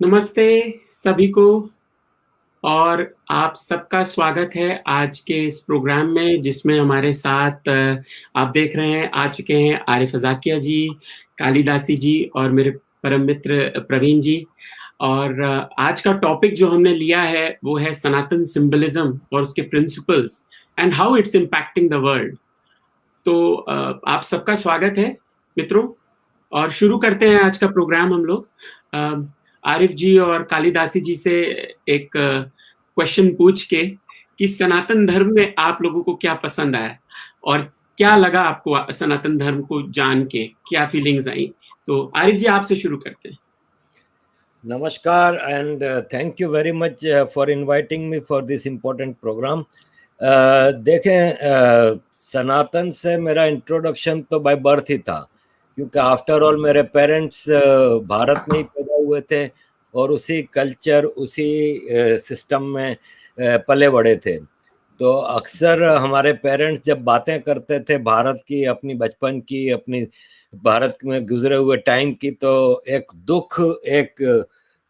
नमस्ते सभी को और आप सबका स्वागत है आज के इस प्रोग्राम में जिसमें हमारे साथ आप देख रहे हैं आ चुके हैं आरिफ अज़ाकिया जी, कालिदासी जी और मेरे परम मित्र प्रवीण जी। और आज का टॉपिक जो हमने लिया है वो है सनातन सिंबलिज्म और उसके principles and how it's impacting the world. तो आप सबका स्वागत है मित्रों और शुरू करते हैं आज का प्रोग्राम हम लोग। आरिफ जी और कालिदासी जी से एक क्वेश्चन पूछ के कि सनातन धर्म में आप लोगों को क्या पसंद आया और क्या लगा आपको सनातन धर्म को जान के, क्या फीलिंग्स आई। तो आरिफ जी आपसे शुरू करते हैं। Namaskar and thank you very much for inviting me for this important program. देखें सनातन से मेरा इंट्रोडक्शन तो बाय बर्थ ही था, क्योंकि आफ्टर ऑल मेरे पेरेंट्स भारत में ही पैदा हुए थे और उसी कल्चर उसी सिस्टम में पले बड़े थे। तो अक्सर हमारे पेरेंट्स जब बातें करते थे भारत की, अपनी बचपन की, अपनी भारत में गुजरे हुए टाइम की, तो एक दुख, एक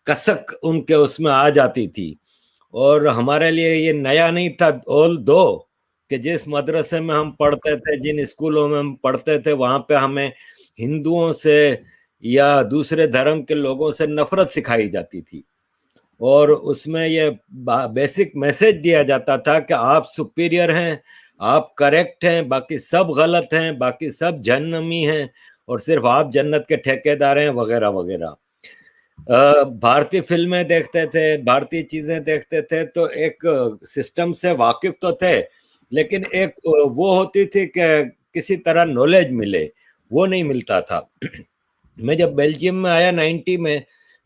कसक उनके उसमें आ जाती थी। और हमारे लिए ये नया नहीं था, ऑल दो कि जिस मदरसे में हम पढ़ते थे, जिन स्कूलों में हम पढ़ते थे, वहां पे हमें हिंदुओं से या दूसरे धर्म के लोगों से नफरत सिखाई जाती थी। और उसमें ये बेसिक मैसेज दिया जाता था कि आप सुपीरियर हैं, आप करेक्ट हैं, बाकी सब गलत हैं, बाकी सब जहन्नमी हैं और सिर्फ आप जन्नत के ठेकेदार हैं, वगैरह वगैरह। भारतीय फिल्में देखते थे, भारतीय चीजें देखते थे, तो एक सिस्टम से वाकिफ तो थे, लेकिन एक वो होती थी कि किसी तरह नॉलेज मिले, वो नहीं मिलता था। मैं जब बेल्जियम में आया 90 में,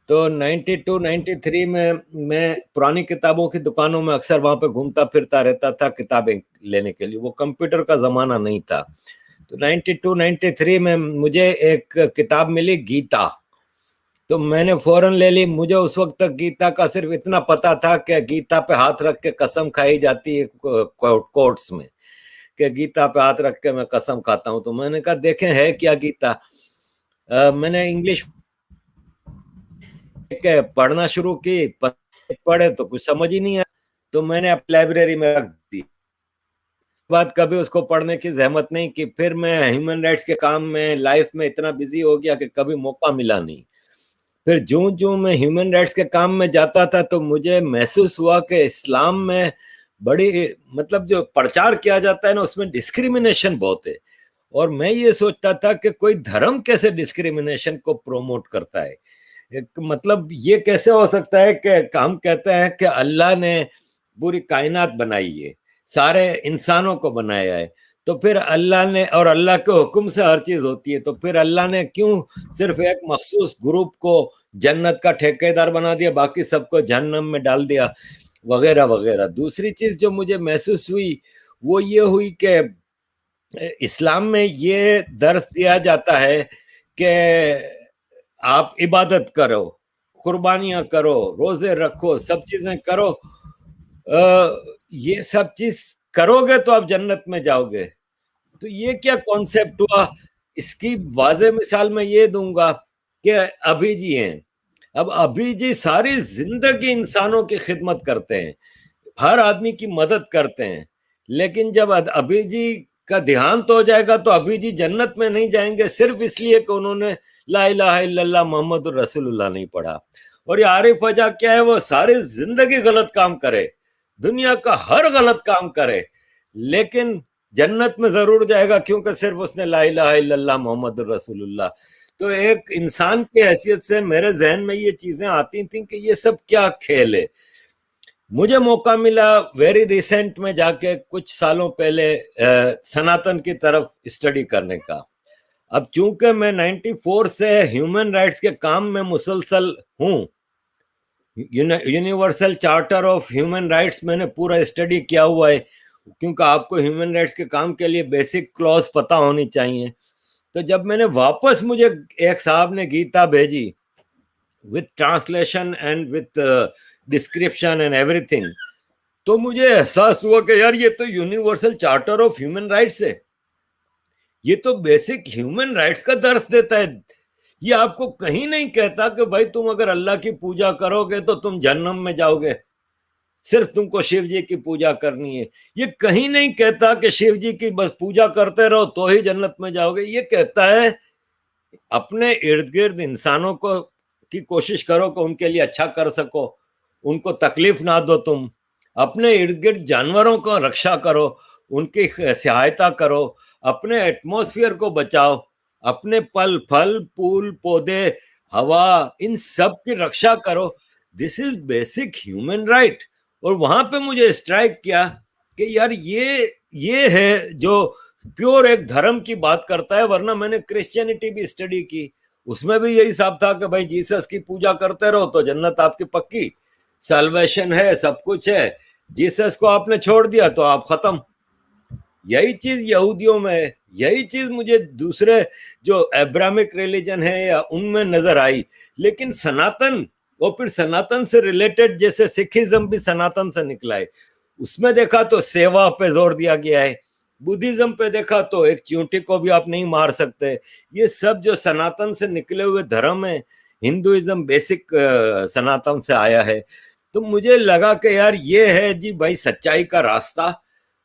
तो 92 93 में मैं पुरानी किताबों की दुकानों में अक्सर वहां पे घूमता फिरता रहता था किताबें लेने के लिए। वो कंप्यूटर का जमाना नहीं था। तो 92 93 में मुझे एक किताब मिली, गीता। तो मैंने फौरन ले ली। मुझे उस वक्त तक गीता का सिर्फ इतना पता था कि गीता पे हाथ रख के कसम खाई जाती है कोर्ट्स में, कि गीता पे हाथ रख के मैं कसम खाता हूं। तो मैंने कहा देखें है क्या गीता। मैंने इंग्लिश के पढ़ना शुरू की, पढ़े तो कुछ समझ ही नहीं आया, तो मैंने अपनी लाइब्रेरी में रख दी। बाद कभी उसको पढ़ने की जहमत नहीं की। फिर मैं ह्यूमन राइट्स के काम में, लाइफ में इतना बिजी हो गया कि कभी मौका मिला नहीं। फिर जो जो मैं ह्यूमन राइट्स के काम में जाता था, तो मुझे महसूस हुआ कि इस्लाम में बड़ी, मतलब जो प्रचार किया जाता है ना, उसमें डिस्क्रिमिनेशन बहुत है। और मैं ये सोचता था कि कोई धर्म कैसे डिस्क्रिमिनेशन को प्रोमोट करता है। मतलब ये कैसे हो सकता है कि हम कहते हैं कि अल्लाह ने पूरी कायनात बनाई है, सारे इंसानों को बनाया है, तो फिर अल्लाह ने, और अल्लाह के हुक्म से हर चीज होती है, तो फिर अल्लाह ने क्यों सिर्फ एक मखसूस ग्रुप को जन्नत का ठेकेदार बना दिया, बाकी सबको जहन्नम में डाल दिया, वगैरह वगैरह। दूसरी चीज जो मुझे महसूस हुई वो ये हुई कि इस्लाम में ये दर्स दिया जाता है कि आप इबादत करो, कुर्बानियां करो, रोजे रखो, सब चीजें करो। ये सब चीज करोगे तो आप जन्नत में जाओगे। तो ये क्या कॉन्सेप्ट हुआ। इसकी वाज़ेह मिसाल मैं ये दूंगा कि अभी जी हैं। अब अभी जी सारी जिंदगी इंसानों की खिदमत करते हैं, हर आदमी की मदद करते हैं, लेकिन जब अभी जी का देहांत हो जाएगा तो अभी जी जन्नत में नहीं जाएंगे, सिर्फ इसलिए कि उन्होंने ला इलाहा इल्लल्लाह मोहम्मद रसूलुल्लाह नहीं पढ़ा। और ये आरिफ वजह क्या है, वो सारी जिंदगी गलत काम करे, दुनिया का हर गलत काम करे, लेकिन जन्नत में जरूर जाएगा, क्योंकि सिर्फ उसने ला इलाहा इल्लल्लाह मोहम्मद रसूलुल्लाह। तो एक इंसान की हैसियत से मेरे जहन में ये चीजें आती थी कि ये सब क्या खेल है। मुझे मौका मिला वेरी रिसेंट में जाके, कुछ सालों पहले, सनातन की तरफ स्टडी करने का। अब चूंकि मैं 94 से ह्यूमन राइट्स के काम में मुसलसल हूं, universal charter of human rights मैंने पूरा स्टडी किया हुआ है, क्योंकि आपको ह्यूमन राइट्स के काम के लिए बेसिक क्लॉज पता होनी चाहिए। तो जब मैंने वापस, मुझे एक साहब ने गीता भेजी with translation and with description and everything, तो मुझे एहसास हुआ कि यार ये तो universal charter of human rights है, ये तो बेसिक ह्यूमन राइट्स का दर्स देता है। ये आपको कहीं नहीं कहता कि भाई तुम अगर अल्लाह की पूजा करोगे तो तुम जन्नत में जाओगे, सिर्फ तुमको शिव जी की पूजा करनी है। ये कहीं नहीं कहता कि शिव जी की बस पूजा करते रहो तो ही जन्नत में जाओगे। ये कहता है अपने इर्द गिर्द इंसानों को की कोशिश करो कि उनके लिए अच्छा कर सको, उनको तकलीफ ना दो। तुम अपने इर्द गिर्द जानवरों को रक्षा करो, उनकी सहायता करो, अपने एटमॉस्फेयर को बचाओ, अपने फल फूल पौधे हवा इन सब की रक्षा करो। This is basic human right. और वहां पे मुझे स्ट्राइक किया कि यार ये है जो प्योर एक धर्म की बात करता है। वरना मैंने क्रिश्चियनिटी भी स्टडी की, उसमें भी यही हिसाब था कि भाई जीसस की पूजा करते रहो तो जन्नत आपकी पक्की, सल्वेशन है, सब कुछ है। जीसस को आपने छोड़ दिया तो आप खत्म। यही चीज यहूदियों में है, यही चीज मुझे दूसरे जो एब्रामिक रिलीजन है या उनमें नजर आई। लेकिन सनातन, और फिर सनातन से रिलेटेड जैसे सिखिज्म भी सनातन से निकला है, उसमें देखा तो सेवा पे जोर दिया गया है। बुद्धिज्म पे देखा तो एक चींटी को भी आप नहीं मार सकते। ये सब जो सनातन से निकले हुए धर्म है, हिंदुइज्म बेसिक सनातन से आया है। तो मुझे लगा कि यार ये है जी भाई सच्चाई का रास्ता।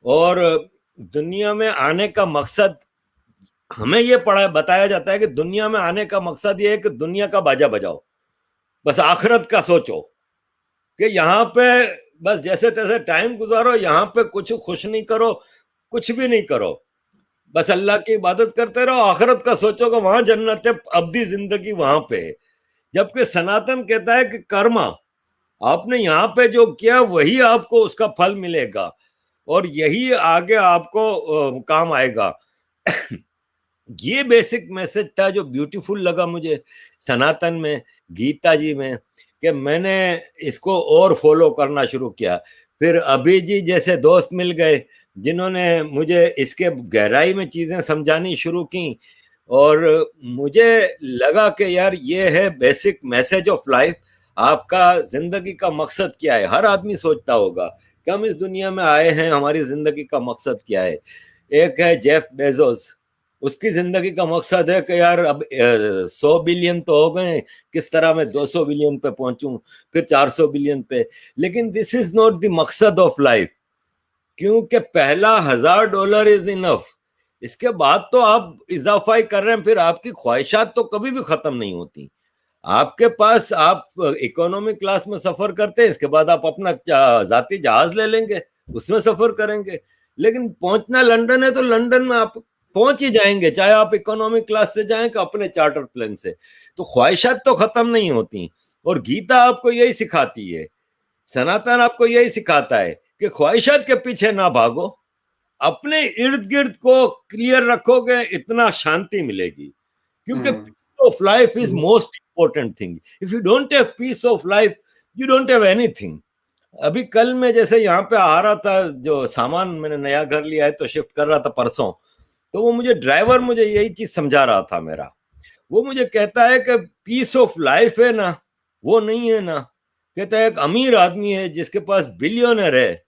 और दुनिया में आने का मकसद, हमें ये पढ़ा बताया जाता है कि दुनिया में आने का मकसद ये है कि दुनिया का बाजा बजाओ, बस आखिरत का सोचो कि यहाँ पे बस जैसे तैसे टाइम गुजारो, यहाँ पे कुछ खुश नहीं करो, कुछ भी नहीं करो, बस अल्लाह की इबादत करते रहो, आखिरत का सोचो कि वहां जन्नत है, अब्दी जिंदगी वहां पे है। जबकि सनातन कहता है कि कर्मा, आपने यहाँ पे जो किया वही आपको उसका फल मिलेगा और यही आगे आपको काम आएगा। ये बेसिक मैसेज था जो ब्यूटीफुल लगा मुझे सनातन में, गीता जी में, कि मैंने इसको और फॉलो करना शुरू किया। फिर अभी जी जैसे दोस्त मिल गए जिन्होंने मुझे इसके गहराई में चीजें समझानी शुरू की और मुझे लगा कि यार ये है बेसिक मैसेज ऑफ लाइफ। आपका जिंदगी का मकसद क्या है? हर आदमी सोचता होगा कि हम इस दुनिया में आए हैं, हमारी जिंदगी का मकसद क्या है। एक है जेफ बेजोस, उसकी जिंदगी का मकसद है कि यार अब 100 बिलियन तो हो गए, किस तरह मैं 200 बिलियन पे पहुंचूं, फिर 400 बिलियन पे। लेकिन दिस इज नॉट द मकसद ऑफ लाइफ, क्योंकि पहला $1000 इज इनफ। इसके बाद तो आप इजाफा ही कर रहे हैं, फिर आपकी ख्वाहिशात तो कभी भी खत्म नहीं होती। आपके पास, आप इकोनॉमी क्लास में सफर करते हैं, इसके बाद आप अपना जाती जहाज ले लेंगे, उसमें सफर करेंगे। लेकिन पहुंचना लंदन है तो लंदन में आप पहुंच ही जाएंगे, चाहे आप इकोनॉमी क्लास से जाएं कि अपने चार्टर प्लेन से। तो ख्वाहिशात तो खत्म नहीं होती। और गीता आपको यही सिखाती है, सनातन आपको यही सिखाता है कि ख्वाहिशात के पीछे ना भागो, अपने इर्द गिर्द को क्लियर रखोगे, इतना शांति मिलेगी। क्योंकि peace of life is most important thing. If you don't have peace of life, you don't have anything. अभी कल मैं जैसे यहाँ पे आ रहा था, जो सामान मैंने नया घर लिया है तो शिफ्ट कर रहा था परसों, तो वो मुझे ड्राइवर मुझे यही चीज समझा रहा था मेरा। वो मुझे कहता है कि पीस ऑफ लाइफ है ना, वो नहीं है ना। कहता है एक अमीर आदमी है जिसके पास बिलियनर है,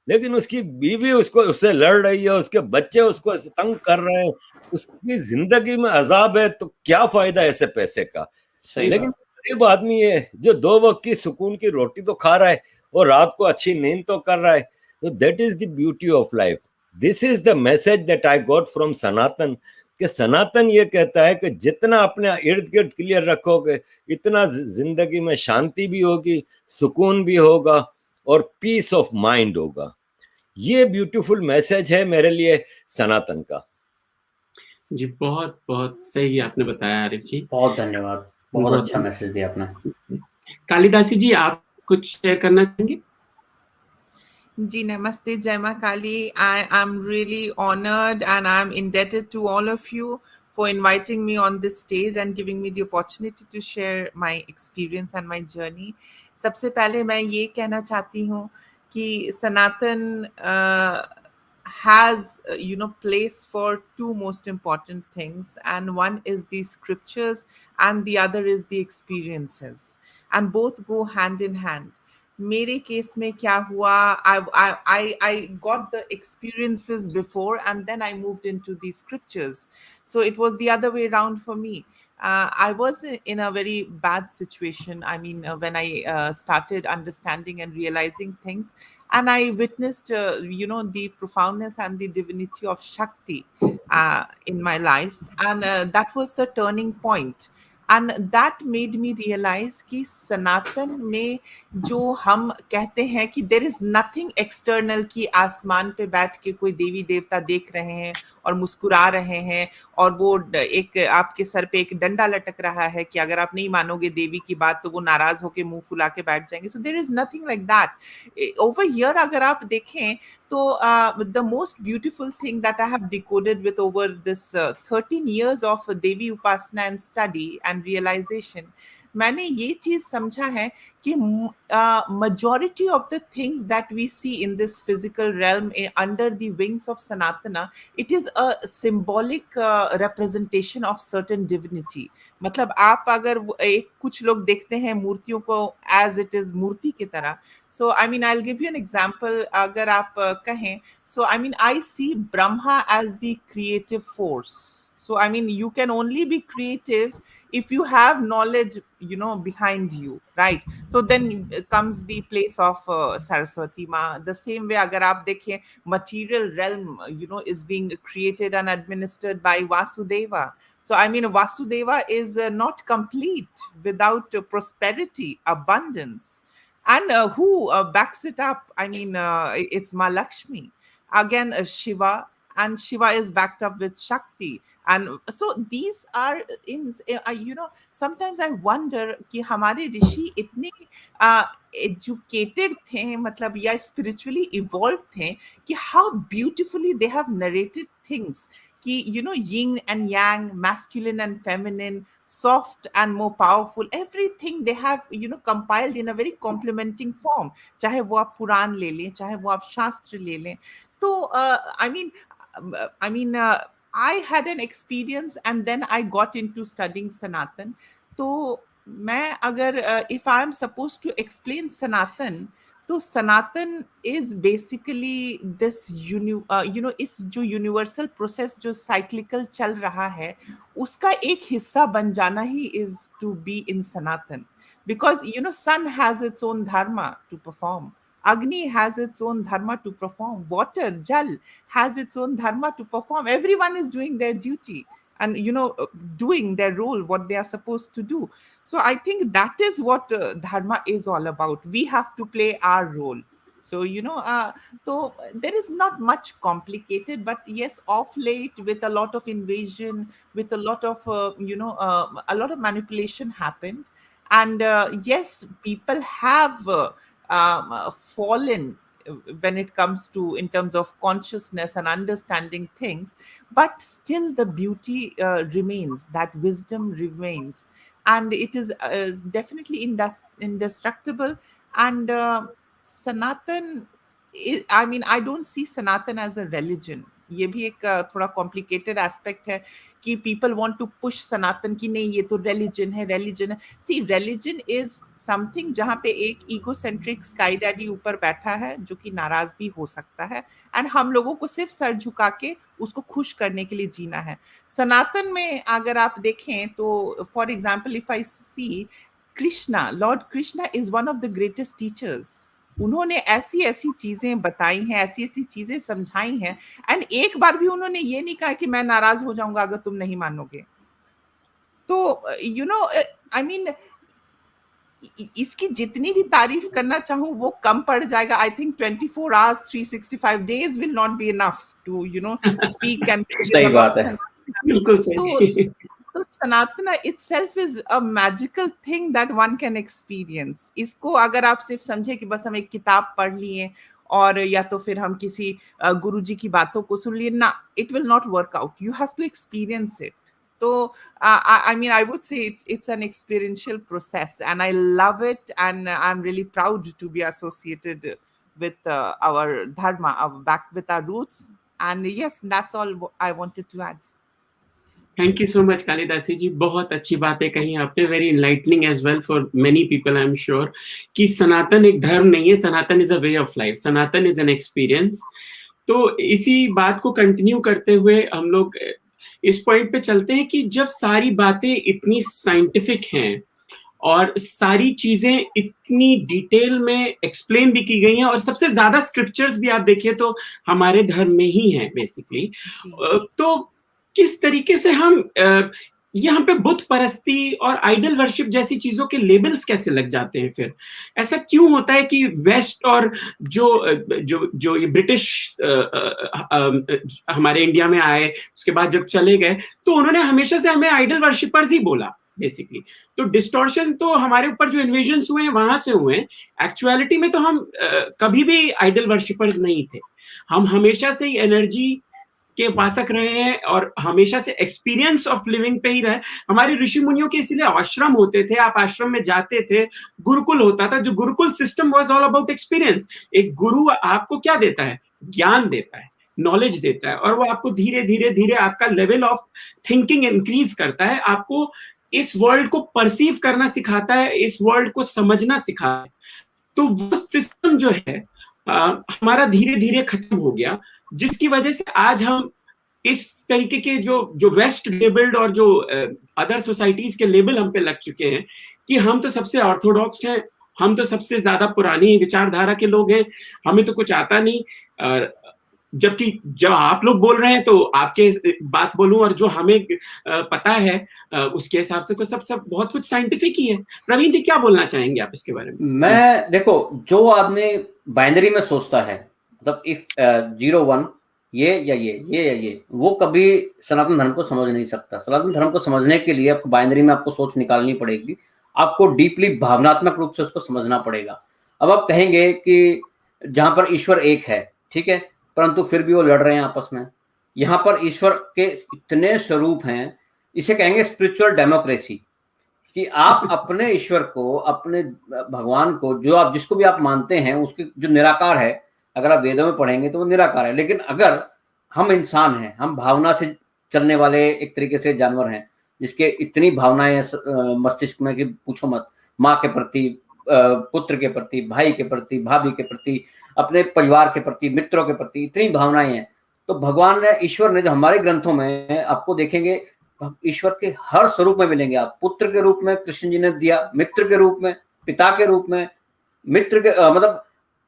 लेकिन उसकी बीवी उसको उससे लड़ रही है, उसके बच्चे उसको तंग कर रहे हैं, उसकी जिंदगी में अजाब है, तो क्या फायदा ऐसे पैसे का। लेकिन गरीब आदमी है जो 2 वक्त की सुकून की रोटी तो खा रहा है और रात को अच्छी नींद तो कर रहा है। तो that is the beauty of life. This is the message that I got from Sanatan, कि सनातन ये कहता है कि जितना अपने इर्द गिर्द क्लियर रखोगे, इतना जिंदगी में शांति भी होगी, सुकून भी होगा और पीस ऑफ माइंड होगा। ये ब्यूटीफुल मैसेज है मेरे लिए सनातन का। जी, बहुत बहुत सही आपने बताया आरिफ जी। बहुत धन्यवाद, बहुत बहुत अच्छा मैसेज दिया आपने। कालिदासी जी, आप कुछ शेयर करना चाहेंगे? Ji, namaste, Jai Ma Kali. I am really honored and I'm indebted to all of you for inviting me on this stage and giving me the opportunity to share my experience and my journey. सबसे पहले मैं ये कहना चाहती हूँ कि सनातन has place for two most important things, and one is the scriptures and the other is the experiences, and both go hand in hand. मेरे case में क्या हुआ, I got the experiences before and then I moved into the scriptures. So it was the other way around for me. I was in a very bad situation. I mean, when I started understanding and realizing things, and I witnessed, the profoundness and the divinity of Shakti in my life, and that was the turning point. And that made me realize कि सनातन में जो हम कहते हैं कि there is nothing external, कि आसमान पे बैठ के कोई देवी देवता देख रहे हैं और मुस्कुरा रहे हैं, और वो एक आपके सर पे एक डंडा लटक रहा है कि अगर आप नहीं मानोगे देवी की बात तो वो नाराज होके मुंह फुला के बैठ जाएंगे. So there is nothing like that over here. अगर आप देखें तो the most beautiful thing that I have decoded with over this 13 years of Devi उपासना एंड स्टडी एंड रियलाइजेशन, मैंने ये चीज समझा है कि majority of the things that we see in this physical realm under the wings of Sanatana, it is a symbolic representation of certain divinity. मतलब आप अगर एक कुछ लोग देखते हैं मूर्तियों को as it is मूर्ति की तरह. So I mean, I'll give you an example. अगर आप कहें, so I mean, I see Brahma as the creative force. So I mean, you can only be creative if you have knowledge, behind you, right? So then comes the place of Saraswati Ma. The same way, agar aap dekhe, material realm, is being created and administered by Vasudeva. So I mean, Vasudeva is not complete without prosperity, abundance. And who backs it up? I mean, it's Ma Lakshmi. Again, Shiva, and Shiva is backed up with Shakti. And so these are in, sometimes I wonder कि हमारे ऋषि इतने educated थे, मतलब या spiritually evolved थे, कि how beautifully they have narrated things, कि yin and yang, masculine and feminine, soft and more powerful, everything they have compiled in a very complementing form. चाहे वो आप पुराण ले लें, चाहे वो आप शास्त्र ले लें. तो I mean, I had an experience and then I got into studying Sanatan. तो मैं अगर if I am supposed to explain Sanatan, तो Sanatan is basically this इस जो universal process जो cyclical चल रहा है, उसका एक हिस्सा बन जाना ही is to be in Sanatan. Because sun has its own dharma to perform. Agni has its own dharma to perform. Water, Jal, has its own dharma to perform. Everyone is doing their duty and, doing their role, what they are supposed to do. So I think that is what dharma is all about. We have to play our role. So, so there is not much complicated, but yes, of late with a lot of invasion, with a lot of, a lot of manipulation happened. And yes, people have fallen when it comes to in terms of consciousness and understanding things, but still the beauty remains, that wisdom remains, and it is definitely indestructible. And Sanatan, I mean, I don't see Sanatan as a religion. ये भी एक थोड़ा complicated aspect है कि people want to push सनातन की नहीं ये तो religion है. See, religion is something जहाँ पे एक egocentric sky daddy ऊपर बैठा है जो कि नाराज भी हो सकता है, and हम लोगों को सिर्फ सर झुका के उसको खुश करने के लिए जीना है. सनातन में अगर आप देखें तो for example, if I see Krishna, Lord Krishna is one of the greatest teachers. उन्होंने ऐसी ऐसी चीजें बताई हैं, ऐसी ऐसी चीजें समझाई हैं, एंड एक बार भी उन्होंने ये नहीं कहा कि मैं नाराज हो जाऊंगा अगर तुम नहीं मानोगे. तो आई मीन इसकी जितनी भी तारीफ करना चाहूं वो कम पड़ जाएगा. I think 24 hours 365 days will not be enough to speak and सही बात है, बिल्कुल सही. तो Sanatana itself is a magical thing that one can experience. इसको अगर आप सिर्फ समझे कि बस हम एक किताब पढ़ लिए और या तो फिर हम किसी गुरुजी की बातों को सुन लिए ना, it will not work out. You have to experience it. So I mean, I would say it's an experiential process, and I love it, and I'm really proud to be associated with our dharma, back with our roots. And yes, that's all I wanted to add. Thank you so much Kalidasi ji, बहुत अच्छी बातें कही आपने, very enlightening as well for many people. I am sure कि सनातन एक धर्म नहीं है, Sanatan is a way of life, Sanatan is an experience. तो इसी बात को कंटिन्यू करते हुए हम लोग इस पॉइंट पे चलते हैं कि जब सारी बातें इतनी साइंटिफिक हैं और सारी चीजें इतनी डिटेल में एक्सप्लेन भी की गई हैं, और सबसे ज्यादा स्क्रिप्चर्स भी आप देखिए तो हमारे धर्म में ही हैं बेसिकली, तो किस तरीके से हम यहाँ पे बुत परस्ती और आइडल वर्शिप जैसी चीजों के लेबल्स कैसे लग जाते हैं? फिर ऐसा क्यों होता है कि वेस्ट और जो ये ब्रिटिश हमारे इंडिया में आए, उसके बाद जब चले गए, तो उन्होंने हमेशा से हमें आइडल वर्शिपर्स ही बोला बेसिकली। तो डिस्टॉर्शन तो हमारे ऊपर जो इन्वेजन्स हुए हैं वहां से हुए हैं, एक्चुअलिटी में तो हम कभी भी आइडल वर्शिपर्स नहीं थे। हम हमेशा से ही एनर्जी के उपासक रहे हैं और हमेशा से एक्सपीरियंस ऑफ लिविंग पे ही रहे। हमारे ऋषि मुनियों के इसीलिए आश्रम होते थे, आप आश्रम में जाते थे, गुरुकुल होता था, जो Gurukul system was all about experience. एक गुरु आपको क्या देता है? ज्ञान देता है, नॉलेज देता है, और वो आपको धीरे धीरे धीरे आपका लेवल ऑफ थिंकिंग इंक्रीज करता है, आपको इस वर्ल्ड को परसीव करना सिखाता है, इस वर्ल्ड को समझना सिखाता है। तो वो सिस्टम जो है हमारा धीरे धीरे खत्म हो गया, जिसकी वजह से आज हम इस तरीके के जो वेस्ट लेबल्ड और जो अदर सोसाइटीज के लेबल हम पे लग चुके हैं कि हम तो सबसे ऑर्थोडॉक्स हैं, हम तो सबसे ज्यादा पुरानी विचारधारा के लोग हैं, हमें तो कुछ आता नहीं। जबकि जब आप लोग बोल रहे हैं तो आपके बात बोलूं, और जो हमें पता है उसके हिसाब से तो सब बहुत कुछ साइंटिफिक ही है। प्रवीण जी, क्या बोलना चाहेंगे आप इसके बारे में? मैं देखो, जो आदमी बाइनरी में सोचता है, मतलब इफ 0 1 ये या ये, वो कभी सनातन धर्म को समझ नहीं सकता। सनातन धर्म को समझने के लिए आपको बाइनरी में आपको सोच निकालनी पड़ेगी, आपको डीपली भावनात्मक रूप से उसको समझना पड़ेगा। अब आप कहेंगे कि जहां पर ईश्वर एक है, ठीक है, परंतु फिर भी वो लड़ रहे हैं आपस में। यहाँ पर ईश्वर के इतने स्वरूप हैं, इसे कहेंगे स्पिरिचुअल डेमोक्रेसी, कि आप अपने ईश्वर को, अपने भगवान को, जो आप जिसको भी आप मानते हैं, उसके जो निराकार है, अगर आप वेदों में पढ़ेंगे तो वो निराकार है। लेकिन अगर हम इंसान हैं, हम भावना से चलने वाले एक तरीके से जानवर हैं, जिसके इतनी भावनाएं मस्तिष्क में कि पूछो मत, माँ के प्रति, पुत्र के प्रति, भाई के प्रति, भाभी के प्रति, अपने परिवार के प्रति, मित्रों के प्रति इतनी भावनाएं हैं। तो भगवान ने, ईश्वर ने, जो हमारे ग्रंथों में आपको देखेंगे ईश्वर के हर स्वरूप में मिलेंगे आप। पुत्र के रूप में कृष्ण जी ने दिया, मित्र के रूप में, पिता के रूप में, मित्र के मतलब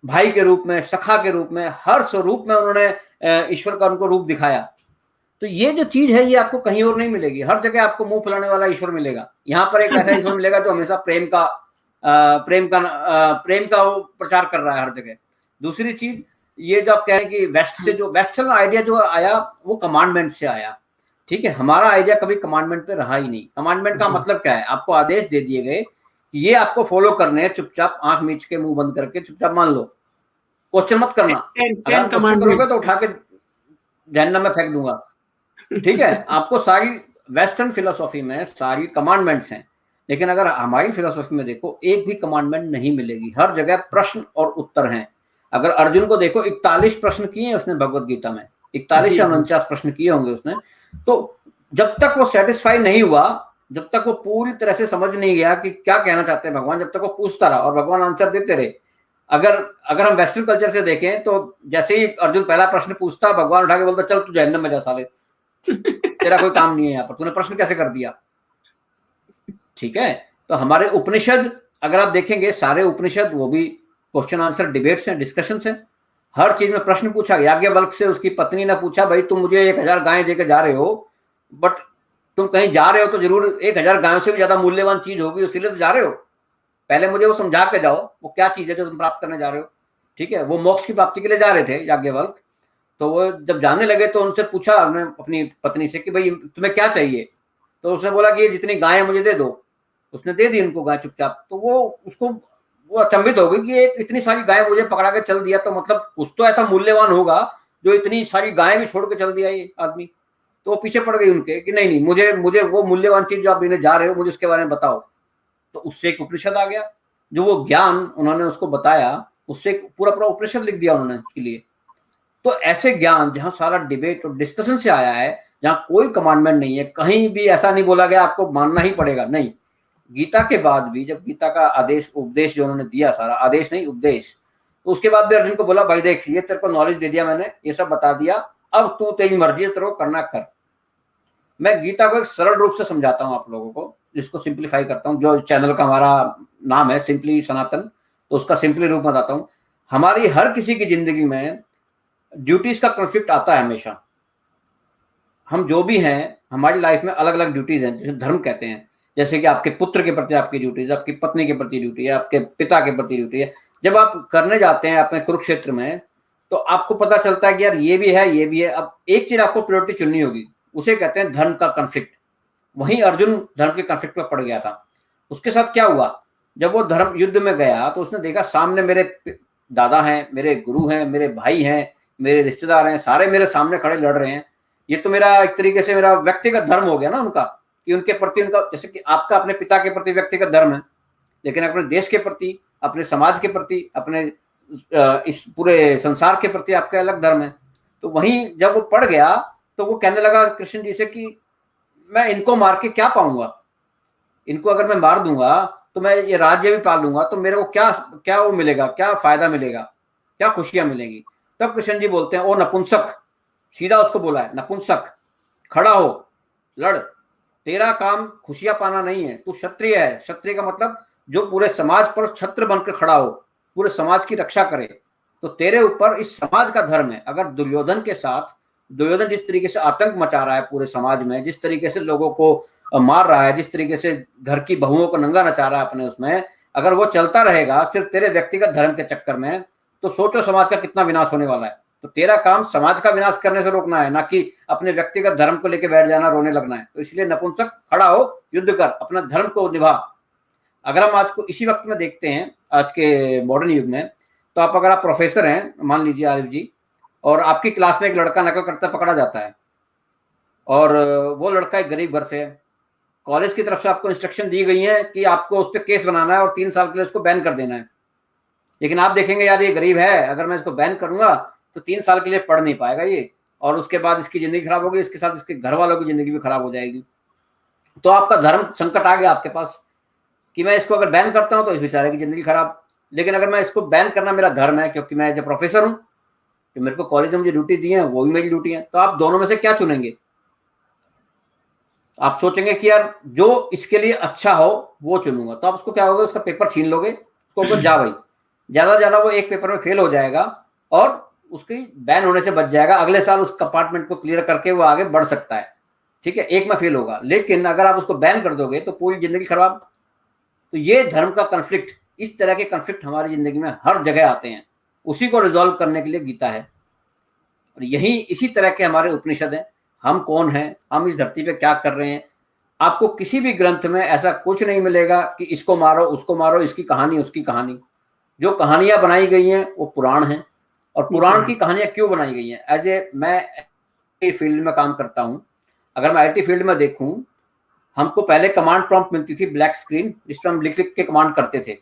भाई के रूप में, सखा के रूप में, हर स्वरूप में उन्होंने ईश्वर का उनको रूप दिखाया। तो ये जो चीज है ये आपको कहीं और नहीं मिलेगी। हर जगह आपको मुंह फुलाने वाला ईश्वर मिलेगा, यहाँ पर एक ऐसा ईश्वर मिलेगा जो हमेशा प्रेम का वो प्रचार कर रहा है हर जगह। दूसरी चीज ये जो आप कह रहे हैं कि वेस्ट से, जो वेस्टर्न आइडिया जो आया वो कमांडमेंट से आया, ठीक है। हमारा आइडिया कभी कमांडमेंट पे रहा ही नहीं। कमांडमेंट का मतलब क्या है? आपको आदेश दे दिए गए कि ये आपको फॉलो करने हैं, चुपचाप आंख मीच के मुंह बंद करके चुपचाप मान लो, क्वेश्चन मत करना। अगर क्वेश्चन करोगे तो उठा के जहन्नम में फेंक दूंगा, ठीक है। आपको सारी वेस्टर्न फिलोसॉफी में सारी कमांडमेंट्स हैं, लेकिन अगर हमारी फिलोसॉफी में देखो एक भी कमांडमेंट नहीं मिलेगी। हर जगह प्रश्न और उत्तर हैं। अगर अर्जुन को देखो 41 प्रश्न किए हैं उसने भगवत गीता में, 41 या 49 प्रश्न किए होंगे उसने। तो जब तक वो सेटिस्फाई नहीं हुआ, जब तक वो पूरी तरह से समझ नहीं गया कि क्या कहना चाहते हैं भगवान, जब तक वो पूछता रहा और भगवान आंसर देते रहे। अगर हम वेस्टर्न कल्चर से देखें तो जैसे ही अर्जुन पहला प्रश्न पूछता, भगवान उठा के बोलता चल तू जहन्नम में जा साले, तेरा कोई काम नहीं है यहाँ पर, तूने प्रश्न कैसे कर दिया, ठीक है। तो हमारे उपनिषद अगर आप देखेंगे, सारे उपनिषद वो भी क्वेश्चन आंसर डिबेट्स हैं, डिस्कशंस हैं। हर चीज में प्रश्न पूछा। याज्ञवल्क्य से उसकी पत्नी ने पूछा, भाई तुम मुझे 1000 गायें देकर जा रहे हो, बट तुम कहीं जा रहे हो तो जरूर 1000 गायों से भी ज्यादा मूल्यवान चीज होगी, इसीलिए तो जा रहे हो। पहले मुझे वो समझा के जाओ वो क्या चीज है जो तुम प्राप्त करने जा रहे हो, ठीक है। वो मोक्ष की प्राप्ति के लिए जा रहे थे याज्ञवल्क्य। तो वो जब जाने लगे तो उनसे पूछा उन्होंने अपनी पत्नी से कि भाई तुम्हें क्या चाहिए। तो उसने बोला कि ये जितनी गायें मुझे दे दो। उसने दे दी उनको गाय चुपचाप। तो वो अचंभित हो गई कि एक इतनी सारी गायें मुझे पकड़ा के चल दिया, तो मतलब कुछ तो ऐसा मूल्यवान होगा जो इतनी सारी गायें भी छोड़ के चल दिया ये आदमी। तो वो पीछे पड़ गई उनके कि नहीं मुझे वो मूल्यवान चीज जो आप लेने जा रहे हो मुझे उसके बारे में बताओ। तो उससे एक उपनिषद आ गया, जो वो ज्ञान उन्होंने उसको बताया, उससे पूरा उपनिषद लिख दिया उन्होंने उसके लिए। तो ऐसे ज्ञान जहाँ सारा डिबेट और डिस्कशन से आया है, जहाँ कोई कमांडमेंट नहीं है, कहीं भी ऐसा नहीं बोला गया आपको मानना ही पड़ेगा, नहीं। गीता के बाद भी जब गीता का आदेश उपदेश जो उन्होंने दिया, सारा आदेश नहीं उपदेश, तो उसके बाद भी अर्जुन को बोला भाई देख ये तेरे को नॉलेज दे दिया मैंने, ये सब बता दिया, अब तू तेरी मर्जी है, तेरे को करना कर। मैं गीता को एक सरल रूप से समझाता हूँ आप लोगों को, जिसको सिंप्लीफाई करता हूँ। जो चैनल का हमारा नाम है सिंपली सनातन, तो उसका सिंपली रूप बताता हूँ। हमारी हर किसी की जिंदगी में ड्यूटीज का कॉन्फ्लिक्ट आता है हमेशा। हम जो भी हैं, हमारी लाइफ में अलग अलग ड्यूटीज हैं, जिसे धर्म कहते हैं। जैसे कि आपके पुत्र के प्रति आपकी ड्यूटीज, आपकी पत्नी के प्रति ड्यूटी है, आपके पिता के प्रति ड्यूटी है। जब आप करने जाते हैं अपने कुरुक्षेत्र में, तो आपको पता चलता है कि यार ये भी है, ये भी है। अब एक चीज आपको प्रायोरिटी चुननी होगी, उसे कहते हैं धर्म का कॉन्फ्लिक्ट। वहीं अर्जुन धर्म के कॉन्फ्लिक्ट में पड़ गया था। उसके साथ क्या हुआ, जब वो धर्म युद्ध में गया तो उसने देखा सामने मेरे दादा हैं, मेरे गुरु हैं, मेरे भाई हैं, मेरे रिश्तेदार हैं, सारे मेरे सामने खड़े लड़ रहे हैं। ये तो मेरा एक तरीके से मेरा व्यक्तिगत धर्म हो गया ना उनका, कि उनके प्रति उनका, जैसे कि आपका अपने पिता के प्रति व्यक्तिगत धर्म है, लेकिन अपने देश के प्रति, अपने समाज के प्रति, अपने इस पूरे संसार के प्रति आपका अलग धर्म है। तो वहीं जब वो पड़ गया तो वो कहने लगा कृष्ण जी से कि मैं इनको मार के क्या पाऊंगा, इनको अगर मैं मार दूंगा तो मैं ये राज्य भी पाल लूंगा, तो मेरे को क्या क्या वो मिलेगा, क्या फायदा मिलेगा, क्या खुशियां मिलेंगी। तब कृष्ण जी बोलते हैं, ओ नपुंसक, सीधा उसको बोला है, नपुंसक खड़ा हो, लड़, तेरा काम खुशियां पाना नहीं है, तू क्षत्रिय है। क्षत्रिय का मतलब जो पूरे समाज पर छत्र बनकर खड़ा हो, पूरे समाज की रक्षा करे। तो तेरे ऊपर इस समाज का धर्म है। अगर दुर्योधन के साथ, दुर्योधन जिस तरीके से आतंक मचा रहा है पूरे समाज में, जिस तरीके से लोगों को मार रहा है, जिस तरीके से घर की बहुओं को नंगा नचा रहा है अपने उसमें, अगर वो चलता रहेगा सिर्फ तेरे व्यक्तिगत धर्म के चक्कर में, तो सोचो समाज का कितना विनाश होने वाला है। तो तेरा काम समाज का विनाश करने से रोकना है, ना कि अपने व्यक्तिगत धर्म को लेकर बैठ जाना, रोने लगना है। तो इसलिए नपुंसक खड़ा हो, युद्ध कर, अपना धर्म को निभा। अगर हम आज को इसी वक्त में देखते हैं, आज के मॉडर्न युग में, तो आप अगर आप प्रोफेसर हैं, मान लीजिए आरिफ जी, और आपकी क्लास में एक लड़का नकल करता पकड़ा जाता है, और वो लड़का एक गरीब घर से है, कॉलेज की तरफ से आपको इंस्ट्रक्शन दी गई है कि आपको उस पर केस बनाना है और 3 साल के लिए उसको बैन कर देना है। लेकिन आप देखेंगे यार ये गरीब है, अगर मैं इसको बैन करूंगा तो 3 साल के लिए पढ़ नहीं पाएगा ये, और उसके बाद इसकी जिंदगी खराब होगी, इसके साथ इसके घर वालों की जिंदगी भी खराब हो जाएगी। तो आपका धर्म संकट आ गया आपके पास कि मैं इसको अगर बैन करता हूं तो इस बेचारे की जिंदगी खराब, लेकिन अगर मैं इसको बैन करना मेरा धर्म है, क्योंकि मैं जो प्रोफेसर हूं, तो मेरे को कॉलेज में मुझे ड्यूटी दी है, वो भी मेरी ड्यूटी है। तो आप दोनों में से क्या चुनेंगे? आप सोचेंगे कि यार जो इसके लिए अच्छा हो वो चुनूंगा, तो आप उसको क्या होगा, उसका पेपर छीन लोगे, उसको जा भाई, ज्यादा से ज्यादा वो एक पेपर में फेल हो जाएगा और उसकी बैन होने से बच जाएगा। अगले साल उस कंपार्टमेंट को क्लियर करके वो आगे बढ़ सकता है, ठीक है, एक में फेल होगा। लेकिन अगर आप उसको बैन कर दोगे तो पूरी जिंदगी खराब। तो ये धर्म का कॉन्फ्लिक्ट, इस तरह के कॉन्फ्लिक्ट हमारी जिंदगी में हर जगह आते हैं, उसी को रिजॉल्व करने के लिए गीता है। और यही इसी तरह के हमारे उपनिषद हैं। हम कौन हैं, हम इस धरती पे क्या कर रहे हैं। आपको किसी भी ग्रंथ में ऐसा कुछ नहीं मिलेगा कि इसको मारो, उसको मारो, इसकी कहानी, उसकी कहानी। जो कहानियां बनाई गई हैं वो पुराण हैं। और पुराण की कहानियां क्यों बनाई गई हैं? एज ए मैं IT फील्ड में काम करता हूं, अगर मैं IT फील्ड में देखूं, हमको पहले कमांड प्रॉम्प्ट मिलती थी, ब्लैक स्क्रीन, जिस पर हम लिख लिख के कमांड करते थे।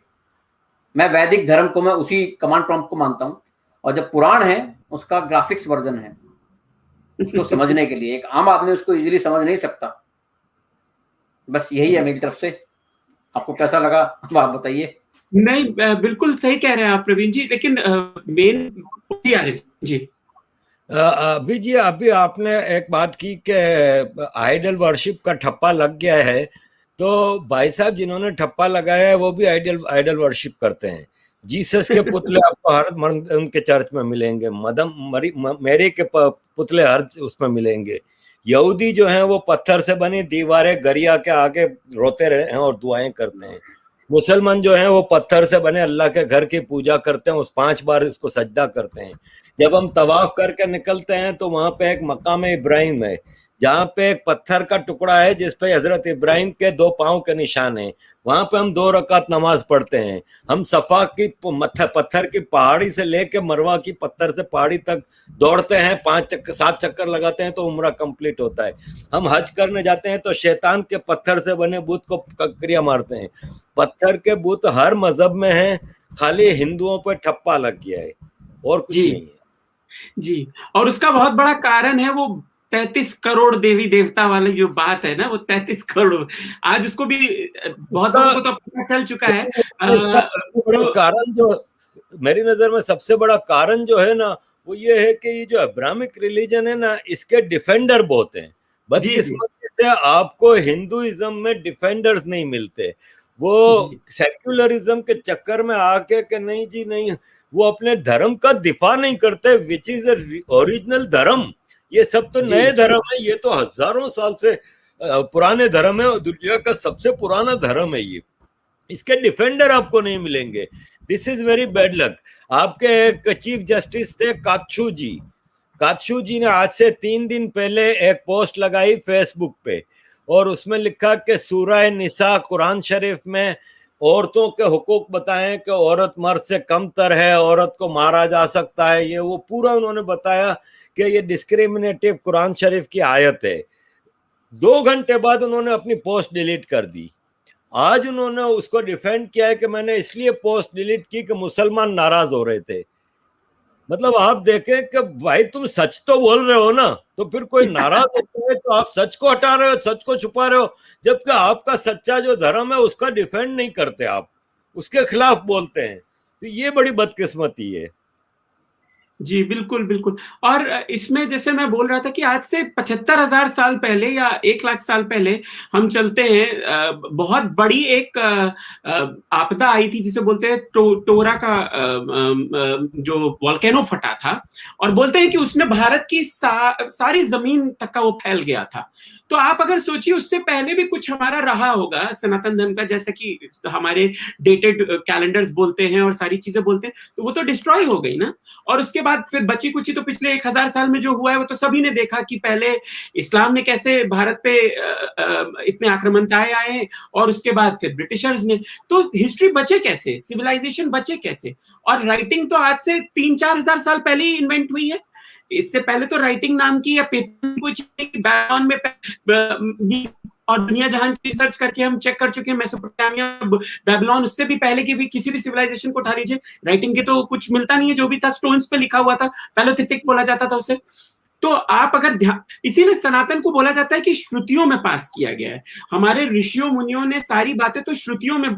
मैं वैदिक धर्म को मैं उसी कमांड प्रॉम्प्ट को मानता हूं। और जब पुराण है उसका ग्राफिक्स वर्जन है, उसको समझने के लिए एक आम आदमी उसको इजीली समझ नहीं सकता। बस यही है मेरी तरफ से। आपको कैसा लगा आप बताइए। नहीं, बिल्कुल सही कह रहे हैं आप प्रवीण जी, लेकिन मेन जी अभी जी, अभी आपने एक बात की कि आइडल वर्शिप का ठप्पा लग गया है, तो भाई साहब जिन्होंने ठप्पा लगाया है वो भी आइडल वर्शिप करते हैं। जीसस के पुतले आपको हर उनके चर्च में मिलेंगे, मेरी के पुतले हर उसमें मिलेंगे। यहूदी जो हैं वो पत्थर से बनी दीवारें गरिया के आगे रोते रहे हैं और दुआएं करते हैं। मुसलमान जो हैं वो पत्थर से बने अल्लाह के घर की पूजा करते हैं, उस 5 बार इसको सजदा करते हैं। जब हम तवाफ करके निकलते हैं तो वहां पे एक मकाम इब्राहिम है, जहाँ पे एक पत्थर का टुकड़ा है जिसपे हजरत इब्राहिम के 2 पांव के निशान हैं। वहां पे हम 2 रकात नमाज पढ़ते हैं। हम सफा की पत्थर की पहाड़ी से लेके मरवा की पत्थर से पहाड़ी तक दौड़ते हैं, 7 चक्कर लगाते हैं तो उम्रा कंप्लीट होता है। हम हज करने जाते हैं तो शैतान के पत्थर से बने बुत को क्रिया मारते हैं। पत्थर के बुत हर मजहब में हैं, खाली हिंदुओं पर ठप्पा लग गया है और कुछ नहीं है जी। और उसका बहुत बड़ा कारण है वो 33 करोड़ देवी देवता वाली जो बात है ना, वो 33 करोड़ आज उसको भी बहुत लोगों को तो पता चल चुका है। बड़ा कारण जो मेरी नजर में सबसे बड़ा कारण जो है ना, वो ये है कि ये जो अब्राहमिक रिलीजन है ना, इसके डिफेंडर बहुत हैं। बदकिस्मत के से आपको हिंदुइज्म में डिफेंडर्स नहीं मिलते। वो सेक्युलरिज्म के चक्कर में आके कि नहीं जी नहीं, वो अपने धर्म का दिफा नहीं करते, विच इज ओरिजिनल धर्म। ये सब तो नए धर्म है, ये तो हजारों साल से पुराने धर्म है, दुनिया का सबसे पुराना धर्म है ये। इसके डिफेंडर आपको नहीं मिलेंगे। This is very bad luck. आपके एक चीफ जस्टिस थे काच्छू जी। काच्छू जी ने आज से 3 दिन पहले एक पोस्ट लगाई फेसबुक पे, और उसमें लिखा कि सूरह निसा कुरान शरीफ में औरतों के हुकूक बताएं कि औरत मर्द से कमतर है, औरत को मारा जा सकता है, ये वो पूरा उन्होंने बताया कि ये डिस्क्रिमिनेटिव कुरान शरीफ की आयत है। 2 घंटे बाद उन्होंने अपनी पोस्ट डिलीट कर दी। आज उन्होंने उसको डिफेंड किया है कि मैंने इसलिए पोस्ट डिलीट की कि मुसलमान नाराज हो रहे थे। मतलब आप देखें कि भाई तुम सच तो बोल रहे हो ना, तो फिर कोई नाराज होता है तो आप सच को हटा रहे हो, सच को छुपा रहे हो, जबकि आपका सच्चा जो धर्म है उसका डिफेंड नहीं करते, आप उसके खिलाफ बोलते हैं। तो ये बड़ी बदकिस्मती है। जी, बिल्कुल, बिल्कुल। और इसमें जैसे मैं बोल रहा था कि आज से 75,000 साल पहले या 1 लाख साल पहले हम चलते हैं, बहुत बड़ी एक आपदा आई थी जिसे बोलते हैं टोरा का जो वोल्केनो फटा था, और बोलते हैं कि उसने भारत की सारी जमीन तक का वो फैल गया था। तो आप अगर सोचिए उससे पहले भी कुछ हमारा रहा होगा सनातन धर्म का, जैसा कि हमारे डेटेड कैलेंडर्स बोलते हैं और सारी चीजें बोलते हैं, तो वो तो डिस्ट्रॉय हो गई ना। और उसके बाद फिर बची कुची तो पिछले 1000 साल में जो हुआ है वो तो सभी ने देखा कि पहले इस्लाम ने कैसे भारत पे इतने आक्रमणकाएं आए हैं, और उसके बाद फिर ब्रिटिशर्स ने। तो हिस्ट्री बचे कैसे, सिविलाइजेशन बचे कैसे? और राइटिंग तो आज से 3-4 हजार साल पहले ही इन्वेंट हुई है। इससे पहले तो राइटिंग नाम की या पेपर कोई चीज बैकग्राउंड में और दुनिया जहां की रिसर्च करके हम चेक कर चुके हैं, मेसोपोटामिया, बेबीलोन, उससे भी पहले की भी किसी भी सिविलाइजेशन को उठा लीजिए, राइटिंग के तो कुछ मिलता नहीं है। जो भी था स्टोन्स पे लिखा हुआ था, पैलोथिटिक बोला जाता था उसे। तो आप अगर ध्यान, इसीलिए सनातन को बोला जाता है कि श्रुतियों में पास किया गया है। हमारे ऋषियों मुनियों ने सारी बातें तो श्रुतियों में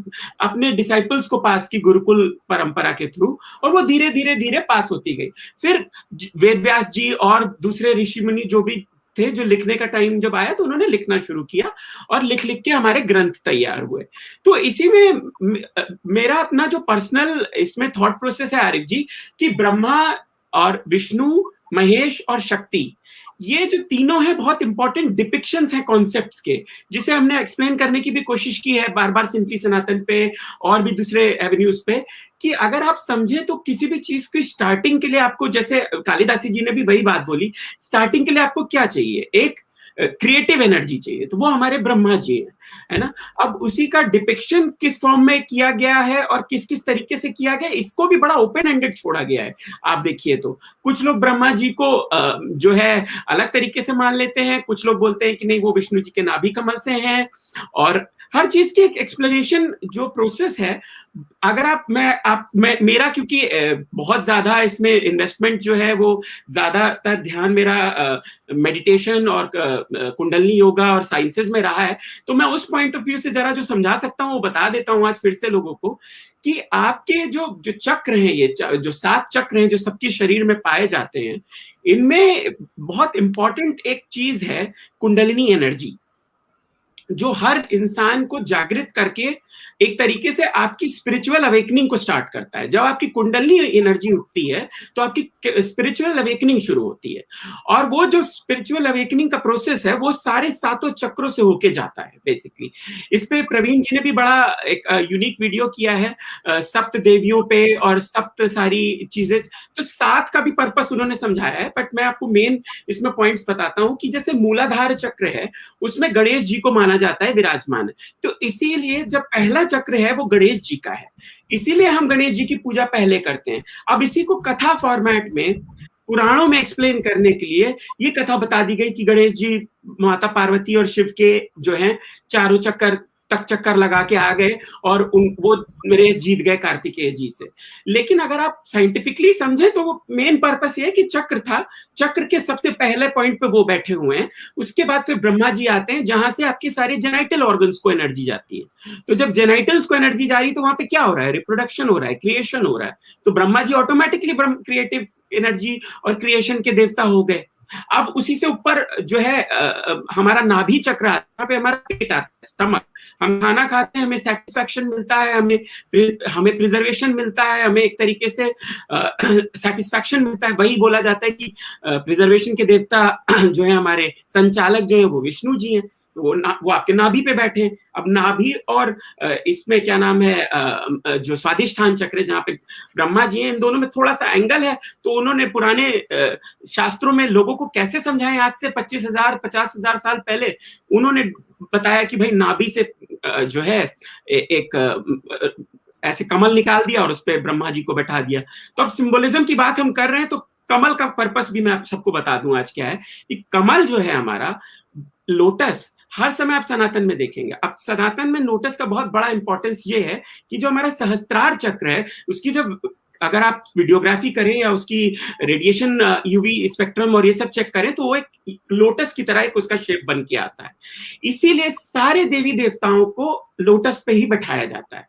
अपने डिसाइपल्स को पास की, गुरुकुल परंपरा के थ्रू, और वो धीरे धीरे धीरे पास होती गई। फिर वेद व्यास जी और दूसरे ऋषि मुनि जो भी थे, जो लिखने का टाइम जब आया तो उन्होंने लिखना शुरू किया, और लिख लिख के हमारे ग्रंथ तैयार हुए। तो इसी में मेरा अपना जो पर्सनल इसमें थॉट प्रोसेस है आरिफ जी, कि ब्रह्मा और विष्णु, महेश और शक्ति, ये जो तीनों हैं बहुत इंपॉर्टेंट डिपिक्शंस हैं कॉन्सेप्ट्स के, जिसे हमने एक्सप्लेन करने की भी कोशिश की है बार बार सिंपली सनातन पे और भी दूसरे एवेन्यूज पे, कि अगर आप समझे तो किसी भी चीज की स्टार्टिंग के लिए आपको, जैसे कालिदासी जी ने भी वही बात बोली, स्टार्टिंग के लिए आपको क्या चाहिए? एक क्रिएटिव एनर्जी चाहिए, तो वो हमारे ब्रह्मा जी है ना। अब उसी का डिपिक्शन किस फॉर्म में किया गया है और किस किस तरीके से किया गया, इसको भी बड़ा ओपन एंडेड छोड़ा गया है। आप देखिए तो कुछ लोग ब्रह्मा जी को जो है अलग तरीके से मान लेते हैं, कुछ लोग बोलते हैं कि नहीं वो विष्णु जी के नाभि कमल से हैं, और हर चीज की एक एक्सप्लेनेशन जो प्रोसेस है। अगर मेरा क्योंकि बहुत ज्यादा इसमें इन्वेस्टमेंट जो है वो ज्यादातर ध्यान मेरा मेडिटेशन और कुंडलनी योगा और साइंसेस में रहा है, तो मैं उस पॉइंट ऑफ व्यू से जरा जो समझा सकता हूँ वो बता देता हूँ आज फिर से लोगों को, कि आपके जो चक्र हैं, ये जो 7 चक्र हैं जो सबके शरीर में पाए जाते हैं, इनमें बहुत इंपॉर्टेंट एक चीज है कुंडलिनी एनर्जी, जो हर इंसान को जागृत करके एक तरीके से आपकी स्पिरिचुअल अवेकनिंग को स्टार्ट करता है। जब आपकी कुंडली एनर्जी उठती है तो आपकी स्पिरिचुअल अवेकनिंग शुरू होती है, और वो जो स्पिरिचुअल अवेकनिंग का प्रोसेस है वो सारे 7 चक्रों से होके जाता है बेसिकली। इस पे प्रवीण जी ने भी बड़ा एक यूनिक वीडियो किया है सप्त देवियों पे और सप्त सारी चीजें, तो 7 का भी पर्पस उन्होंने समझाया है। बट मैं आपको मेन इसमें पॉइंट्स बताता हूँ कि जैसे मूलाधार चक्र है, उसमें गणेश जी को माना जाता है विराजमान, तो इसीलिए जब पहला चक्र है वो गणेश जी का है, इसीलिए हम गणेश जी की पूजा पहले करते हैं। अब इसी को कथा फॉर्मेट में पुराणों में एक्सप्लेन करने के लिए ये कथा बता दी गई कि गणेश जी माता पार्वती और शिव के जो हैं चारों चक्कर लगा के आ गए और वो रेस जीत गए कार्तिकेय जी से। लेकिन अगर आप साइंटिफिकली समझे तो वो मेन पर्पस ये है कि चक्र था, चक्र के सबसे पहले पॉइंट पे वो बैठे हुए हैं, उसके बाद फिर ब्रह्मा जी आते हैं जहां से आपके सारे जेनाइटल ऑर्गन्स को एनर्जी जाती है। तो जब जेनाइटल्स को एनर्जी जा रही तो वहां पे क्या हो रहा है? रिप्रोडक्शन हो रहा है, क्रिएशन हो रहा है। तो Brahma ji automatically creative energy और क्रिएशन के देवता हो गए। अब उसी से ऊपर जो है हमारा नाभि चक्र आता है, पे हमारा पेट आता है, स्टमक। हम खाना खाते हैं, हमें सेटिस्फैक्शन मिलता है, हमें प्रिजर्वेशन मिलता है, हमें एक तरीके से सेटिस्फैक्शन मिलता है। वही बोला जाता है कि प्रिजर्वेशन के देवता जो है हमारे संचालक जो है वो विष्णु जी हैं, तो वो आपके नाभि पे बैठे हैं। अब नाभि और इसमें क्या नाम है जो स्वादिष्ठान चक्र जहाँ पे ब्रह्मा जी हैं, इन दोनों में थोड़ा सा एंगल है। तो उन्होंने पुराने शास्त्रों में लोगों को कैसे समझाएं, आज से 25,000 50,000 साल पहले उन्होंने बताया कि भाई नाभि से जो है एक ऐसे कमल निकाल दिया और उस पर ब्रह्मा जी को बैठा दिया। तो अब सिंबोलिज्म की बात हम कर रहे हैं, तो कमल का पर्पस भी मैं आप सबको बता दूं आज क्या है कि कमल जो है हमारा, लोटस, हर समय आप सनातन में देखेंगे। अब सनातन में लोटस का बहुत बड़ा इंपॉर्टेंस ये है कि जो हमारा सहस्त्रार चक्र है, उसकी जब अगर आप वीडियोग्राफी करें या उसकी रेडिएशन यूवी स्पेक्ट्रम और ये सब चेक करें, तो वो एक लोटस की तरह एक उसका शेप बन के आता है। इसीलिए सारे देवी देवताओं को लोटस पे ही बैठाया जाता है,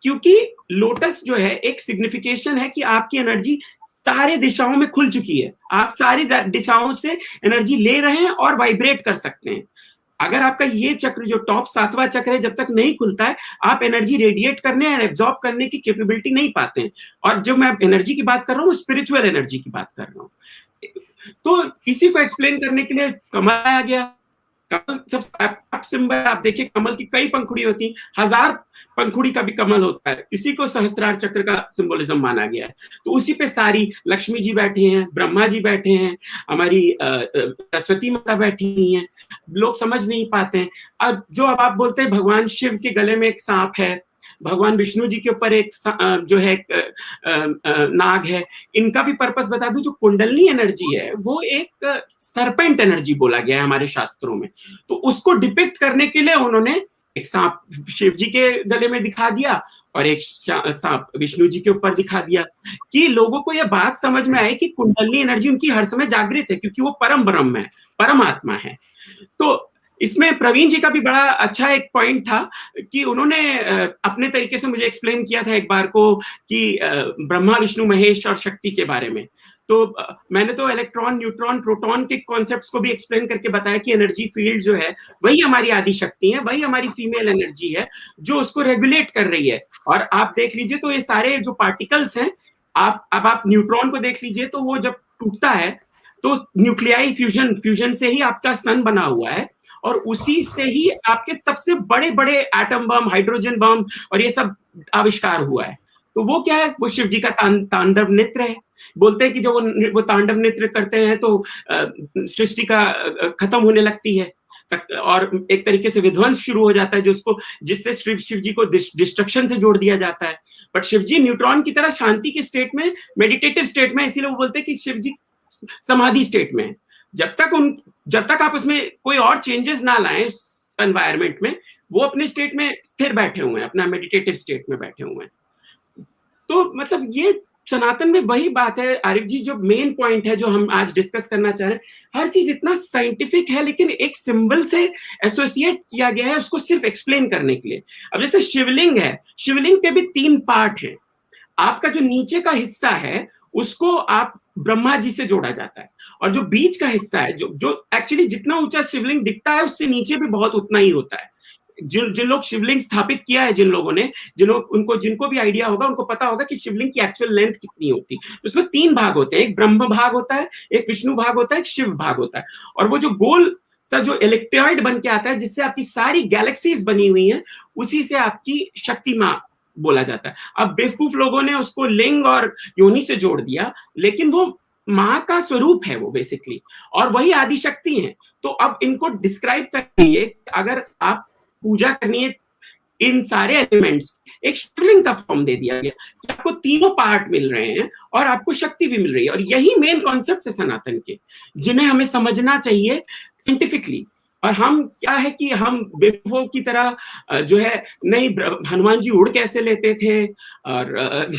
क्योंकि लोटस जो है एक सिग्निफिकेशन है कि आपकी एनर्जी सारे दिशाओं में खुल चुकी है, आप सारी दिशाओं से एनर्जी ले रहे हैं और वाइब्रेट कर सकते हैं। अगर आपका ये चक्र जो टॉप 7वां चक्र है, जब तक नहीं खुलता है, आप एनर्जी रेडिएट करने और एब्जॉर्ब करने की कैपेबिलिटी नहीं पाते हैं। और जो मैं एनर्जी की बात कर रहा हूँ, स्पिरिचुअल एनर्जी की बात कर रहा हूँ। तो इसी को एक्सप्लेन करने के लिए कमल आया गया। कमल सब सिंबल आप देखिए, कमल की कई पंखुड़ी होती हैं, 1000 पंखुड़ी का भी कमल होता है। इसी को सहस्त्रार चक्र का सिंबोलिज्म माना गया है। तो उसी पे सारी लक्ष्मी जी बैठे हैं, ब्रह्मा जी बैठे हैं, हमारी सरस्वती माता बैठी हुई हैं। लोग समझ नहीं पाते हैं। अब जो अब आप बोलते हैं भगवान शिव के गले में एक सांप है, भगवान विष्णु जी के ऊपर एक जो है नाग है, इनका भी पर्पस बता दूं। जो कुंडलनी एनर्जी है वो एक सरपेंट एनर्जी बोला गया है हमारे शास्त्रों में। तो उसको डिपिक्ट करने के लिए उन्होंने एक सांप शिव जी के गले में दिखा दिया और एक सांप विष्णु जी के ऊपर दिखा दिया, कि लोगों को यह बात समझ में आए कि कुंडलनी एनर्जी उनकी हर समय जागृत है, क्योंकि वो परम ब्रह्म है, परमात्मा है। तो इसमें प्रवीण जी का भी बड़ा अच्छा एक पॉइंट था कि उन्होंने अपने तरीके से मुझे एक्सप्लेन किया था एक बार को कि ब्रह्मा विष्णु महेश और शक्ति के बारे में। तो मैंने तो इलेक्ट्रॉन न्यूट्रॉन प्रोटॉन के कॉन्सेप्ट्स को भी एक्सप्लेन करके बताया कि एनर्जी फील्ड जो है वही हमारी आदि शक्ति है, वही हमारी फीमेल एनर्जी है जो उसको रेगुलेट कर रही है। और आप देख लीजिए तो ये सारे जो पार्टिकल्स हैं, आप न्यूट्रॉन को देख लीजिए तो वो जब टूटता है तो न्यूक्लियाई फ्यूजन से ही आपका सन बना हुआ है, और उसी से ही आपके सबसे बड़े बड़े एटम बम, हाइड्रोजन बम और ये सब आविष्कार हुआ है। तो वो क्या है, वो शिव जी का तांडव नृत्य है। बोलते हैं कि जब वो तांडव नृत्य करते हैं तो सृष्टि का खत्म होने लगती है और एक तरीके से विध्वंस शुरू हो जाता है, जिससे शिव जी को डिस्ट्रक्शन से जोड़ दिया जाता है। बट शिव जी न्यूट्रॉन की तरह शांति के स्टेट में, मेडिटेटिव स्टेट में, इसीलिए वो बोलते हैं कि शिव जी समाधि स्टेट में है। जब तक आप उसमें कोई और चेंजेस ना लाएं एनवायरनमेंट में, वो अपने स्टेट में स्थिर बैठे हुए हैं, अपना मेडिटेटिव स्टेट में बैठे हुए हैं। तो मतलब ये सनातन में वही बात है आरिफ जी, जो मेन पॉइंट है जो हम आज डिस्कस करना चाह रहे हैं। हर चीज इतना साइंटिफिक है, लेकिन एक सिंबल से एसोसिएट किया गया है उसको सिर्फ एक्सप्लेन करने के लिए। अब जैसे शिवलिंग है, शिवलिंग के भी 3 पार्ट हैं। आपका जो नीचे का हिस्सा है उसको आप ब्रह्मा जी से जोड़ा जाता है, और जो बीच का हिस्सा है, जो एक्चुअली जितना ऊंचा शिवलिंग दिखता है उससे नीचे भी बहुत उतना ही होता है। जिन लोग शिवलिंग स्थापित किया है, जिन लोगों ने, जिनको भी आइडिया होगा उनको पता होगा कि शिवलिंग की एक्चुअल लेंथ कितनी होती है। तो उसमें 3 भाग होते हैं, एक ब्रह्म भाग होता है, एक विष्णु भाग होता है, एक शिव भाग होता है। और वो जो गोल सा जो इलेक्ट्रॉइड बन के आता है, जिससे आपकी सारी गैलेक्सीज बनी हुई हैं, उसी से आपकी शक्ति मां बोला जाता है। अब बेवकूफ लोगों ने उसको लिंग और योनि से जोड़ दिया, लेकिन वो मां का स्वरूप है वो बेसिकली, और वही आदि शक्ति है। तो अब इनको डिस्क्राइब करिए, अगर आप पूजा करनी है इन सारे एलिमेंट्स, एक शिवलिंग का फॉर्म दे दिया गया कि आपको तीनों पार्ट मिल रहे हैं और आपको शक्ति भी मिल रही है। और यही मेन कॉन्सेप्ट है सनातन के, जिन्हें हमें समझना चाहिए साइंटिफिकली। और हम क्या है कि हम बेवकूफों की तरह जो है, नहीं हनुमान जी उड़ कैसे लेते थे और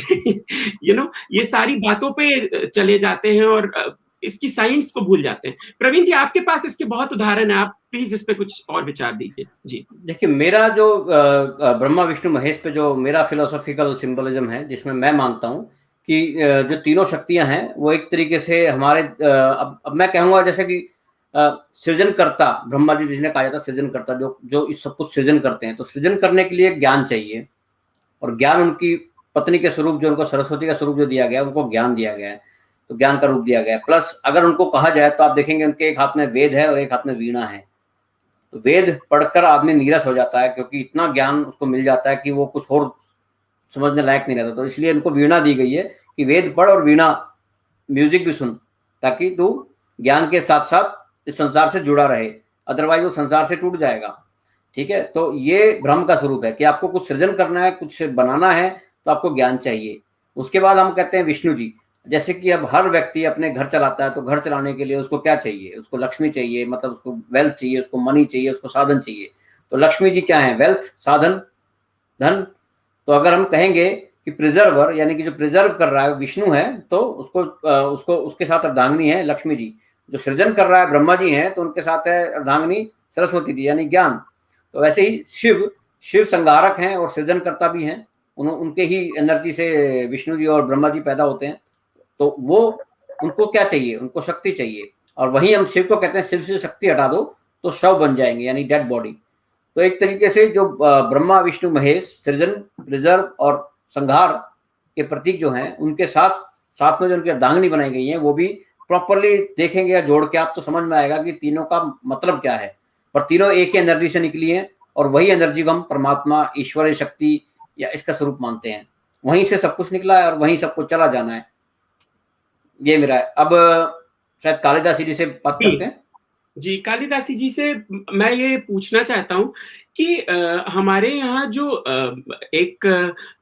ये सारी बातों पे चले जाते हैं और इसकी साइंस को भूल जाते हैं। प्रवीण जी, आपके पास इसके बहुत उदाहरण है, आप प्लीज इस पे कुछ और विचार दीजिए। जी देखिए, मेरा जो ब्रह्मा विष्णु महेश पे जो मेरा फिलोसॉफिकल सिंबलिज्म है, जिसमें मैं मानता हूँ कि जो तीनों शक्तियां हैं वो एक तरीके से हमारे अब मैं कहूँगा जैसे कि सृजनकर्ता ब्रह्मा जी जिन्हें कहा जाता है सृजनकर्ता, जो इस सब कुछ सृजन करते हैं, तो सृजन करने के लिए ज्ञान चाहिए, और ज्ञान उनकी पत्नी के स्वरूप जो उनको सरस्वती का स्वरूप जो दिया गया है, उनको ज्ञान दिया गया है, तो ज्ञान का रूप दिया गया है। प्लस अगर उनको कहा जाए तो आप देखेंगे उनके एक हाथ में वेद है और एक हाथ में वीणा है। तो वेद पढ़कर आदमी नीरस हो जाता है, क्योंकि इतना ज्ञान उसको मिल जाता है कि वो कुछ और समझने लायक नहीं रहता। तो इसलिए इनको वीणा दी गई है कि वेद पढ़ और वीणा म्यूजिक भी सुन, ताकि तू ज्ञान के साथ साथ इस संसार से जुड़ा रहे, अदरवाइज वो संसार से टूट जाएगा। ठीक है, तो ये ब्रह्म का स्वरूप है कि आपको कुछ सृजन करना है, कुछ बनाना है, तो आपको ज्ञान चाहिए। उसके बाद हम कहते हैं विष्णु जी, जैसे कि अब हर व्यक्ति अपने घर चलाता है, तो घर चलाने के लिए उसको क्या चाहिए? उसको लक्ष्मी चाहिए, मतलब उसको वेल्थ चाहिए, उसको मनी चाहिए, उसको साधन चाहिए। तो लक्ष्मी जी क्या है? वेल्थ, साधन, धन। तो अगर हम कहेंगे कि प्रिजर्वर, यानी कि जो प्रिजर्व कर रहा है विष्णु है, तो उसको उसके साथ अर्धांगिनी है लक्ष्मी जी। जो सृजन कर रहा है ब्रह्मा जी हैं, तो उनके साथ है अर्धांगिनी सरस्वती जी, यानी ज्ञान। तो वैसे ही शिव संहारक हैं और सृजनकर्ता भी हैं। उनके ही एनर्जी से विष्णु जी और ब्रह्मा जी पैदा होते हैं। तो वो उनको क्या चाहिए? उनको शक्ति चाहिए। और वहीं हम शिव को कहते हैं शिव से शक्ति हटा दो तो शव बन जाएंगे, यानी डेड बॉडी। तो एक तरीके से जो ब्रह्मा विष्णु महेश सृजन, रिजर्व और संहार के प्रतीक जो हैं, उनके साथ में जो उनकी अर्धांगिनी बनाई गई है, वो भी प्रॉपरली देखेंगे या जोड़ के आप तो समझ में आएगा कि तीनों का मतलब क्या है। पर तीनों एक ही एनर्जी से निकली हैं, और वही एनर्जी को हम परमात्मा, ईश्वरीय शक्ति या इसका स्वरूप मानते हैं। वहीं से सब कुछ निकला है और वहीं सब कुछ चला जाना है। ये मेरा है। अब शायद कालिदास जी से बात करते हैं। जी, कालिदासी जी से मैं ये पूछना चाहता हूँ कि हमारे यहाँ जो एक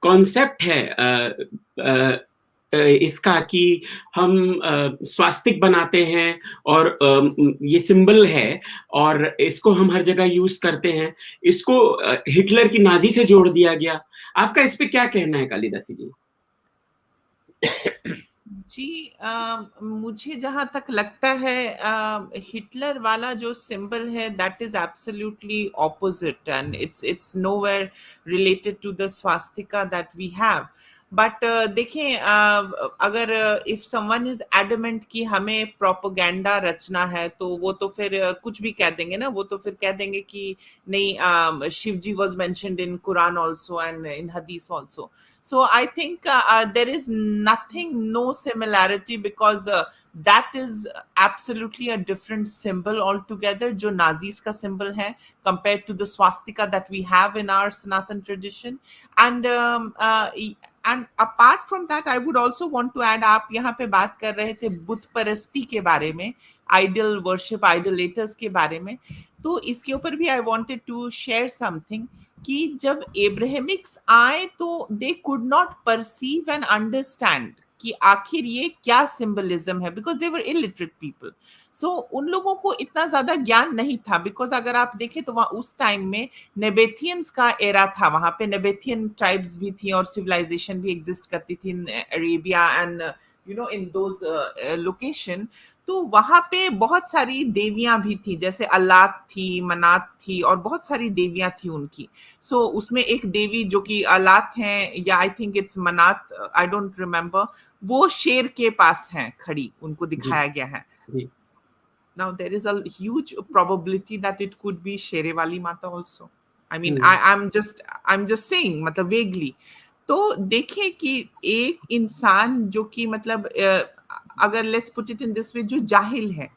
कॉन्सेप्ट है इसका कि हम स्वास्तिक बनाते हैं और ये सिंबल है और इसको हम हर जगह यूज करते हैं, इसको हिटलर की नाजी से जोड़ दिया गया। आपका इस पे क्या कहना है कालिदासी जी? जी, मुझे जहां तक लगता है हिटलर वाला जो सिंबल है that is absolutely opposite and it's nowhere related to the swastika that we have. But देखें, अगर इफ समवन इज एडमेंट कि हमें प्रोपेगेंडा रचना है, तो वो तो फिर कुछ भी कह देंगे ना। वो तो फिर कह देंगे कि नहीं, Shiv ji was mentioned in Quran also and in Hadith also. So I think there is no similarity, because that is absolutely a different symbol altogether, जो Nazis का symbol है, compared to the swastika that we have in our Sanatan tradition. And apart from that, I would also want to add, आप यहाँ पे बात कर रहे थे बुत परस्ती के बारे में, idol worship, idolaters के बारे में, तो इसके ऊपर भी I wanted to share something कि जब एब्राहमिक्स आए तो they could not perceive and understand कि आखिर ये क्या सिंबलिज्म है, because they were illiterate people. So उन लोगों को इतना ज्यादा ज्ञान नहीं था, बिकॉज अगर आप देखें तो वहाँ उस टाइम में नेबेथियंस का एरा था, वहां पे नेबेथियन ट्राइब्स भी थी और सिविलाइजेशन भी एग्जिस्ट करती थी इन Arabia and in those location. तो वहां पे बहुत सारी देवियां भी थी, जैसे अल्लात थी, मनात थी, और बहुत सारी देवियां थी उनकी। सो उसमें एक देवी जो कि अल्लात हैं, या आई थिंक इट्स मनात, आई डोंट रिमेम्बर, वो शेर के पास हैं खड़ी, उनको दिखाया गया है। Now there is a huge probability that it could be शेरे वाली माता also. I mean, I'm just saying, मतलब vaguely. तो देखें कि एक इंसान जो कि मतलब अगर let's put it in this way, जो जाहिल है,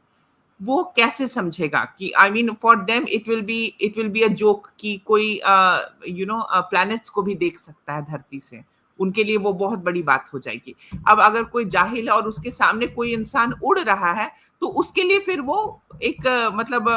वो कैसे समझेगा कि I mean for them it will be a joke कि कोई प्लैनेट्स को भी देख सकता है धरती से। उनके लिए वो बहुत बड़ी बात हो जाएगी। अब अगर कोई जाहिल है और उसके सामने कोई इंसान उड़ रहा है, तो उसके लिए फिर वो एक मतलब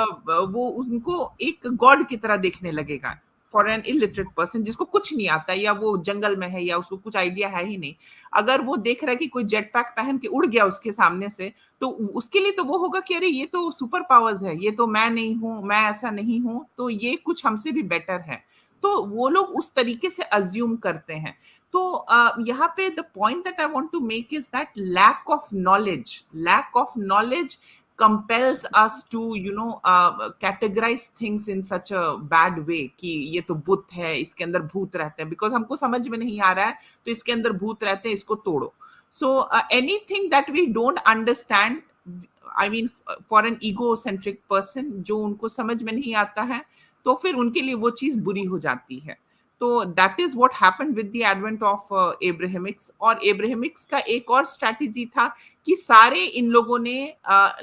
वो उनको एक गॉड की तरह देखने लगेगा। फॉर एन इलिटरेट पर्सन जिसको कुछ नहीं आता, या वो जंगल में है, या उसको कुछ आइडिया है ही नहीं, अगर वो देख रहा है कि कोई जेट पैक पहन के उड़ गया उसके सामने से, तो उसके लिए तो वो होगा कि अरे ये तो सुपर पावर्स है, ये तो मैं नहीं हूं, मैं ऐसा नहीं हूं, तो ये कुछ हमसे भी बेटर है। तो वो लोग उस तरीके से अज्यूम करते हैं। तो यहाँ पे the point that I want to make is that lack of knowledge compels us to categorize things in such a bad way कि ये तो बुत है, इसके अंदर भूत रहते हैं, बिकॉज हमको समझ में नहीं आ रहा है, तो इसके अंदर भूत रहते हैं, इसको तोड़ो। So anything that we don't understand, I mean, for an egocentric person, जो उनको समझ में नहीं आता है, तो फिर उनके लिए वो चीज बुरी हो जाती है. तो that is what happened with the advent of Abrahamics. और Abrahamics का एक और स्ट्रैटेजी था कि सारे इन लोगों ने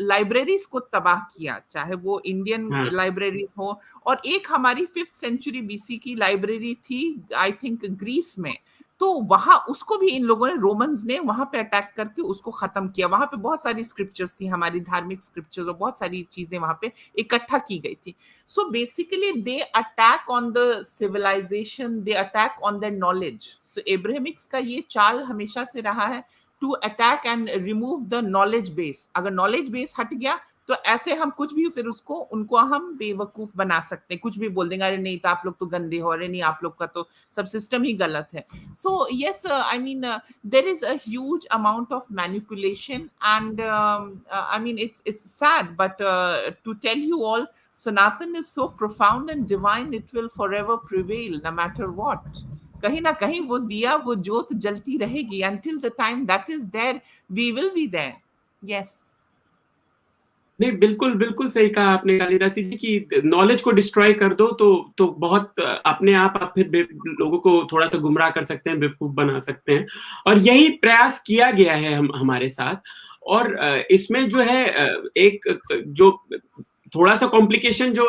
लाइब्रेरीज को तबाह किया, चाहे वो इंडियन लाइब्रेरीज हो, और एक हमारी 5th सेंचुरी BC की लाइब्रेरी थी, आई थिंक ग्रीस में, तो वहां उसको भी इन लोगों ने, रोमन्स ने वहां पे अटैक करके उसको खत्म किया. वहां पे बहुत सारी स्क्रिप्चर्स थी, हमारी धार्मिक स्क्रिप्चर्स, और बहुत सारी चीजें वहां पे इकट्ठा की गई थी. So basically they attack on the civilization, they attack on the knowledge. So Abrahamics का ये चाल हमेशा से रहा है, to attack and remove the knowledge base. अगर नॉलेज बेस हट गया तो ऐसे हम कुछ भी, फिर उनको हम बेवकूफ बना सकते हैं, कुछ भी बोल देंगे, अरे नहीं तो आप लोग तो गंदे हो, अरे नहीं आप लोग का तो सब सिस्टम ही गलत है. So yes, I mean there is a huge amount of manipulation, and I mean it's sad, but to tell you all, Sanatan is so profound and divine, it will forever prevail no matter what. कहीं ना कहीं वो दिया, वो ज्योत जलती रहेगी. Until the time that is there, we will be there. Yes. नहीं, बिल्कुल बिल्कुल सही कहा आपने कालिदासी जी की नॉलेज को डिस्ट्रॉय कर दो तो बहुत अपने आप फिर लोगों को थोड़ा सा गुमराह कर सकते हैं, बेवकूफ बना सकते हैं. और यही प्रयास किया गया है हमारे साथ. और इसमें जो है एक जो थोड़ा सा कॉम्प्लिकेशन जो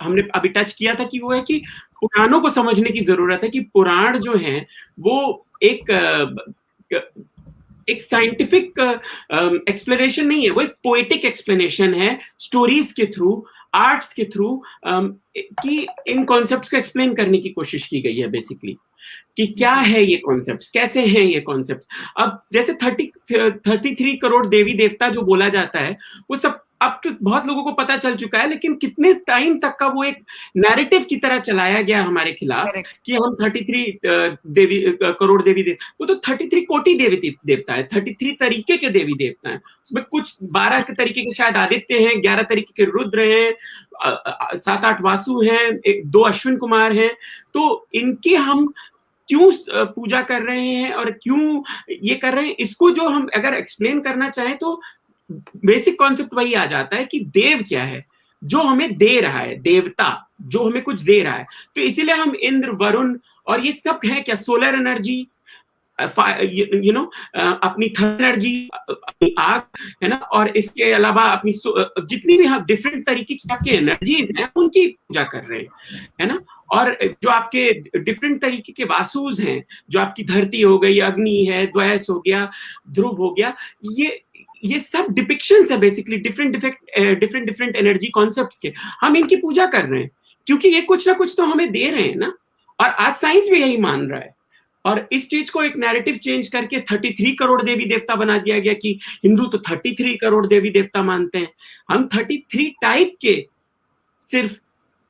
हमने अभी टच किया था कि वो है कि पुराणों को समझने की जरूरत है, कि पुराण जो है वो एक साइंटिफिक एक्सप्लेनेशन नहीं है, वो एक पोएटिक एक्सप्लेनेशन है, स्टोरीज के थ्रू, आर्ट्स के थ्रू, कि इन कॉन्सेप्ट्स को एक्सप्लेन करने की कोशिश की गई है बेसिकली, कि क्या है ये कॉन्सेप्ट्स, कैसे हैं ये कॉन्सेप्ट्स. अब जैसे 33 करोड़ देवी देवता जो बोला जाता है, वो सब अब तो बहुत लोगों को पता चल चुका है, लेकिन कितने टाइम तक का वो एक नैरेटिव की तरह चलाया गया हमारे खिलाफ कि हम 33 करोड़ देवी देवता, वो तो 33 कोटि देवी देवता है, 33 तरीके के देवी देवता हैं. उसमें कुछ 12 के तरीके के शायद आदित्य हैं, 11 तरीके के रुद्र हैं, 7-8 वासु हैं, 2 अश्विन कुमार हैं. तो इनकी हम क्यों पूजा कर रहे हैं और क्यों ये कर रहे हैं, इसको जो हम अगर एक्सप्लेन करना चाहें तो बेसिक कॉन्सेप्ट वही आ जाता है कि देव क्या है, जो हमें दे रहा है, देवता जो हमें कुछ दे रहा है. तो इसीलिए हम इंद्र, वरुण और ये सब है क्या, सोलर एनर्जी, यू नो, अपनी थर्ड एनर्जी, अपनी आग, है ना, और इसके अलावा अपनी जितनी भी हम डिफरेंट तरीके की आपकी एनर्जीज हैं उनकी पूजा कर रहे हैं, है ना. और जो आपके डिफरेंट तरीके के वासुज हैं, जो आपकी धरती हो गई, अग्नि है, द्वैस हो गया, ध्रुव हो गया, ये सब डिपिक्शंस है बेसिकली डिफरेंट एनर्जी कॉन्सेप्ट्स के. हम इनकी पूजा कर रहे हैं क्योंकि ये कुछ ना कुछ तो हमें दे रहे हैं ना. और आज साइंस भी यही मान रहा है. और इस चीज को एक नैरेटिव चेंज करके 33 करोड़ देवी देवता बना दिया गया कि हिंदू तो 33 करोड़ देवी देवता मानते हैं. हम 33 टाइप के, सिर्फ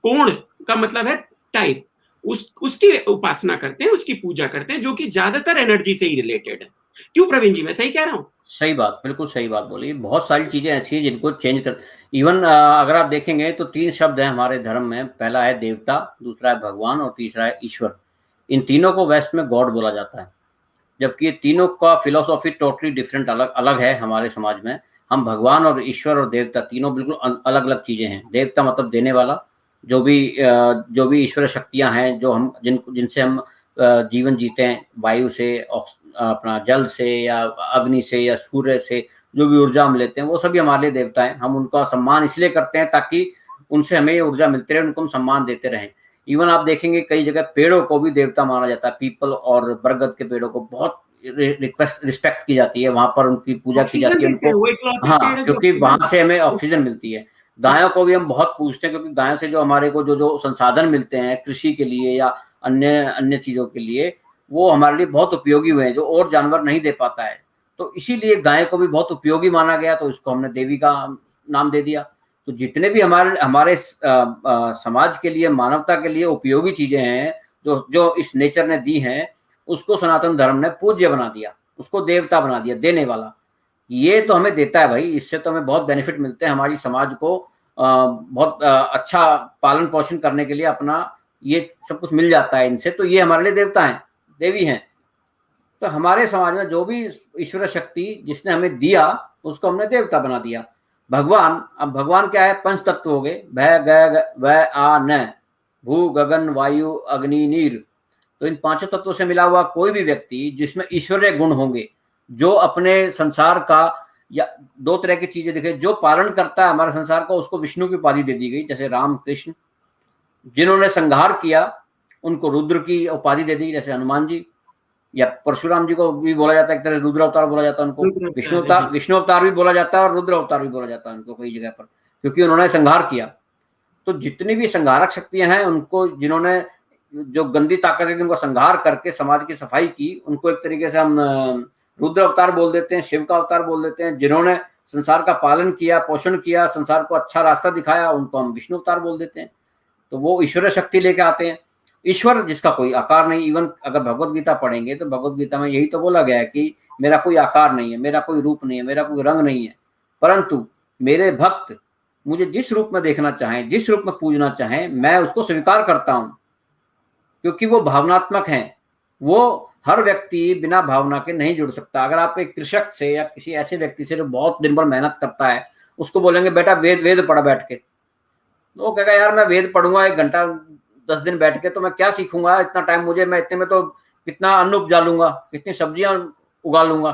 कोण का मतलब है टाइप, उसकी उपासना करते हैं, उसकी पूजा करते हैं, जो कि ज्यादातर एनर्जी से ही रिलेटेड है. क्यों प्रवीण जी, मैं सही कह रहा हूँ? सही बात, बिल्कुल सही बात बोली. बहुत सारी चीजें ऐसी हैं जिनको चेंज कर, इवन अगर आप देखेंगे तो 3 शब्द हैं हमारे धर्म में. पहला है देवता, दूसरा है भगवान और तीसरा है ईश्वर. इन तीनों को वेस्ट में गॉड बोला जाता है, जबकि ये तीनों का फिलोसॉफी टोटली डिफरेंट, अलग है हमारे समाज में. हम भगवान और ईश्वर और देवता तीनों बिल्कुल अलग अलग चीजें हैं. देवता मतलब देने वाला, जो भी ईश्वर शक्तियां हैं, जो हम जिनसे हम जीवन जीते हैं, वायु से, अपना जल से या अग्नि से या सूर्य से जो भी ऊर्जा हम लेते हैं, वो सभी हमारे लिए देवता हैं. हम उनका सम्मान इसलिए करते हैं ताकि उनसे हमें ऊर्जा मिलती रहे, उनको हम सम्मान देते रहें. इवन आप देखेंगे कई जगह पेड़ों को भी देवता माना जाता है. पीपल और बरगद के पेड़ों को बहुत रिस्पेक्ट की जाती है, वहां पर उनकी पूजा की जाती है उनको. हाँ, क्योंकि वहां से हमें ऑक्सीजन मिलती है. गायों को भी हम बहुत पूजते हैं, क्योंकि गायों से जो हमारे को जो संसाधन मिलते हैं कृषि के लिए या अन्य चीजों के लिए, वो हमारे लिए बहुत उपयोगी हुए हैं, जो और जानवर नहीं दे पाता है. तो इसीलिए गाय को भी बहुत उपयोगी माना गया, तो इसको हमने देवी का नाम दे दिया. तो जितने भी हमारे समाज के लिए, मानवता के लिए उपयोगी चीजें हैं, जो इस नेचर ने दी हैं, उसको सनातन धर्म ने पूज्य बना दिया, उसको देवता बना दिया, देने वाला. ये तो हमें देता है भाई, इससे तो हमें बहुत बेनिफिट मिलते हैं. हमारी समाज को बहुत अच्छा पालन पोषण करने के लिए अपना ये सब कुछ मिल जाता है इनसे. तो ये हमारे लिए देवता हैं, देवी हैं. तो हमारे समाज में जो भी ईश्वर शक्ति जिसने हमें दिया उसको हमने देवता बना दिया। भगवान, अब भगवान क्या है? पंच तत्व हो गए, भय ग व आ न, भू गगन वायु अग्नि नीर। तो इन पांचों तत्वों से मिला हुआ कोई भी व्यक्ति जिसमें ईश्वरीय गुण होंगे, जो अपने संसार का, या दो तरह की चीजें दिखे, जो पालन करता है हमारे संसार का उसको विष्णु की उपाधि दे दी गई। जैसे राम कृष्ण, जिन्होंने संहार किया उनको रुद्र की उपाधि दे दी, जैसे हनुमान जी, या परशुराम जी को भी बोला जाता है, एक तरह रुद्र अवतार बोला जाता है उनको, विष्णु अवतार भी बोला जाता है और रुद्र अवतार भी बोला जाता है उनको कई जगह पर, क्योंकि उन्होंने संहार किया। तो जितनी भी संहारक शक्तियां हैं उनको, जिन्होंने जो गंदी ताकत है उनको संहार करके समाज की सफाई की, उनको एक तरीके से हम रुद्र अवतार बोल देते हैं, शिव का अवतार बोल देते हैं। जिन्होंने संसार का पालन किया, पोषण किया, संसार को अच्छा रास्ता दिखाया, उनको हम विष्णु अवतार बोल देते हैं। तो वो ईश्वर शक्ति लेके आते हैं। ईश्वर जिसका कोई आकार नहीं, इवन अगर भगवत गीता पढ़ेंगे तो भगवत गीता में यही तो बोला गया है कि मेरा कोई आकार नहीं है, मेरा कोई रूप नहीं है, मेरा कोई रंग नहीं है, परंतु मेरे भक्त मुझे जिस रूप में देखना चाहें, जिस रूप में पूजना चाहें, मैं उसको स्वीकार करता हूं, क्योंकि वो भावनात्मक हैं। वो हर व्यक्ति बिना भावना के नहीं जुड़ सकता। अगर आप एक कृषक से या किसी ऐसे व्यक्ति से जो बहुत दिन भर मेहनत करता है, उसको बोलेंगे बेटा वेद पढ़ बैठ के, तो वो कहेगा यार मैं वेद पढ़ूंगा 1 घंटा 10 दिन बैठ के तो मैं क्या सीखूंगा, इतना टाइम मुझे, मैं इतने में तो कितना अन्न उपजा लूंगा, कितनी सब्जियां उगा लूंगा,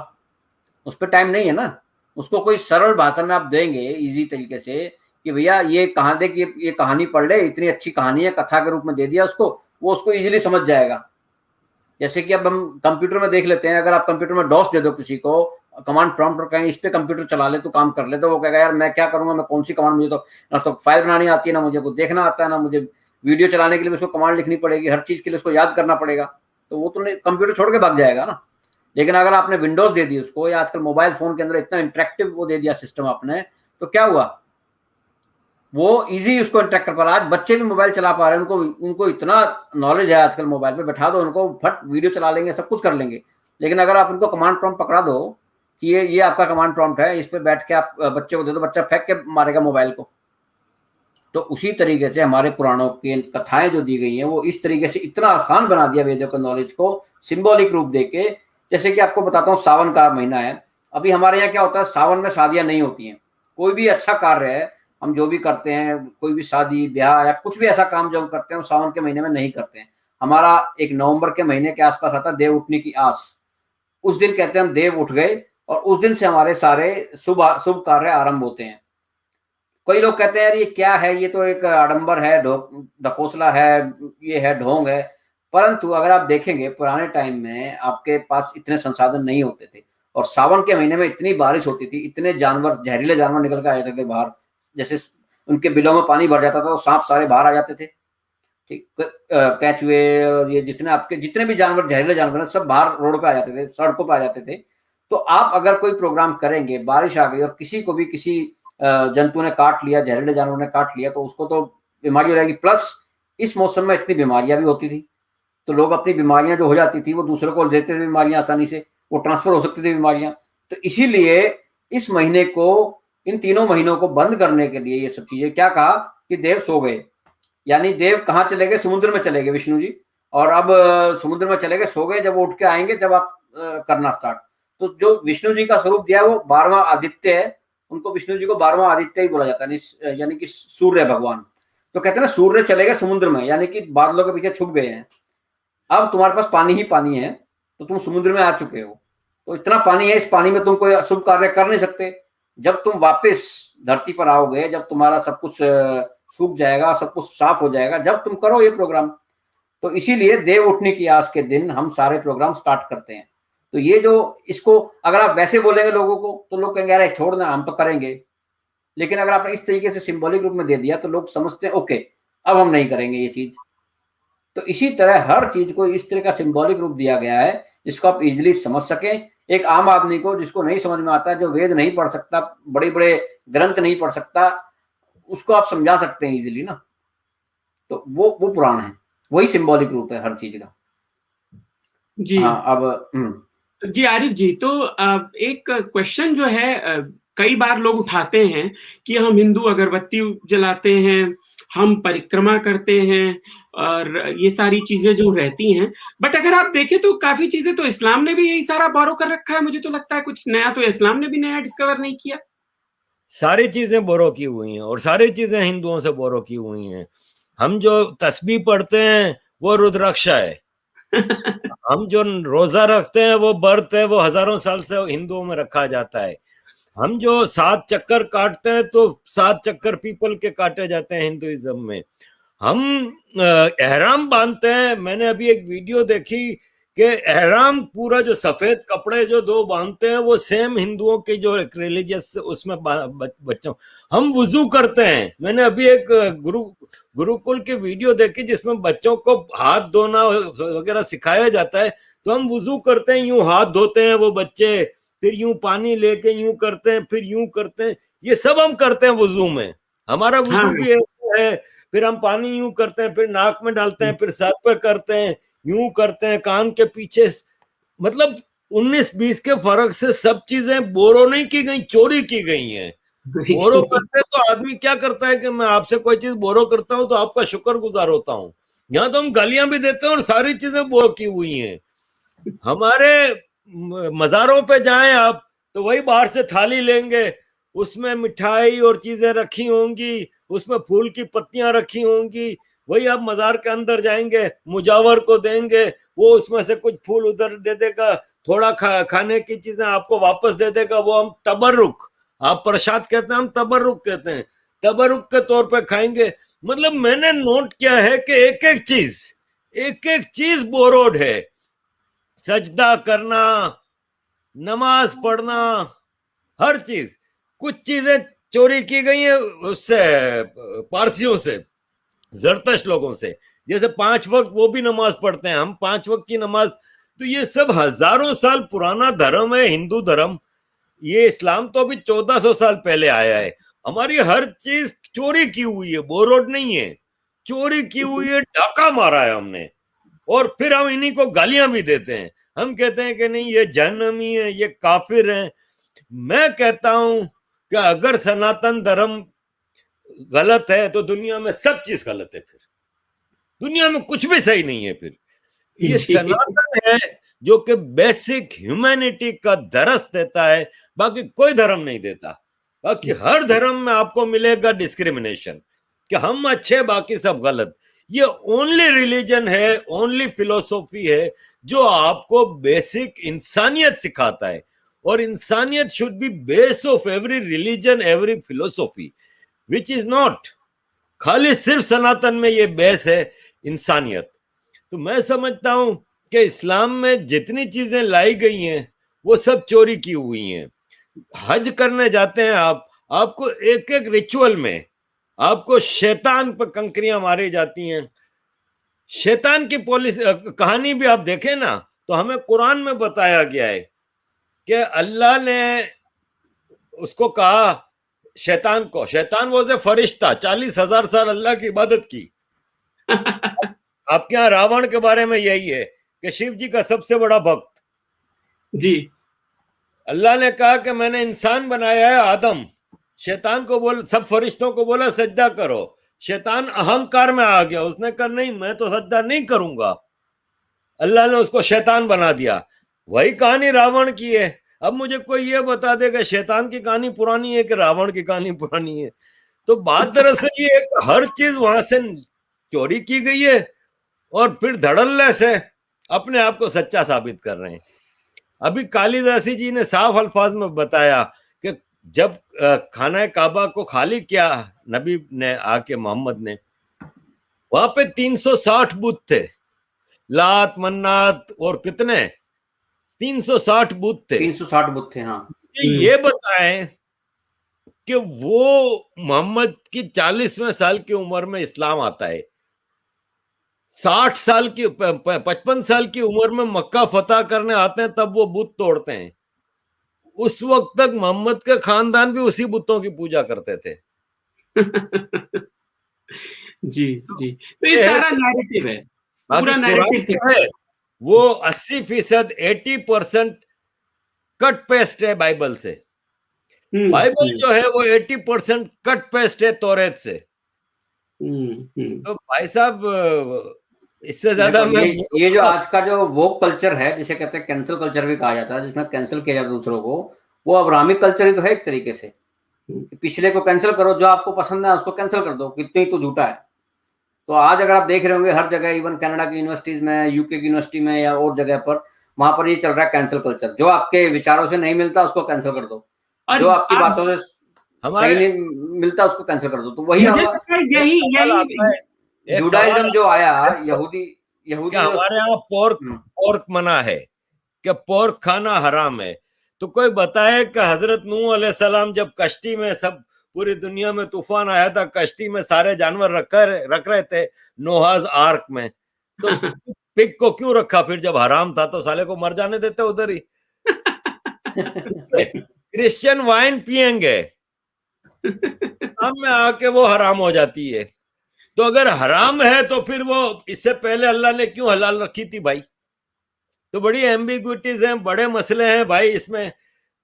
उस पर टाइम नहीं है ना। उसको कोई सरल भाषा में आप देंगे इजी तरीके से कि भैया ये कहाँ दे कि ये कहानी पढ़ ले, इतनी अच्छी कहानी है, कथा के रूप में दे दिया उसको, वो उसको इजीली समझ जाएगा। जैसे कि अब हम कंप्यूटर में देख लेते हैं, अगर आप कंप्यूटर में डॉस दे दो किसी को, कमांड प्रॉम्प्ट कहें इस पे कंप्यूटर चला ले तो काम कर ले, तो वो कहेगा यार मैं क्या करूंगा, मैं कौन सी कमांड, मुझे तो ना तो फाइल बनानी आती है, ना मुझे कुछ देखना आता है, ना मुझे वीडियो चलाने के लिए उसको कमांड लिखनी पड़ेगी, हर चीज के लिए उसको याद करना पड़ेगा, तो वो तो कंप्यूटर छोड़ के भाग जाएगा ना। लेकिन अगर आपने विंडोज दे दी उसको, या आजकल मोबाइल फोन के अंदर इतना इंटरेक्टिव वो दे दिया सिस्टम आपने, तो क्या हुआ, वो इजी उसको इंटरेक्ट कर पा रहा है। आज बच्चे भी मोबाइल चला पा रहे हैं, उनको इतना नॉलेज है आजकल मोबाइल पे, बैठा दो उनको, फट वीडियो चला लेंगे, सब कुछ कर लेंगे। लेकिन अगर आप उनको कमांड प्रॉम्प्ट पकड़ा दो कि ये आपका कमांड प्रॉम्प्ट है, इस पे बैठ के आप बच्चे को दे दो, बच्चा फेंक के मारेगा मोबाइल को। तो उसी तरीके से हमारे पुराणों की कथाएं जो दी गई हैं, वो इस तरीके से इतना आसान बना दिया वेदों के नॉलेज को सिंबॉलिक रूप देके। जैसे कि आपको बताता हूँ, सावन का महीना है, अभी हमारे यहाँ क्या होता है, सावन में शादियां नहीं होती हैं। कोई भी अच्छा कार्य है, हम जो भी करते हैं, कोई भी शादी ब्याह या कुछ भी ऐसा काम जो हम करते हैं, सावन के महीने में नहीं करते हैं। हमारा एक नवंबर के महीने के आसपास आता है देव उठने की आस। उस दिन कहते हैं हम देव उठ गए, और उस दिन से हमारे सारे शुभ कार्य आरंभ होते हैं। कई लोग कहते हैं यार ये क्या है, ये तो एक आडंबर है, ढकोसला है, ये है ढोंग है। परंतु अगर आप देखेंगे पुराने टाइम में आपके पास इतने संसाधन नहीं होते थे, और सावन के महीने में इतनी बारिश होती थी, इतने जानवर, जहरीले जानवर निकल के आ जाते थे बाहर। जैसे उनके बिलों में पानी भर जाता था तो सांप सारे बाहर आ जाते थे, ठीक, कैचुए और ये जितने आपके जितने भी जानवर, जहरीले जानवर हैं, सब बाहर रोड पे आ जाते थे, सड़कों पे आ जाते थे। तो आप अगर कोई प्रोग्राम करेंगे, बारिश आ गई और किसी को भी किसी जंतु ने काट लिया, जहरीले जानवर ने काट लिया, तो उसको तो बीमारी हो जाएगी। प्लस इस मौसम में इतनी बीमारियां भी होती थी, तो लोग अपनी बीमारियां जो हो जाती थी वो दूसरों को देते थे बीमारियां, आसानी से वो ट्रांसफर हो सकती थी बीमारियां। तो इसीलिए इस महीने को, इन तीनों महीनों को बंद करने के लिए ये सब चीजें क्या कहा कि देव सो गए, यानी देव कहाँ चले गए, समुद्र में चले गए विष्णु जी, और अब समुद्र में चले गए, सो गए। जब वो उठ के आएंगे, जब आप करना स्टार्ट, तो जो विष्णु जी का स्वरूप दिया है वो 12वां आदित्य है, उनको विष्णु जी को 12वां आदित्य ही बोला जाता है, यानी कि सूर्य भगवान। तो कहते हैं ना, सूर्य चले गए समुद्र में, यानी कि बादलों के पीछे छुप गए हैं, अब तुम्हारे पास पानी ही पानी है, तो तुम समुद्र में आ चुके हो, तो इतना पानी है, इस पानी में तुम कोई अशुभ कार्य कर नहीं सकते। जब तुम वापस धरती पर आओगे, जब तुम्हारा सब कुछ सूख जाएगा, सब कुछ साफ हो जाएगा, जब तुम करो ये प्रोग्राम। तो इसीलिए देव उठने की आस के दिन हम सारे प्रोग्राम स्टार्ट करते हैं। तो ये जो, इसको अगर आप वैसे बोलेंगे लोगों को तो लोग कहेंगे अरे छोड़ना, हम तो करेंगे। लेकिन अगर आपने इस तरीके से सिंबॉलिक रूप में दे दिया तो लोग समझते हैं ओके अब हम नहीं करेंगे ये चीज। तो इसी तरह हर चीज को इस तरह का सिंबॉलिक रूप दिया गया है जिसको आप इजीली समझ सकें। एक आम आदमी को जिसको नहीं समझ में आता, जो वेद नहीं पढ़ सकता, बड़े बड़े ग्रंथ नहीं पढ़ सकता, उसको आप समझा सकते हैं इजीली ना। तो वो पुराण है, वही सिंबॉलिक रूप है हर चीज का जी। हाँ, अब जी आरिफ जी, तो एक क्वेश्चन जो है कई बार लोग उठाते हैं कि हम हिंदू अगरबत्ती जलाते हैं, हम परिक्रमा करते हैं, और ये सारी चीजें जो रहती हैं। बट अगर आप देखें तो काफी चीजें तो इस्लाम ने भी यही सारा बोरो कर रखा है। मुझे तो लगता है कुछ नया तो इस्लाम ने भी नया डिस्कवर नहीं किया। सारी चीजें बोरो की हुई हैं और सारी चीजें हिंदुओं से बोरो की हुई हैं। हम जो तस्बीह पढ़ते हैं वो रुद्राक्ष है। हम जो रोजा रखते हैं वो व्रत है, वो हजारों साल से हिंदुओं में रखा जाता है। हम जो 7 चक्कर काटते हैं तो 7 चक्कर पीपल के काटे जाते हैं हिंदुइज्म में। हम एहराम बांधते हैं। मैंने अभी एक वीडियो देखी कि एहराम पूरा जो सफेद कपड़े जो 2 बांधते हैं वो सेम हिंदुओं के जो एक रिलीजियस उसमें बच्चों। हम वुजू करते हैं। मैंने अभी एक गुरुकुल की वीडियो देखी जिसमें बच्चों को हाथ धोना वगैरह सिखाया जाता है। तो हम वुजू करते हैं, यूं हाथ धोते हैं वो बच्चे, फिर यूं पानी लेके यूं करते हैं, फिर यूं करते हैं। ये सब हम करते हैं वुजू में। हमारा वुजू भी ऐसा है। फिर हम पानी यूं करते हैं, फिर नाक में डालते हैं, फिर सर पे करते हैं, यूं करते हैं, कान के पीछे। मतलब 19-20 के फर्क से सब चीजें बोरो नहीं की गई, चोरी की गई हैं। बोरो करते तो आदमी क्या करता है कि मैं आपसे कोई चीज बोरो करता हूं तो आपका शुक्रगुजार होता हूं। यहाँ तो हम गालियां भी देते हैं और सारी चीजें बोरो की हुई हैं। हमारे मजारों पे जाएं आप तो वही बाहर से थाली लेंगे, उसमें मिठाई और चीजें रखी होंगी, उसमें फूल की पत्तियां रखी होंगी। वही आप मजार के अंदर जाएंगे, मुजावर को देंगे, वो उसमें से कुछ फूल उधर दे देगा, थोड़ा खाने की चीजें आपको वापस दे देगा। वो हम तबर्रुक, आप प्रसाद कहते हैं, हम तबर्रुक कहते हैं, तबर्रुक के तौर पे खाएंगे। मतलब मैंने नोट किया है कि एक एक चीज बोरोड है। सजदा करना, नमाज पढ़ना, हर चीज। कुछ चीजें चोरी की गई है उससे, पारसियों से, जरतश लोगों से। जैसे 5 वक्त वो भी नमाज पढ़ते हैं, हम 5 वक्त की नमाज। तो ये सब हजारों साल पुराना धर्म है हिंदू धर्म। ये इस्लाम तो अभी 1400 साल पहले आया है। हमारी हर चीज चोरी की हुई है, बोरोड नहीं है, चोरी की हुई है, डाका मारा है हमने। और फिर हम इन्हीं को गालियां भी देते हैं। हम कहते हैं कि नहीं ये जहन्नमी है, ये काफिर है। मैं कहता हूं कि अगर सनातन धर्म गलत है तो दुनिया में सब चीज गलत है। फिर दुनिया में कुछ भी सही नहीं है। फिर ये सनातन है जो कि बेसिक ह्यूमैनिटी का दरस देता है, बाकी कोई धर्म नहीं देता। बाकी हर धर्म में आपको मिलेगा डिस्क्रिमिनेशन कि हम अच्छे बाकी सब गलत। ये ओनली रिलीजन है, ओनली फिलोसॉफी है जो आपको बेसिक इंसानियत सिखाता है। और इंसानियत should be base of every religion, every philosophy, which is not. खाली सिर्फ सनातन में ये बेस है इंसानियत। तो मैं समझता हूं कि इस्लाम में जितनी चीजें लाई गई हैं वो सब चोरी की हुई हैं। हज करने जाते हैं आप, आपको एक एक रिचुअल में आपको शैतान पर कंकरियां मारी जाती हैं। शैतान की कहानी भी आप देखें ना तो हमें कुरान में बताया गया है कि अल्लाह ने उसको कहा, शैतान को, शैतान वो से फरिश्ता 40,000 साल अल्लाह की इबादत की। आपके यहाँ रावण के बारे में यही है कि शिव जी का सबसे बड़ा भक्त जी। अल्लाह ने कहा कि मैंने इंसान बनाया है आदम। शैतान को बोल, सब फरिश्तों को बोला सजदा करो। शैतान अहंकार में आ गया, उसने कहा नहीं मैं तो सजदा नहीं करूंगा। अल्लाह ने उसको शैतान बना दिया। वही कहानी रावण की है। अब मुझे कोई ये बता देगा शैतान की कहानी पुरानी है कि रावण की कहानी पुरानी है। तो बात दरअसल ये हर चीज वहां से चोरी की गई है और फिर धड़ल्ले से अपने आप को सच्चा साबित कर रहे हैं। अभी कालिदासी जी ने साफ अल्फाज में बताया कि जब खाना काबा को खाली किया नबी ने आके, मोहम्मद ने, वहां पे 360 बुत थे, लात मन्नात और कितने 360 बुत थे। 360 बुत थे। हाँ, ये बताएं कि वो मोहम्मद की 40वें साल की उम्र में इस्लाम आता है, 60 साल की 55 साल की उम्र में मक्का फतह करने आते हैं, तब वो बुत तोड़ते हैं। उस वक्त तक मोहम्मद के खानदान भी उसी बुतों की पूजा करते थे। जी जी। तो ये सारा नैरेटिव है, पूरा नैरेटिव है। वो 80%, 80% कट पेस्ट है बाइबल से। बाइबल जो है वो 80% कट पेस्ट है तौरेत से। तो भाई साहब इससे ज्यादा देखो, मैं ये जो आज का जो वोक कल्चर है, जिसे कहते हैं कैंसिल कल्चर भी कहा जाता है, जिसमें कैंसिल किया जाता है दूसरों को, वो अब्राहमिक कल्चर ही तो है एक तरीके से। पिछले को कैंसिल करो, जो आपको पसंद है उसको कैंसिल कर दो, कितनी तो झूठा है। तो आज अगर आप देख रहे होंगे हर जगह, इवन कनाडा की यूनिवर्सिटीज में, यूके की यूनिवर्सिटी में या और जगह पर, वहां पर ये चल रहा है कैंसिल कल्चर। जो आपके विचारों से नहीं मिलता उसको कैंसिल कर दो, और जो आपकी आप बातों से हमारे सही नहीं मिलता उसको कैंसिल कर दो। तो वही मुझे लगता है एक यही सवाल आता यही है, एक सवाल जुडाइज्म जो आता आया, है यहूदी कि यहूदी जो हमारे यहाँ पोर्क मना है, कि पोर्क खाना हराम है। तो कोई बताए कि हजरत नूह अलैहिस्सलाम जब कश्ती में, सब पूरी दुनिया में तूफान आया था, कश्ती में सारे जानवर रख रहे थे नोहाज आर्क में, तो पिग को क्यों रखा फिर? जब हराम था तो साले को मर जाने देते उधर ही। क्रिश्चियन वाइन पियेंगे, हम में आके वो हराम हो जाती है। तो अगर हराम है तो फिर वो इससे पहले अल्लाह ने क्यों हलाल रखी थी भाई? तो बड़ी एम्बिग्विटीज हैं, बड़े मसले हैं भाई, इसमें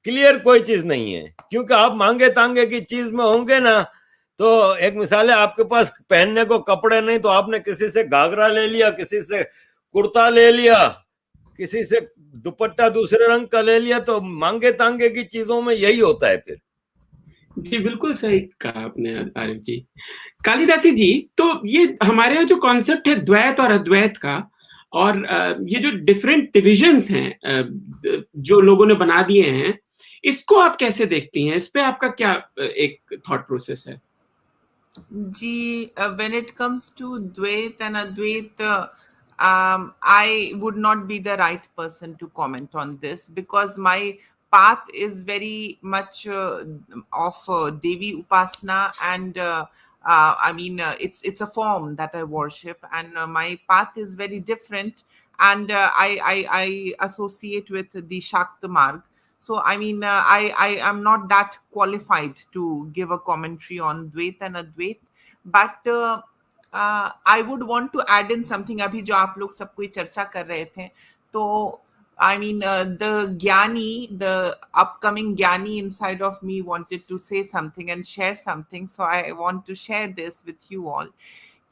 क्लियर कोई चीज नहीं है। क्योंकि आप मांगे तांगे की चीज में होंगे ना, तो एक मिसाल है, आपके पास पहनने को कपड़े नहीं तो आपने किसी से घाघरा ले लिया, किसी से कुर्ता ले लिया, किसी से दुपट्टा दूसरे रंग का ले लिया, तो मांगे तांगे की चीजों में यही होता है फिर। जी बिल्कुल सही कहा आपने आरिफ जी। कालिदासी जी, तो ये हमारे यहाँ जो कॉन्सेप्ट है द्वैत और अद्वैत का, और ये जो डिफरेंट डिविजन्स हैं जो लोगों ने बना दिए हैं, इसको आप कैसे देखती हैं? इस पे आपका क्या एक थॉट प्रोसेस है? जी, when it comes to Dvait and Advait, I would not be the right person to comment on this, because my path is very much of Devi Upasana, and I mean, it's a form that I worship, and my path is very different, and I associate with the Shakta Marg. So I mean, I am not that qualified to give a commentary on Dvait and Advait, but I would want to add in something. अभी जो आप लोग सब कोई चर्चा कर रहे थे, तो I mean, the Gyani, the upcoming Gyani inside of me wanted to say something and share something. So I want to share this with you all.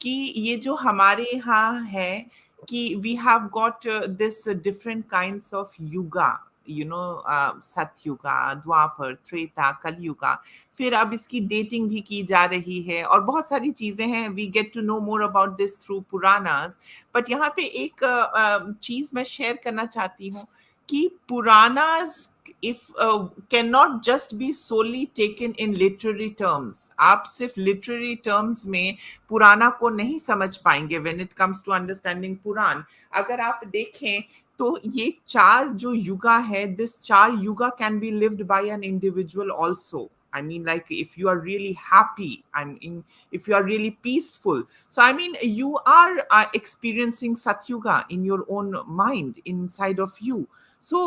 कि ये जो हमारे यहाँ है कि we have got this different kinds of yuga, you know, सतयुगा, द्वापर, त्रेता, कलयुगा, फिर अब इसकी डेटिंग भी की जा रही है और बहुत सारी चीजें हैं. We get to know more about this through Puranas. But यहाँ पे एक चीज मैं शेयर करना चाहती हूँ कि Puranas if cannot just be solely taken in literary terms. आप सिर्फ literary terms में पुराना को नहीं समझ पाएंगे when it comes to understanding पुराण. अगर आप देखें तो ये चार जो युगा है, this चार युगा can be lived by an individual also. I mean, like, if you are really happy, I mean, if you are really peaceful, so I mean, you are experiencing Satyuga in your own mind, inside of you. So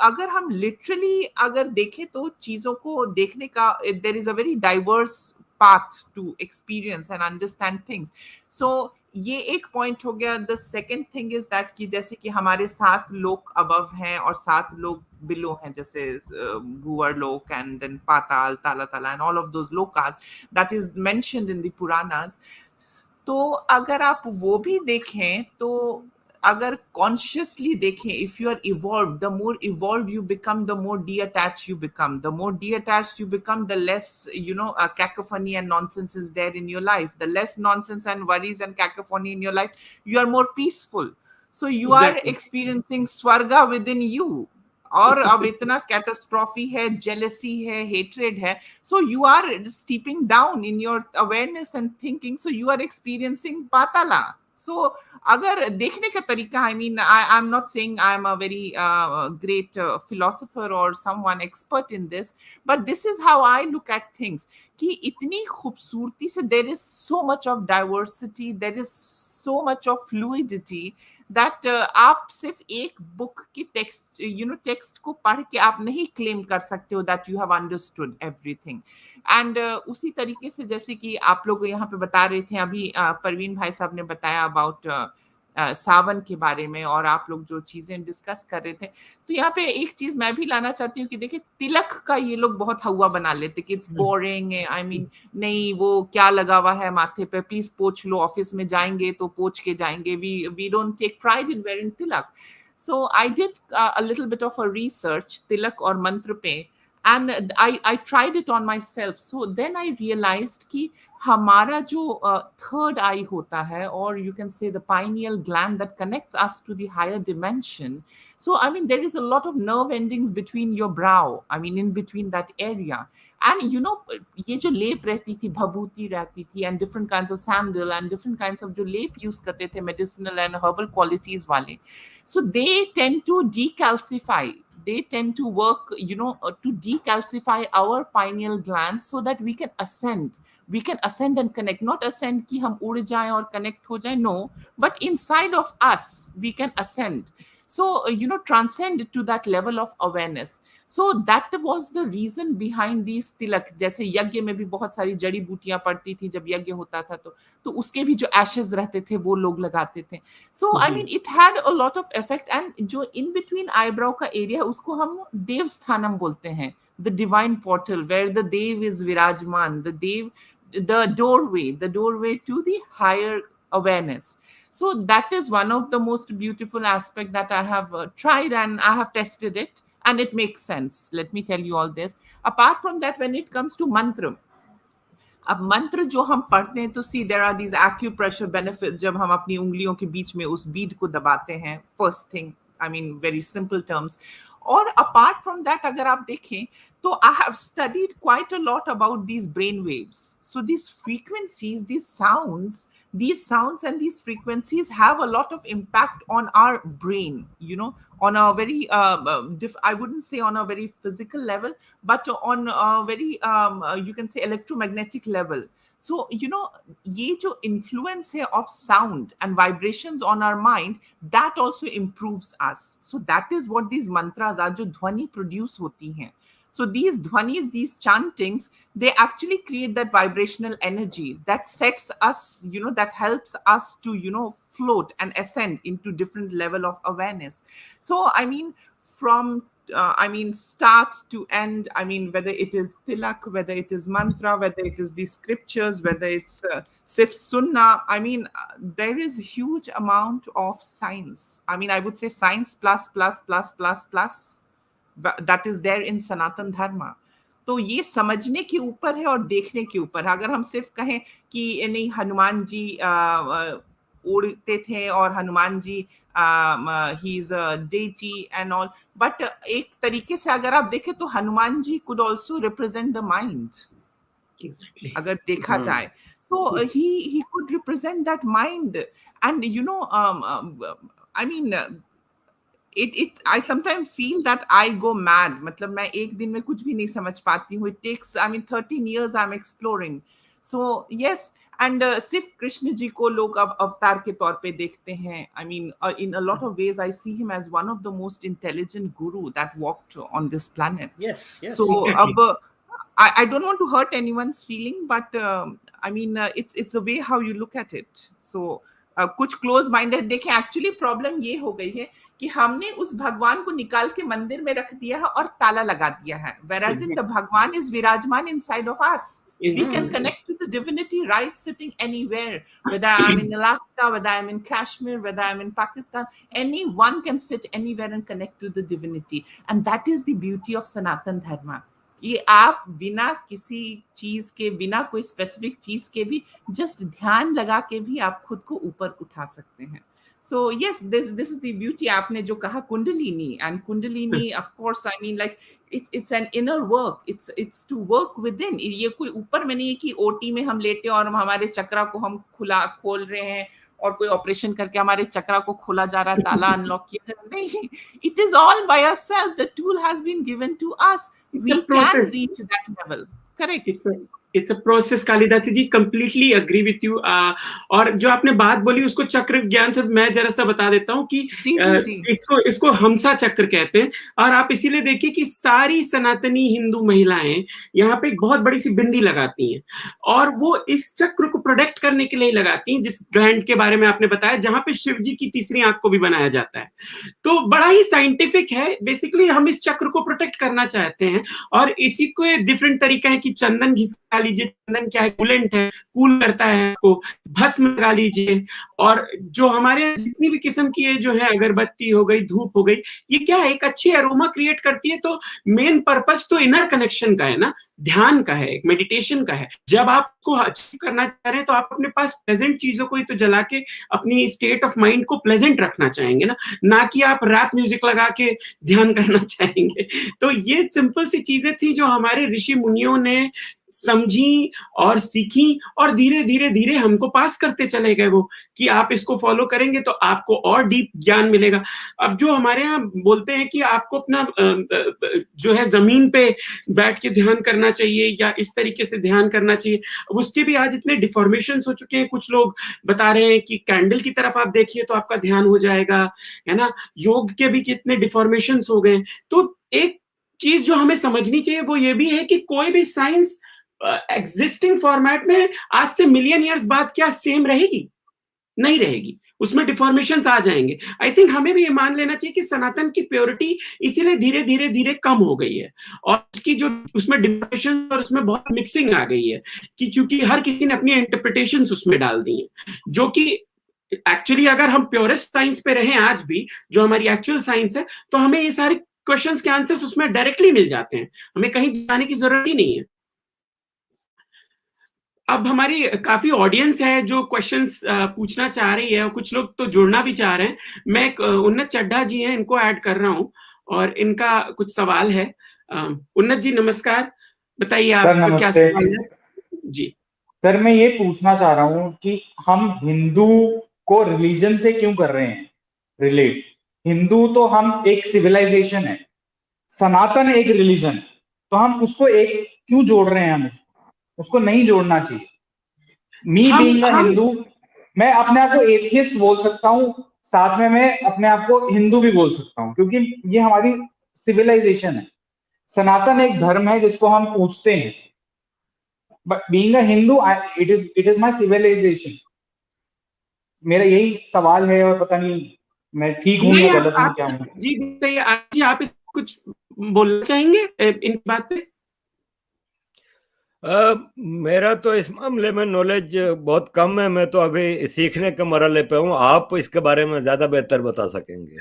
अगर हम literally अगर देखें तो चीजों को देखने का, there is a very diverse path to experience and understand things. So ये एक पॉइंट हो गया. The second thing is that कि जैसे कि हमारे 7 लोक अबव हैं और 7 लोक बिलो हैं, जैसे भूवर लोक एंड देन पाताल, ताला ताला and all of those Lucas that is mentioned in the Puranas. तो अगर आप वो भी देखें, तो अगर कॉन्शियसली देखें, if you are evolve, the more evolve you become, the more de-attached you become. The more de-attached you become, the less, you know, cacophony and nonsense is there in your life. The less nonsense and worries and cacophony in your life, you are more peaceful. So you are experiencing swarga within you. और अब इतना catastrophe है, jealousy है, hatred है, so you are steeping down in your awareness and thinking, so you are experiencing Patala. So अगर देखने का तरीका, I mean, I am not saying I am a very great philosopher और someone expert in this, but this is how I look at things, कि इतनी खूबसूरती से, there is so much of diversity, there is so much of fluidity, that आप सिर्फ एक book की text, you know, text को पढ़ के आप नहीं क्लेम कर सकते हो that you have understood everything. And उसी तरीके से जैसे कि आप लोग यहाँ पे बता रहे थे अभी, परवीन भाई साहब ने बताया अबाउट सावन के बारे में और आप लोग जो चीजें डिस्कस कर रहे थे, तो यहाँ पे एक चीज मैं भी लाना चाहती हूँ कि देखिए तिलक का ये लोग बहुत हवा बना लेते कि इट्स बोरिंग, आई मीन नहीं वो क्या लगा हुआ है माथे पे, प्लीज पोंछ लो, ऑफिस में जाएंगे तो पोंछ के जाएंगे, we don't take pride in wearing tilak. So I did a little bit of a research tilak और मंत्र पे, and I tried it on myself. So then I realized कि हमारा जो third eye होता है, or you can say the pineal gland that connects us to the higher dimension. So I mean there is a lot of nerve endings between your brow, I mean in between that area. And you know ये जो लेप रहती थी, भभूति रहती थी, and different kinds of sandal and different kinds of जो लेप use करते थे medicinal and herbal qualities वाले, so they tend to decalcify, they tend to work, you know, to decalcify our pineal glands so that we can ascend and connect. Not ascend कि हम उड़ जाएं और connect हो जाएं, no, but inside of us we can ascend. So, you know, transcend to that level of awareness. So that was the reason behind these tilak. जैसे यज्ञ में भी बहुत सारी जड़ी बूटियां पड़ती थी जब यज्ञ होता था, तो उसके भी जो ashes रहते थे वो लोग लगाते थे. So I mean it had a lot of effect. And जो in between eyebrow का area उसको हम देव स्थानम बोलते हैं, the divine portal where the dev is virajman, the dev, the doorway to the higher awareness. So that is one of the most beautiful aspect that I have tried, and I have tested it, and it makes sense. Let me tell you all this. Apart from that, when it comes to mantra, अब मंत्र जो हम पढ़ते हैं तो see there are these acupressure benefits जब हम अपनी उंगलियों के बीच में उस बीड को दबाते हैं, first thing, I mean very simple terms. और अपार्ट फ्रॉम दैट अगर आप देखें तो I have studied quite a lot about these brain waves. So these frequencies, these sounds and these frequencies have a lot of impact on our brain, you know, on a very I wouldn't say on a very physical level, but on a very you can say electromagnetic level. So you know ye jo influence hai of sound and vibrations on our mind, that also improves us. So that is what these mantras are, jo dhwani produce hoti hain. So these dhwanis, these chantings, they actually create that vibrational energy that sets us, you know, that helps us to, you know, float and ascend into different level of awareness. So I mean from start to end, I mean whether it is tilak, whether it is mantra, whether it is the scriptures, whether it's sif sunnah, I mean there is huge amount of science. I mean I would say science plus that is there in Sanatan Dharma. तो ये समझने के ऊपर है और देखने के ऊपर है. अगर हम सिर्फ कहें कि नहीं हनुमान जी उड़ते थे और Hanuman ji he is a deity and all, but एक तरीके से अगर आप देखें तो Hanuman ji could also represent the mind. Exactly. अगर देखा जाए, so he could represent that mind. And you know I mean I sometimes feel that I go mad. मतलब मैं एक दिन में कुछ भी नहीं समझ पाती हूँ. It takes, I mean 13 years I'm exploring. So yes, and सिर्फ कृष्ण जी को लोग अब अवतार के तौर पे देखते हैं. I mean in a lot of ways I see him as one of the most intelligent guru that walked on this planet. Yes. So Exactly. अब I don't want to hurt anyone's feeling, but I mean it's the way how you look at it. So कुछ close minded देखें. Actually problem ये हो गई है कि हमने उस भगवान को निकाल के मंदिर में रख दिया है और ताला लगा दिया है, whereas in the भगवान is विराजमान inside of us. We can connect to the divinity right sitting anywhere, whether I'm in Alaska, whether I'm in Kashmir, whether I'm in Pakistan, anyone can sit anywhere and connect to the divinity. And that is the beauty of Sanatan Dharma. कि आप बिना किसी चीज के, बिना कोई specific चीज के भी जस्ट ध्यान लगा के भी आप खुद को ऊपर उठा सकते हैं. So yes, this is the beauty. आपने जो कहा kundalini, and kundalini of course I mean like it's an inner work. It's to work within. ये कोई ऊपर में नहीं है कि ओटी में हम लेटे और हमारे चक्रा को हम खोल रहे हैं और कोई ऑपरेशन करके हमारे चक्रा को खोला जा रहा है, ताला अनलॉक किया जा रहा है. नहीं, it is all by ourselves. The tool has been given to us. We can reach that level. Correct. It's a process Kalidasi ji, completely agree with you. और जो आपने बात बोली उसको चक्र ज्ञान से मैं जरा सा बता देता हूँ कि जी जी जी इसको हमसा चक्र कहते हैं। और आप इसीलिए देखिए कि सारी सनातनी हिंदू महिलाएं यहाँ पे एक बहुत बड़ी सी बिंदी लगाती हैं, और वो इस चक्र को प्रोटेक्ट करने के लिए लगाती हैं, जिस ग्लैंड के बारे में आपने बताया, जहां पे शिव जी की तीसरी आंख को भी बनाया जाता है। तो बड़ा ही साइंटिफिक है। बेसिकली हम इस चक्र को प्रोटेक्ट करना चाहते हैं, और इसी को डिफरेंट तरीका है कि चंदन घिसा लीजिए, चंदन क्या है, कूलेंट है, कूल करता है आपको, भस्म लगा लीजिए। और जो हमारे यहाँ जितनी भी किस्म की है जो है, अगरबत्ती हो गई, धूप हो गई, ये क्या है, एक अच्छी अरोमा क्रिएट करती है। तो मेन पर्पस तो इनर कनेक्शन का है ना, ध्यान का है, एक मेडिटेशन का है। जब आप उसको अचीव करना चाह रहे हैं तो आप अपने पास प्लेजेंट चीजों को ही तो जला के अपनी स्टेट ऑफ माइंड को प्लेजेंट रखना चाहेंगे ना कि आप रैप म्यूजिक लगा के ध्यान करना चाहेंगे। तो ये सिंपल सी चीजें थी जो हमारे ऋषि मुनियों ने समझी और सीखी, और धीरे धीरे धीरे हमको पास करते चले गए वो, कि आप इसको फॉलो करेंगे तो आपको और डीप ज्ञान मिलेगा। अब जो हमारे यहाँ बोलते हैं कि आपको अपना जो है जमीन पे बैठ के ध्यान करना चाहिए या इस तरीके से ध्यान करना चाहिए, उसके भी आज इतने डिफॉर्मेशन हो चुके हैं। कुछ लोग बता रहे हैं कि कैंडल की तरफ आप देखिए तो आपका ध्यान हो जाएगा, है ना। योग के भी कितने डिफॉर्मेशन हो गए। तो एक चीज जो हमें समझनी चाहिए वो ये भी है कि कोई भी साइंस एग्जिस्टिंग फॉर्मेट में आज से मिलियन ईयर्स बाद क्या सेम रहेगी? नहीं रहेगी, उसमें डिफॉर्मेशंस आ जाएंगे। आई थिंक हमें भी ये मान लेना चाहिए कि सनातन की प्योरिटी इसीलिए धीरे धीरे धीरे कम हो गई है, और उसकी जो उसमें डिफॉर्मेशन और उसमें बहुत मिक्सिंग आ गई है, कि क्योंकि हर किसी ने अपनी इंटरप्रिटेशंस उसमें डाल दी हैं, जो कि एक्चुअली अगर हम प्योरेस्ट साइंस पे रहें आज भी, जो हमारी एक्चुअल साइंस है, तो हमें ये सारे क्वेश्चंस के आंसर्स उसमें डायरेक्टली मिल जाते हैं, हमें कहीं जाने की जरूरत ही नहीं है। अब हमारी काफी ऑडियंस है जो क्वेश्चंस पूछना चाह रही है, और कुछ लोग तो जुड़ना भी चाह रहे हैं। मैं उन्नत चड्ढा जी हैं, इनको ऐड कर रहा हूं, और इनका कुछ सवाल है। उन्नत जी नमस्कार, बताइए आपका क्या सवाल है जी। सर मैं ये पूछना चाह रहा हूँ कि हम हिंदू को रिलीजन से क्यों कर रहे हैं रिलेट? हिंदू तो हम एक सिविलाइजेशन है, सनातन एक रिलीजन है, तो हम उसको एक क्यों जोड़ रहे हैं? हम उसको नहीं जोड़ना चाहिए। मी बीइंग अ हिंदू, मैं अपने आप को एथियस्ट बोल सकता हूँ, साथ में मैं अपने आप को हिंदू भी बोल सकता हूँ, क्योंकि ये हमारी सिविलाइजेशन है। सनातन एक धर्म है जिसको हम पूछते हैं, but being a Hindu it is my civilisation. मेरा यही सवाल है, और पता नहीं मैं ठीक हूँ या गलत हूँ, क्या हूँ। जी बताइए जी, आप कुछ बोलना चाहेंगे इन बात पे? मेरा तो इस मामले में नॉलेज बहुत कम है, मैं तो अभी सीखने के मरहले पे हूँ। आप इसके बारे में ज्यादा बेहतर बता सकेंगे।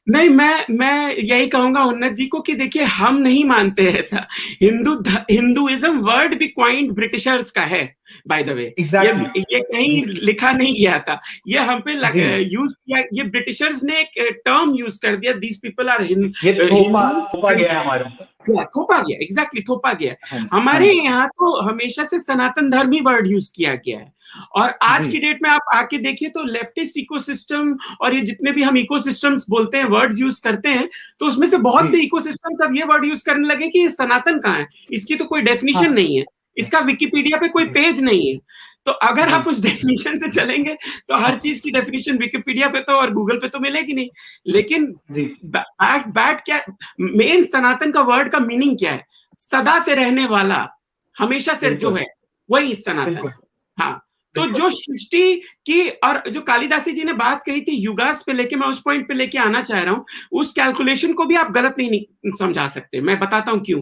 नहीं, मैं यही कहूंगा उन्नत जी को कि देखिए, हम नहीं मानते ऐसा। हिंदुइज्म वर्ड भी क्वाइंट ब्रिटिशर्स का है, बाय द वे। ये कहीं लिखा नहीं गया था, ये हम पे यूज किया, ये ब्रिटिशर्स ने एक टर्म यूज कर दिया, दीस पीपल आर थोपा गया हमारे ऊपर। थोपा गया, एग्जैक्टली थोपा गया। हमारे यहाँ तो हमेशा से सनातन धर्म ही वर्ड यूज किया गया है, और आज की डेट में आप आके देखिए तो लेफ्टिस्ट इकोसिस्टम और ये जितने भी हम इकोसिस्टम्स बोलते हैं, वर्ड्स यूज करते हैं, तो उसमें से बहुत से इकोसिस्टम्स अब ये वर्ड यूज करने लगे कि ये सनातन कहाँ है, इसकी तो कोई डेफिनेशन नहीं है, इसका विकिपीडिया पे कोई पेज नहीं है। तो अगर आप उस डेफिनेशन से चलेंगे तो हर चीज की डेफिनेशन विकिपीडिया पे तो और गूगल पे तो मिलेगी नहीं। लेकिन बैट क्या, मेन सनातन का वर्ड का मीनिंग क्या है? सदा से रहने वाला, हमेशा से जो है वही सनातन। हाँ, तो जो सृष्टि की, और जो कालिदासी जी ने बात कही थी युगास पे लेके, मैं उस पॉइंट पे लेके आना चाह रहा हूँ। उस कैलकुलेशन को भी आप गलत नहीं समझा सकते, मैं बताता हूँ क्यों।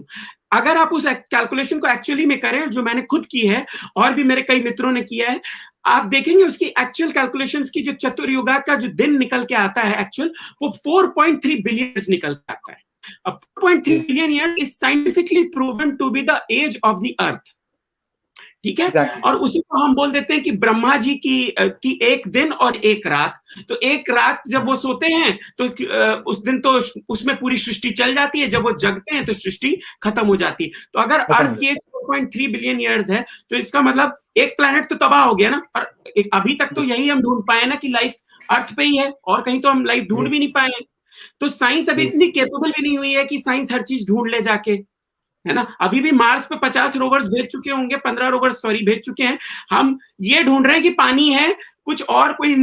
अगर आप उस कैलकुलेशन को एक्चुअली में करें, जो मैंने खुद की है और भी मेरे कई मित्रों ने किया है, आप देखेंगे उसकी एक्चुअल कैलकुलेशंस की, जो चतुर्युगा का जो दिन निकल के आता है एक्चुअल, वो 4.3 बिलियन निकल के आता है। अब 4.3 billion year is scientifically proven to be the age of the earth, ठीक है। और उसी को हम बोल देते हैं कि ब्रह्मा जी की एक दिन और एक रात। तो एक रात जब वो सोते हैं तो उस दिन तो उसमें पूरी सृष्टि चल जाती है, जब वो जगते हैं तो सृष्टि खत्म हो जाती है। तो अगर अर्थ की 4.3 बिलियन ईयर्स है, तो इसका मतलब एक प्लैनेट तो तबाह हो गया ना। और अभी तक तो यही हम ढूंढ पाए ना कि लाइफ अर्थ पे ही है, और कहीं तो हम लाइफ ढूंढ भी नहीं पाए। तो साइंस अभी इतनी कैपेबल भी नहीं हुई है कि साइंस हर चीज ढूंढ ले जाके। है ना। अभी भी मार्स पे 50 रोवर्स भेज चुके होंगे, 15 रोवर्स सॉरी भेज चुके हैं। हम ये ढूंढ रहे हैं कि पानी है, कुछ और कोई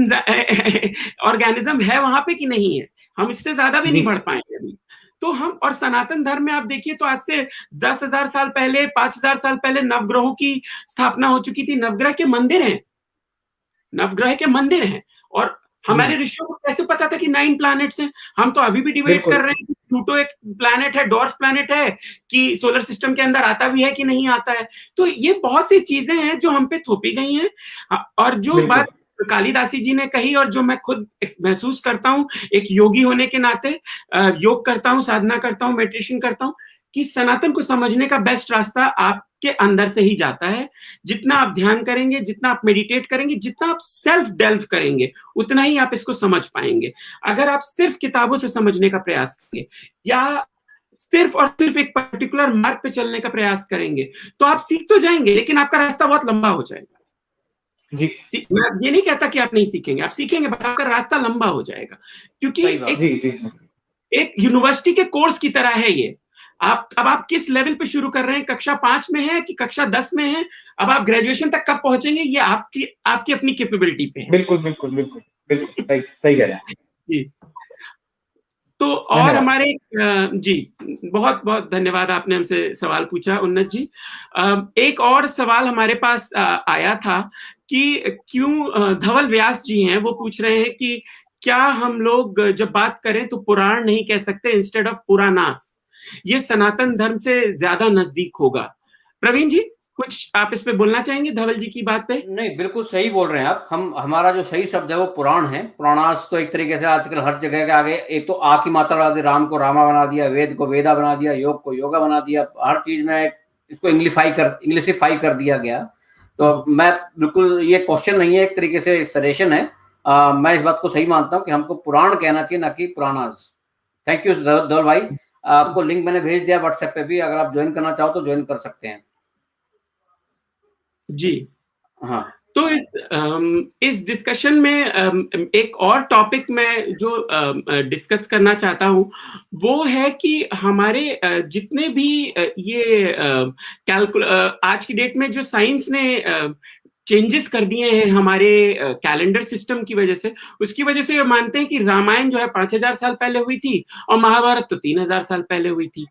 ऑर्गेनिज्म है वहां पे कि नहीं है। हम इससे ज्यादा भी जी नहीं बढ़ पाएंगे अभी। तो हम, और सनातन धर्म में आप देखिए तो आज से 10,000 साल पहले, 5,000 साल पहले नवग्रहों की स्थापना हो चुकी थी। नवग्रह के मंदिर हैं, नवग्रह के मंदिर हैं। और जी हमारे ऋषियों को कैसे पता था कि 9 प्लैनेट्स हैं? हम तो अभी भी डिबेट कर बिल्कुल रहे हैं कि प्लूटो एक प्लैनेट है, डॉर्फ प्लैनेट है, कि सोलर सिस्टम के अंदर आता भी है कि नहीं आता है। तो ये बहुत सी चीजें हैं जो हम पे थोपी गई हैं। और जो बिल्कुल बात कालिदासी जी ने कही, और जो मैं खुद महसूस करता हूँ एक योगी होने के नाते, योग करता हूँ, साधना करता हूँ, मेडिटेशन करता हूँ, कि सनातन को समझने का बेस्ट रास्ता आपके अंदर से ही जाता है। जितना आप ध्यान करेंगे, जितना आप मेडिटेट करेंगे, जितना आप सेल्फ डेल्व करेंगे, उतना ही आप इसको समझ पाएंगे। अगर आप सिर्फ किताबों से समझने का प्रयास करेंगे, या सिर्फ और सिर्फ एक पर्टिकुलर मार्ग पे चलने का प्रयास करेंगे, तो आप सीख तो जाएंगे, लेकिन आपका रास्ता बहुत लंबा हो जाएगा। जी मैं ये नहीं कहता कि आप नहीं सीखेंगे, आप सीखेंगे, बट आपका रास्ता लंबा हो जाएगा। क्योंकि सही बात। जी जी जी एक यूनिवर्सिटी के कोर्स की तरह है ये। आप किस लेवल पे शुरू कर रहे हैं, कक्षा 5 में है कि कक्षा 10 में है, अब आप ग्रेजुएशन तक कब पहुंचेंगे, ये आपकी आपकी अपनी कैपेबिलिटी पे है। बिल्कुल बिल्कुल बिल्कुल बिल्कुल सही सही कह रहे हैं। जी। तो और धन्यवाद। हमारे जी, बहुत बहुत धन्यवाद, आपने हमसे सवाल पूछा उन्नत जी। एक और सवाल हमारे पास आया था कि क्यों धवल व्यास जी हैं, वो पूछ रहे हैं कि क्या हम लोग जब बात करें तो पुराण नहीं कह सकते, इंस्टेड ऑफ पुरानास? ये सनातन धर्म से ज्यादा नजदीक होगा। प्रवीण जी, कुछ आप इस पे बोलना चाहेंगे धवल जी की बात पे? नहीं, बिल्कुल सही बोल रहे हैं आप। हमारा जो सही शब्द है वो पुराण है। पुराणास तो एक तरीके से आजकल हर जगह के आगे एक तो आ की मात्रा डाल दी, राम को रामा बना दिया, वेद को वेदा बना दिया, योग को योगा बना दिया, हर चीज में इसको इंग्लिशिफाई कर दिया गया। तो मैं बिल्कुल, ये क्वेश्चन नहीं है, एक तरीके से सजेशन है। मैं इस बात को सही मानता हूँ कि हमको पुराण कहना चाहिए, ना कि पुराणास। थैंक यू धवल भाई। आपको लिंक मैंने भेज दिया व्हाट्सएप पे भी, अगर आप ज्वाइन करना चाहो तो ज्वाइन कर सकते हैं। जी हाँ, तो इस डिस्कशन में एक और टॉपिक मैं जो डिस्कस करना चाहता हूँ, वो है कि हमारे जितने भी ये आज की डेट में जो साइंस ने चेंजेस कर दिए हैं हमारे कैलेंडर सिस्टम की वजह से, उसकी वजह से ये मानते हैं कि रामायण जो है 5,000 साल पहले हुई थी, और महाभारत तो 3,000 साल पहले हुई थी।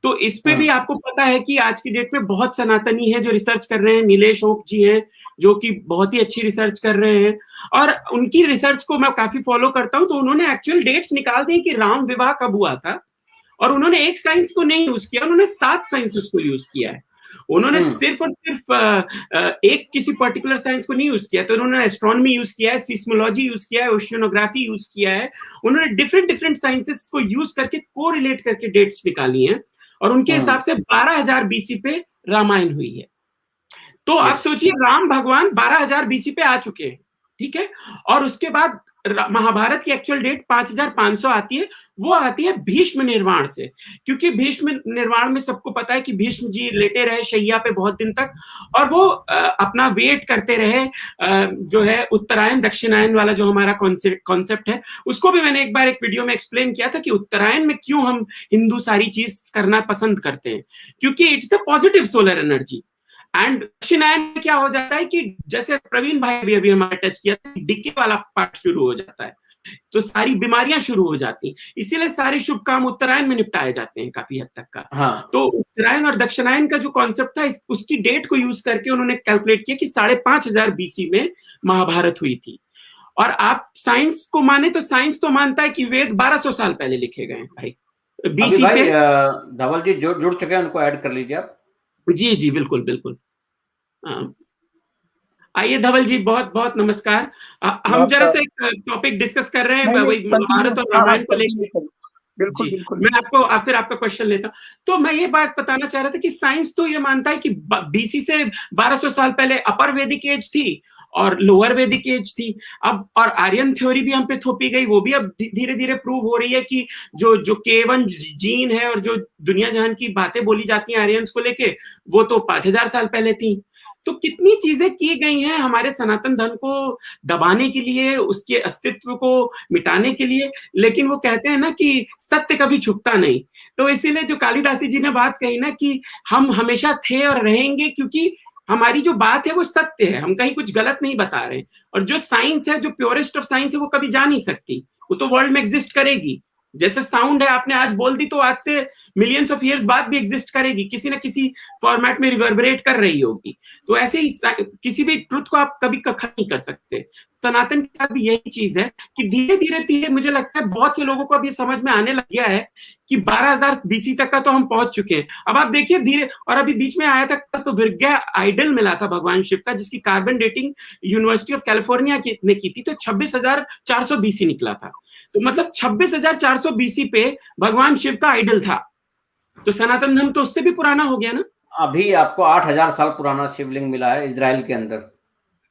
तो इस पे भी आपको पता है कि आज की डेट में बहुत सनातनी है जो रिसर्च कर रहे हैं। नीलेश ओक जी हैं जो कि बहुत ही अच्छी रिसर्च कर रहे हैं, और उनकी रिसर्च को मैं काफी फॉलो करता हूं। तो उन्होंने एक्चुअल डेट्स निकाल दी कि राम विवाह कब हुआ था, और उन्होंने एक साइंस को नहीं यूज किया, उन्होंने 7 साइंस उसको यूज किया है। उन्होंने सिर्फ और सिर्फ एक किसी पर्टिकुलर साइंस को नहीं यूज किया। तो उन्होंने एस्ट्रोनॉमी यूज किया है, सिस्मोलॉजी यूज किया है, ओशियनोग्राफी यूज किया है। उन्होंने डिफरेंट डिफरेंट साइंसेस को यूज करके कोरिलेट करके डेट्स निकाली हैं, और उनके हिसाब से 12,000 बीसी पे रामायण हुई है। तो आप सोचिए, राम भगवान 12,000 बीसी पे आ चुके हैं, ठीक है। और उसके बाद महाभारत की एक्चुअल डेट 5,500 आती है, वो आती है भीष्म निर्वाण से। क्योंकि भीष्म निर्वाण में सबको पता है कि भीष्म जी लेटे रहे शैया पे बहुत दिन तक, और वो अपना वेट करते रहे। जो है उत्तरायण दक्षिणायन वाला जो हमारा कॉन्सेप्ट है, उसको भी मैंने एक बार एक वीडियो में एक्सप्लेन किया था कि उत्तरायण में क्यों हम हिंदू सारी चीज करना पसंद करते हैं, क्योंकि it's the positive solar energy. And दक्षिणायन में क्या हो जाता है कि जैसे प्रवीण भाई भी अभी हमारे टच किया था, डिके वाला पार्ट शुरू हो जाता है, तो सारी बीमारियां शुरू हो जाती हैं। इसीलिए सारे शुभ काम उत्तरायण में निपटाए जाते हैं काफी हद तक का। हाँ। तो उत्तरायण और दक्षिणायन का जो कॉन्सेप्ट था, उसकी डेट को यूज करके उन्होंने कैलकुलेट किया कि 5,500 बीसी में महाभारत हुई थी। और आप साइंस को माने तो साइंस तो मानता है कि वेद 1,200 साल पहले लिखे गए हैं भाई, बीसी भाई से। धवल जी जुड़ चुके हैं, उनको ऐड कर लीजिए आप। जी जी बिल्कुल बिल्कुल। आइए धवल जी, बहुत बहुत नमस्कार। हम जरा से एक टॉपिक डिस्कस कर रहे हैं, वही महाभारत और रामायण को लेकर। बिल्कुल जी, बिल्कुल। मैं फिर आपका क्वेश्चन लेता। तो मैं ये बात बताना चाह रहा था कि साइंस तो ये मानता है कि बीसी से 1,200 साल पहले अपर वैदिक एज थी और लोअर वैदिक एज थी। अब और आर्यन थ्योरी भी हम पे थोपी गई, वो भी अब धीरे धीरे प्रूव हो रही है कि जो K1 जीन है और जो दुनिया जहान की बातें बोली जाती हैं आर्यंस को लेके, वो तो 5,000 साल पहले थी। तो कितनी चीजें की गई हैं हमारे सनातन धर्म को दबाने के लिए, उसके अस्तित्व को मिटाने के लिए। लेकिन वो कहते हैं ना कि सत्य कभी छुपता नहीं। तो इसीलिए जो कालिदासी जी ने बात कही ना कि हम हमेशा थे और रहेंगे, क्योंकि हमारी जो बात है वो सत्य है, हम कहीं कुछ गलत नहीं बता रहे। और जो साइंस है, जो प्योरेस्ट ऑफ साइंस है, वो कभी जा नहीं सकती, वो तो वर्ल्ड में एग्जिस्ट करेगी। जैसे साउंड है, आपने आज बोल दी तो आज से मिलियंस ऑफ इयर्स बाद भी एग्जिस्ट करेगी, किसी ना किसी फॉर्मेट में रिवर्बरेट कर रही होगी। तो ऐसे ही किसी भी ट्रुथ को आप कभी खत्म नहीं कर सकते। सनातन के साथ भी यही चीज है कि धीरे धीरे मुझे लगता है बहुत से लोगों को अब ये समझ में आने लग गया है कि 12,000 बीसी तक का तो हम पहुंच चुके हैं। अब आप देखिए धीरे, और अभी बीच में आया था तो विज्ञा आइडल मिला था भगवान शिव का, जिसकी carbon dating university of California ने की थी, तो 26,400 बीसी निकला था। तो मतलब 26,400 बीसी पे भगवान शिव का आइडल था। तो सनातन धर्म तो उससे भी पुराना हो गया ना। अभी आपको 8,000 साल पुराना शिवलिंग मिला है इजराइल के अंदर।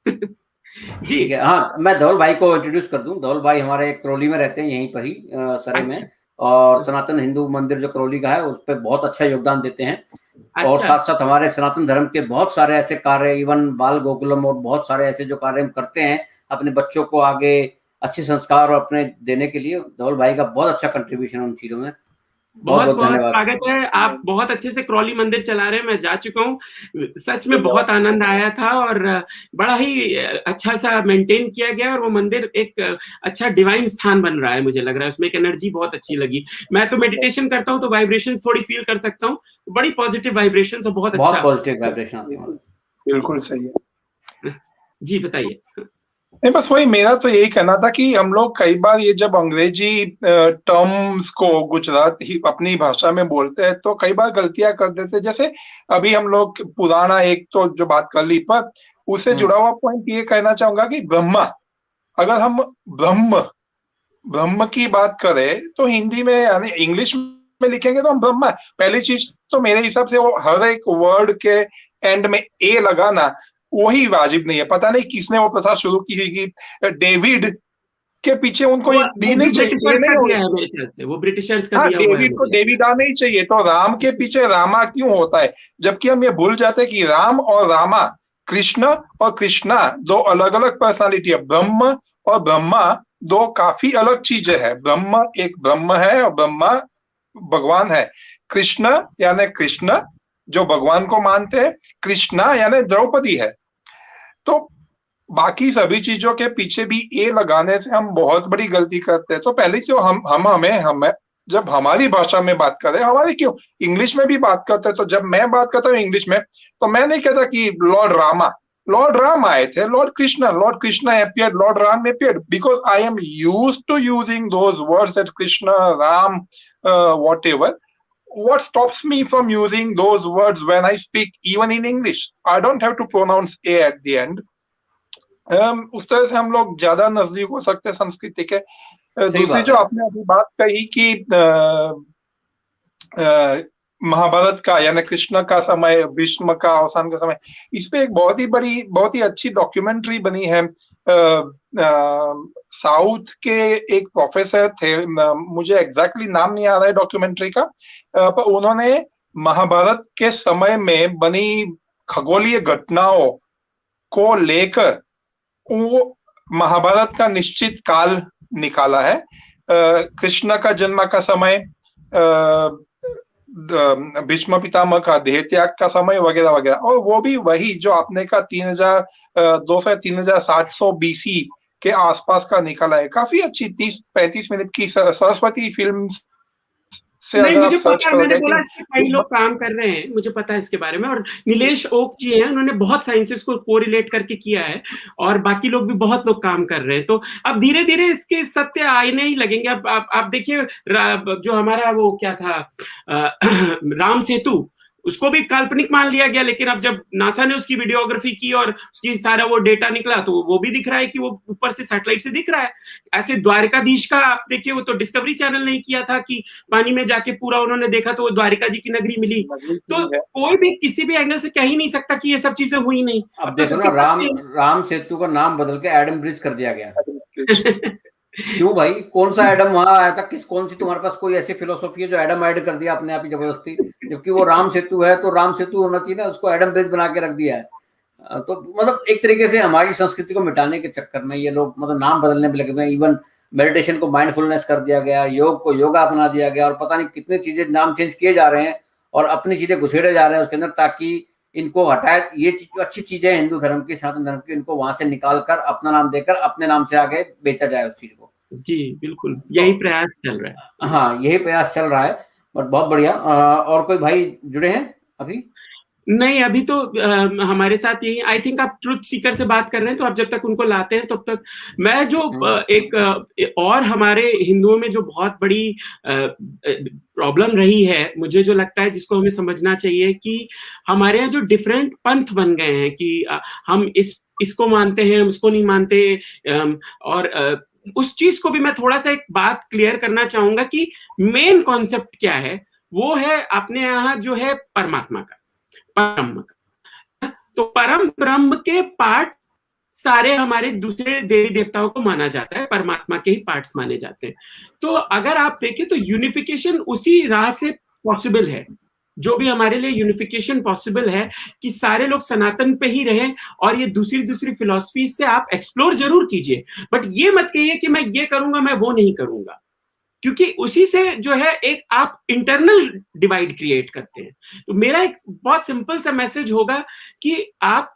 जी ठीक है। हाँ, मैं धौल भाई को इंट्रोड्यूस कर दूं। धौल भाई हमारे करौली में रहते हैं, यहीं पर ही सरे में, और सनातन हिंदू मंदिर जो करौली का है उस पर बहुत अच्छा योगदान देते हैं। और साथ साथ हमारे सनातन धर्म के बहुत सारे ऐसे कार्य, इवन बाल गोकुलम और बहुत सारे ऐसे जो कार्य हम करते हैं अपने बच्चों को आगे अच्छे संस्कार और अपने देने के लिए, धौल भाई का बहुत अच्छा कंट्रीब्यूशन है उन चीजों में। बहुत बहुत स्वागत है। आप बहुत अच्छे से करौली मंदिर चला रहे हैं, मैं जा चुका हूँ, सच में बहुत आनंद आया था, और बड़ा ही अच्छा सा मेंटेन किया गया, और वो मंदिर एक अच्छा डिवाइन स्थान बन रहा है, मुझे लग रहा है उसमें एक एनर्जी बहुत अच्छी लगी। मैं तो मेडिटेशन करता हूँ तो वाइब्रेशंस थोड़ी फील कर सकता हूँ, बड़ी पॉजिटिव वाइब्रेशंस और बहुत अच्छा, पॉजिटिव वाइब्रेशन आती है। बिल्कुल सही है। जी बताइए। नहीं, बस वही मेरा तो यही कहना था कि हम लोग कई बार ये जब अंग्रेजी टर्म्स को गुजराती अपनी भाषा में बोलते हैं तो कई बार गलतियां कर देते हैं। जैसे अभी हम लोग पुराना एक तो जो बात कर ली, पर उससे जुड़ा हुआ पॉइंट ये कहना चाहूंगा कि ब्रह्मा, अगर हम ब्रह्म की बात करें तो हिंदी में यानी इंग्लिश में लिखेंगे तो हम ब्रह्मा, पहली चीज तो मेरे हिसाब से वो हर एक वर्ड के एंड में ए लगाना वही वाजिब नहीं है। पता नहीं किसने वो प्रथा शुरू की है कि डेविड के पीछे उनको डी नहीं चाहिए, वो ब्रिटिशर्स का दिया हुआ है। डेविड को डेविड नहीं चाहिए, तो राम के पीछे रामा क्यों होता है? जबकि हम ये भूल जाते हैं कि राम और रामा, कृष्ण और कृष्णा दो अलग अलग पर्सनालिटी है। ब्रह्म और ब्रह्मा दो काफी अलग चीजें हैं। ब्रह्म एक ब्रह्म है और ब्रह्मा भगवान है। कृष्ण यानी कृष्ण जो भगवान को मानते हैं, कृष्णा यानी द्रौपदी है। तो बाकी सभी चीजों के पीछे भी ए लगाने से हम बहुत बड़ी गलती करते हैं। तो पहले से हमें जब हमारी भाषा में बात करें, हमारी क्यों इंग्लिश में भी बात करते हैं, तो जब मैं बात करता हूँ इंग्लिश में तो मैं नहीं कहता कि लॉर्ड राम आए थे, Lord Krishna appeared, Lord Ram appeared, because I am used to using those words that Krishna, Ram, whatever. What stops me from using those words when I speak even in English? I don't have to pronounce a at the end. उस तरह से हम लोग ज्यादा नजदीक हो सकते हैं संस्कृति के। दूसरी जो आपने अभी बात कही कि महाभारत का यानी कृष्ण का समय, भीष्म का अवसान का समय, इस पे एक बहुत ही अच्छी डॉक्यूमेंट्री बनी है। साउथ के एक प्रोफेसर थे, मुझे एग्जैक्टली नाम नहीं आ रहा है डॉक्यूमेंट्री का, पर उन्होंने महाभारत के समय में बनी खगोलीय घटनाओं को लेकर वो महाभारत का निश्चित काल निकाला है। कृष्ण का जन्म का समय, भीष्म पितामह का देह त्याग का समय वगैरह वगैरह, और वो भी वही जो आपने का 3,200 3,700 बीसी के आसपास का निकाला है। काफी अच्छी 30-35 मिनट की सरस्वती फिल्म से नहीं, अगर मुझे आप सर्च पता, मैंने करोगे बोला इसके कई लोग काम कर रहे हैं, मुझे पता है इसके बारे में। और नीलेश ओक जी हैं, उन्होंने बहुत साइंसेस को कोरिलेट करके किया है, और बाकी लोग भी बहुत लोग काम कर रहे हैं। तो अब धीरे धीरे इसके सत्य आने ही लगेंगे। अब आप देखिए जो हमारा वो क्या था राम सेतु, उसको भी काल्पनिक मान लिया गया, लेकिन अब जब नासा ने उसकी वीडियोग्राफी की और उसकी सारा वो डेटा निकला तो वो भी दिख रहा है कि वो ऊपर से सैटेलाइट से दिख रहा है। ऐसे द्वारकाधीश का आप देखिए, वो तो डिस्कवरी चैनल ने किया था कि पानी में जाके पूरा उन्होंने देखा तो वो द्वारिका जी की नगरी मिली। तो कोई भी किसी भी एंगल से कह ही नहीं सकता कि ये सब चीजें हुई नहीं। अब देखो ना, राम सेतु का नाम बदल के एडम ब्रिज कर दिया गया। क्यों भाई? कौन सा एडम वहां आया था? कौन सी तुम्हारे पास कोई ऐसी फिलोसॉफी है जो एडम ऐड कर दिया अपने आप ही जबरदस्ती? जबकि वो राम सेतु है तो राम सेतु होना चाहिए ना, उसको एडम ब्रिज बना के रख दिया है। तो मतलब एक तरीके से हमारी संस्कृति को मिटाने के चक्कर में ये लोग मतलब नाम बदलने में लगे हुए हैं। इवन मेडिटेशन को माइंडफुलनेस कर दिया गया, योग को योगा बना दिया गया, और पता नहीं कितनी चीजें नाम चेंज किए जा रहे हैं और अपनी चीजें घुसेड़े जा रहे हैं उसके अंदर, ताकि इनको हटाए। ये जो अच्छी चीजें हैं हिंदू धर्म की, सनातन धर्म की, इनको वहां से निकाल कर अपना नाम देकर अपने नाम से आगे बेचा जाए उस चीज को। जी बिल्कुल, यही प्रयास चल रहा है। हाँ, यही प्रयास चल रहा है, बट बहुत बढ़िया। और कोई भाई जुड़े हैं अभी? नहीं, अभी तो हमारे साथ यही, आई थिंक आप ट्रुथ सीकर से बात कर रहे हैं, तो आप जब तक उनको लाते हैं तब तक मैं जो और हमारे हिंदुओं में जो बहुत बड़ी प्रॉब्लम रही है, मुझे जो लगता है जिसको हमें समझना चाहिए, कि हमारे यहाँ जो डिफरेंट पंथ बन गए हैं कि हम इसको मानते हैं, हम इसको नहीं मानते, और उस चीज को भी मैं थोड़ा सा एक बात क्लियर करना चाहूंगा कि मेन कॉन्सेप्ट क्या है। वो है अपने यहाँ जो है परमात्मा का, परम का। तो परम ब्रह्म के पार्ट सारे हमारे दूसरे देवी देवताओं को माना जाता है, परमात्मा के ही पार्ट्स माने जाते हैं। तो अगर आप देखें तो यूनिफिकेशन उसी राह से पॉसिबल है, जो भी हमारे लिए यूनिफिकेशन पॉसिबल है कि सारे लोग सनातन पे ही रहें, और ये दूसरी फिलॉसफी से आप एक्सप्लोर जरूर कीजिए, बट ये मत कहिए कि मैं ये करूंगा, मैं वो नहीं करूंगा, क्योंकि उसी से जो है एक आप इंटरनल डिवाइड क्रिएट करते हैं। तो मेरा एक बहुत सिंपल सा मैसेज होगा कि आप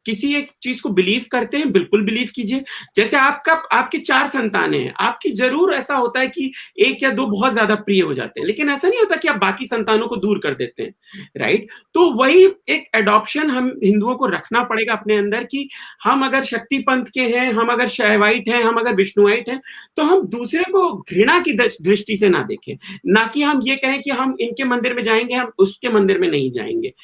किसी एक चीज को बिलीव करते हैं, बिल्कुल बिलीव कीजिए। जैसे आपकी 4 संतानें हैं, आपकी जरूर ऐसा होता है कि 1 या 2 बहुत ज्यादा प्रिय हो जाते हैं, लेकिन ऐसा नहीं होता कि आप बाकी संतानों को दूर कर देते हैं, राइट? तो वही एक एडॉप्शन हम हिंदुओं को रखना पड़ेगा अपने अंदर, कि हम अगर शक्ति पंथ के हैं, हम अगर शैवाइट हैं, हम अगर विष्णुवाइट हैं, तो हम दूसरे को घृणा की दृष्टि से ना देखें, ना कि हम ये कहें कि हम इनके मंदिर में जाएंगे, हम उसके मंदिर में नहीं जाएंगे।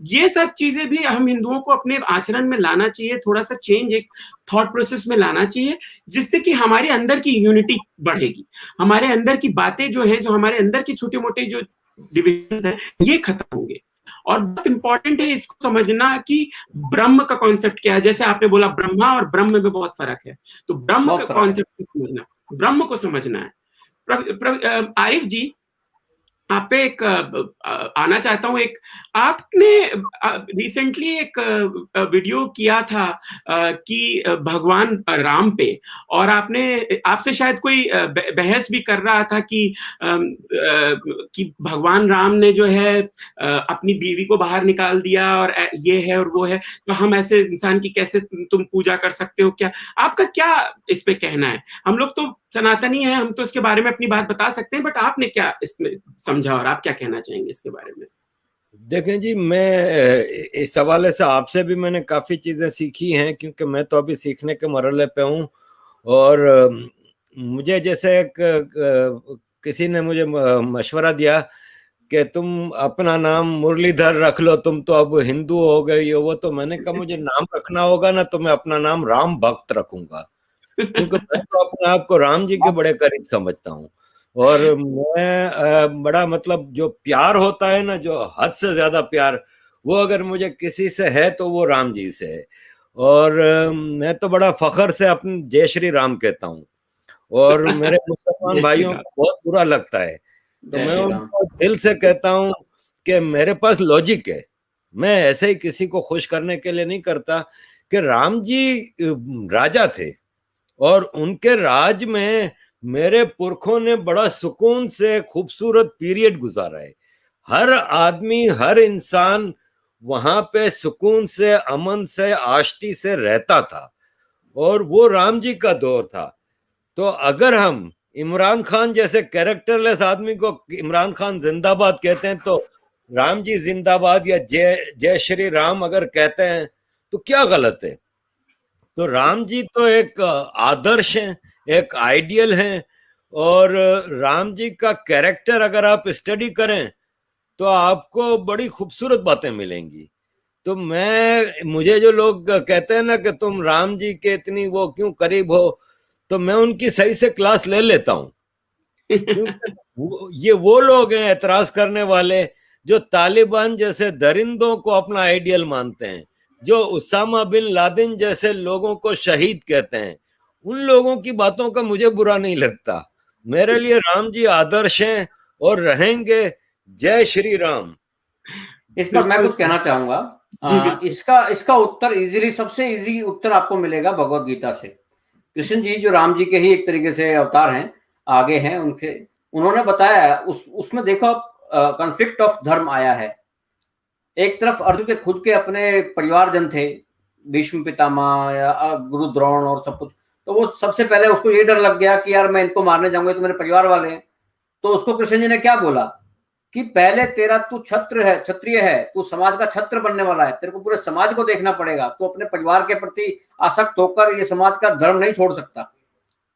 ये सब चीजें भी हम हिंदुओं को अपने आचरण में लाना चाहिए, थोड़ा सा चेंज एक थॉट प्रोसेस में लाना चाहिए, जिससे कि हमारे अंदर की यूनिटी बढ़ेगी, हमारे अंदर की बातें जो है, जो हमारे अंदर की छोटे मोटे जो डिविजन्स हैं, ये खत्म होंगे। और बहुत इंपॉर्टेंट है इसको समझना कि ब्रह्म का कॉन्सेप्ट क्या है। जैसे आपने बोला ब्रह्मा और ब्रह्म में बहुत फर्क है, तो ब्रह्म का कॉन्सेप्ट समझना, ब्रह्म को समझना है। आरिफ जी, आप पे एक आना चाहता हूं। एक आपने रिसेंटली एक वीडियो किया था कि भगवान राम पे, और आपसे शायद कोई बहस भी कर रहा था कि भगवान राम ने जो है अपनी बीवी को बाहर निकाल दिया, और ये है और वो है, तो हम ऐसे इंसान की कैसे तुम पूजा कर सकते हो? क्या आपका क्या इस पे कहना है? हम लोग तो सनातनी है, हम तो इसके बारे में अपनी बात बता सकते हैं, बट आपने क्या इसमें समझा और आप क्या कहना चाहेंगे इसके बारे में? देखें जी, मैं इस हवाले से आपसे भी मैंने काफ़ी चीज़ें सीखी हैं, क्योंकि मैं तो अभी सीखने के मरहले पे हूँ। और मुझे जैसे किसी ने मुझे मशवरा दिया कि तुम अपना नाम मुरलीधर रख लो, तुम तो अब हिंदू हो गई हो। वो तो मैंने कहा मुझे नाम रखना होगा ना, तो मैं अपना नाम राम भक्त रखूंगा, क्योंकि मैं तो अपने आप को राम जी के बड़े करीब समझता हूँ। और मैं बड़ा, मतलब जो प्यार होता है ना, जो हद से ज्यादा प्यार, वो अगर मुझे किसी से है तो वो राम जी से है। और मैं तो बड़ा फखर से अपने जय श्री राम कहता हूँ, और मेरे मुसलमान भाइयों को बहुत बुरा लगता है, तो मैं उनको दिल से कहता हूँ कि मेरे पास लॉजिक है। मैं ऐसे ही किसी को खुश करने के लिए नहीं करता, कि राम जी राजा थे, और उनके राज में मेरे पुरखों ने बड़ा सुकून से खूबसूरत पीरियड गुजारा है। हर आदमी, हर इंसान वहां पे सुकून से, अमन से, आश्ती से रहता था, और वो राम जी का दौर था। तो अगर हम इमरान खान जैसे कैरेक्टरलेस आदमी को इमरान खान जिंदाबाद कहते हैं, तो राम जी जिंदाबाद या जय श्री राम अगर कहते हैं तो क्या गलत है? तो राम जी तो एक आदर्श हैं, एक आइडियल हैं, और राम जी का कैरेक्टर अगर आप स्टडी करें तो आपको बड़ी खूबसूरत बातें मिलेंगी। तो मुझे जो लोग कहते हैं ना कि तुम राम जी के इतनी वो क्यों करीब हो, तो मैं उनकी सही से क्लास ले लेता हूँ, क्योंकि ये वो लोग हैं एतराज करने वाले, जो तालिबान जैसे दरिंदों को अपना आइडियल मानते हैं, जो उसामा बिन लादेन जैसे लोगों को शहीद कहते हैं। उन लोगों की बातों का मुझे बुरा नहीं लगता। मेरे लिए राम जी आदर्श हैं और रहेंगे। जय श्री राम। इस पर मैं कुछ कहना चाहूंगा। इसका उत्तर इजीली, सबसे इजी उत्तर आपको मिलेगा भगवत गीता से। कृष्ण जी जो राम जी के ही एक तरीके से अवतार हैं, आगे हैं उनके, उन्होंने बताया उसमें देखो कॉन्फ्लिक्ट ऑफ धर्म आया है। एक तरफ अर्जुन के खुद के अपने परिवारजन थे, भीष्म पितामह या गुरु द्रोण और सब कुछ, तो वो सबसे पहले उसको ये डर लग गया कि यार मैं इनको मारने जाऊंगा तो मेरे परिवार वाले हैं। तो उसको कृष्ण जी ने क्या बोला कि पहले तेरा तू क्षत्रिय है, तू समाज का छत्र बनने वाला है, तेरे को पूरे समाज को देखना पड़ेगा, तू अपने परिवार के प्रति आसक्त होकर ये समाज का धर्म नहीं छोड़ सकता,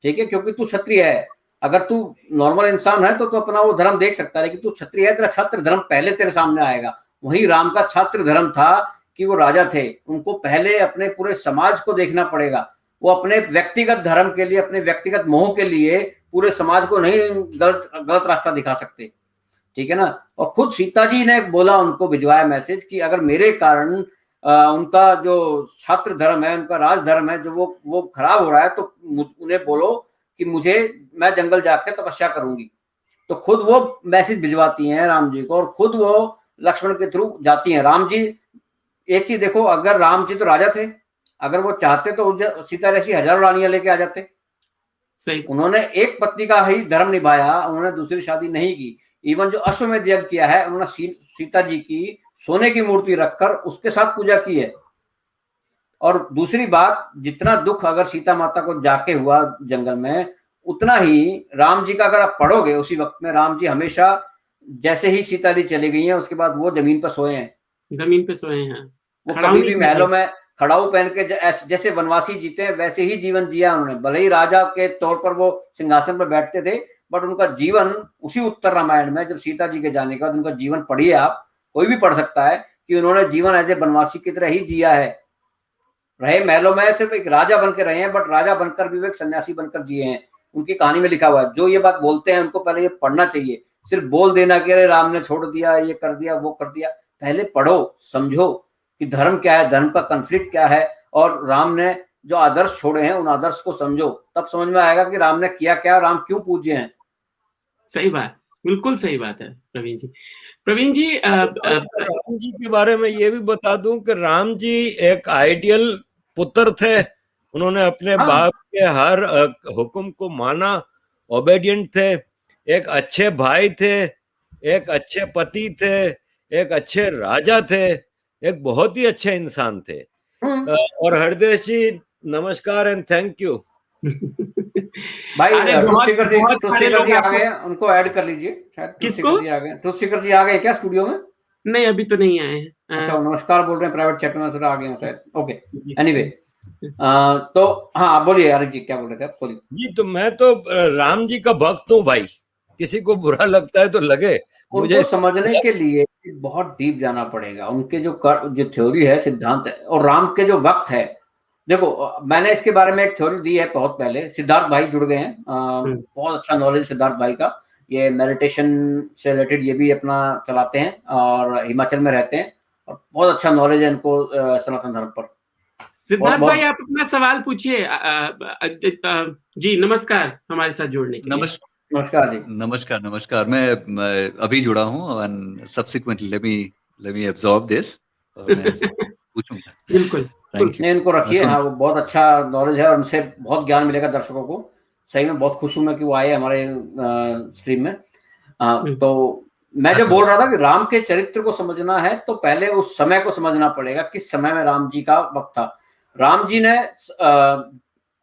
ठीक है, क्योंकि तू क्षत्रिय है। अगर तू नॉर्मल इंसान है तो तू अपना वो धर्म देख सकता है, लेकिन तू क्षत्रिय है, तेरा छत्र धर्म पहले तेरे सामने आएगा। वही राम का छात्र धर्म था कि वो राजा थे, उनको पहले अपने पूरे समाज को देखना पड़ेगा। वो अपने व्यक्तिगत धर्म के लिए, अपने व्यक्तिगत मोह के लिए पूरे समाज को नहीं गलत रास्ता दिखा सकते, ठीक है ना। और खुद सीता जी ने बोला, उनको भिजवाया मैसेज कि अगर मेरे कारण उनका जो छात्र धर्म है, उनका राज धर्म है, जो वो खराब हो रहा है, तो उन्हें बोलो कि मैं जंगल जाकर तपस्या करूंगी। तो खुद वो मैसेज भिजवाती हैं राम जी को, और खुद वो लक्ष्मण के थ्रू जाती हैं। राम जी, एक चीज देखो, अगर राम जी तो राजा थे, अगर वो चाहते तो सीता जैसी हजारों रानियां लेके आ जाते। सही। उन्होंने एक पत्नी का ही धर्म निभाया, उन्होंने दूसरी शादी नहीं की। इवन जो अश्वमेध यज्ञ किया है, उन्होंने सीता जी की सोने की मूर्ति रखकर उसके साथ पूजा की है। और दूसरी बात, जितना दुख अगर सीता माता को जाके हुआ जंगल में, उतना ही राम जी का अगर आप पढ़ोगे उसी वक्त में, राम जी हमेशा जैसे ही सीता जी चली गई हैं उसके बाद वो जमीन पर सोए हैं, जमीन पे सोए हैं, वो कभी भी महलों में खड़ाऊ पहन के जैसे वनवासी जीते हैं वैसे ही जीवन जिया उन्होंने। भले ही राजा के तौर पर वो सिंहासन पर बैठते थे, बट उनका जीवन उसी उत्तर रामायण में, जब सीता जी के जाने के बाद उनका जीवन पढ़िए आप, कोई भी पढ़ सकता है कि उन्होंने जीवन एज ए वनवासी की तरह ही जिया है। रहे महलों में, सिर्फ एक राजा बनकर रहे हैं, बट राजा बनकर भी वो एक सन्यासी बनकर जिए हैं। उनकी कहानी में लिखा हुआ है। जो ये बात बोलते हैं उनको पहले ये पढ़ना चाहिए। सिर्फ बोल देना कि अरे राम ने छोड़ दिया, ये कर दिया, वो कर दिया, पहले पढ़ो, समझो कि धर्म क्या है, धर्म का कॉन्फ्लिक्ट क्या है, और राम ने जो आदर्श छोड़े हैं उन आदर्श को समझो, तब समझ में आएगा कि राम ने किया क्या, राम क्यों पूज्य हैं। सही बात, बिल्कुल सही बात है प्रवीण जी। प्रवीण जी, राम जी के बारे में ये भी बता दूं कि राम जी एक आइडियल पुत्र थे। उन्होंने अपने बाप के हर हुक्म को माना, ओबेडिएंट थे, एक अच्छे भाई थे, एक अच्छे पति थे, एक अच्छे राजा थे, एक बहुत ही अच्छे इंसान थे। और हरदेश जी नमस्कार एंड थैंक यू। भाई ट्रुथ जी आ गए, उनको ऐड कर लीजिए। शायद किसको? ट्रुथ सीकर जी आ गए क्या स्टूडियो में? नहीं, अभी तो नहीं आए हैं। अच्छा, नमस्कार बोल रहे हैं प्राइवेट चैट में, आ गए हैं शायद। ओके, एनीवे, तो हाँ बोलिए यार जी, क्या बोल रहे थे आप? सॉरी जी, तो मैं तो राम जी का भक्त हूँ भाई। किसी को बुरा लगता है तो लगे, मुझे समझने के लिए बहुत डीप जाना पड़ेगा। उनके जो थ्योरी है, सिद्धांत है, और राम के जो वक्त है। देखो, मैंने इसके बारे में एक थ्योरी दी है बहुत पहले, सिद्धार्थ भाई जुड़ गए हैं, बहुत अच्छा नॉलेज सिद्धार्थ भाई का। ये मेडिटेशन से रिलेटेड ये भी अपना चलाते हैं और हिमाचल में रहते हैं, और बहुत अच्छा नॉलेज है इनको सनातन धर्म पर। सिद्धार्थ भाई, आप अपना सवाल पूछिए। जी नमस्कार, हमारे साथ जुड़ने के लिए। नमस्कार जी। नमस्कार। मैं अभी जुड़ा हूँ and subsequently let me absorb this, और मैं पूछूंगा। बिल्कुल, थैंक यू। इनको रखिए, हाँ, वो बहुत अच्छा नॉलेज है और उनसे बहुत ज्ञान मिलेगा दर्शकों को। सही में बहुत खुश हूं मैं कि वो आए हमारे स्ट्रीम में। तो मैं जो बोल रहा था कि राम के चरित्र को समझना है तो पहले उस समय को समझना पड़ेगा, किस समय में राम जी का वक्त था। राम जी ने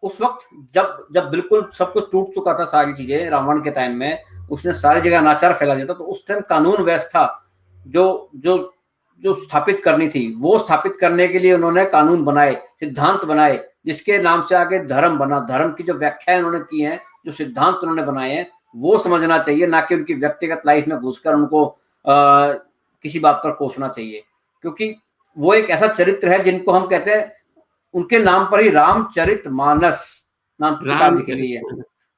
उस वक्त जब बिल्कुल सब कुछ टूट चुका था, सारी चीजें रावण के टाइम में, उसने सारी जगह अनाचार फैला दिया था, तो उस टाइम कानून व्यवस्था जो स्थापित करनी थी, वो स्थापित करने के लिए उन्होंने कानून बनाए, सिद्धांत बनाए, जिसके नाम से आगे धर्म बना। धर्म की जो व्याख्या उन्होंने की है, जो सिद्धांत उन्होंने बनाए हैं, वो समझना चाहिए, ना कि उनकी व्यक्तिगत लाइफ में घुसकर उनको किसी बात पर कोसना चाहिए। क्योंकि वो एक ऐसा चरित्र है जिनको हम कहते हैं, उनके नाम पर ही रामचरितमानस नाम की किताब लिखी गई है।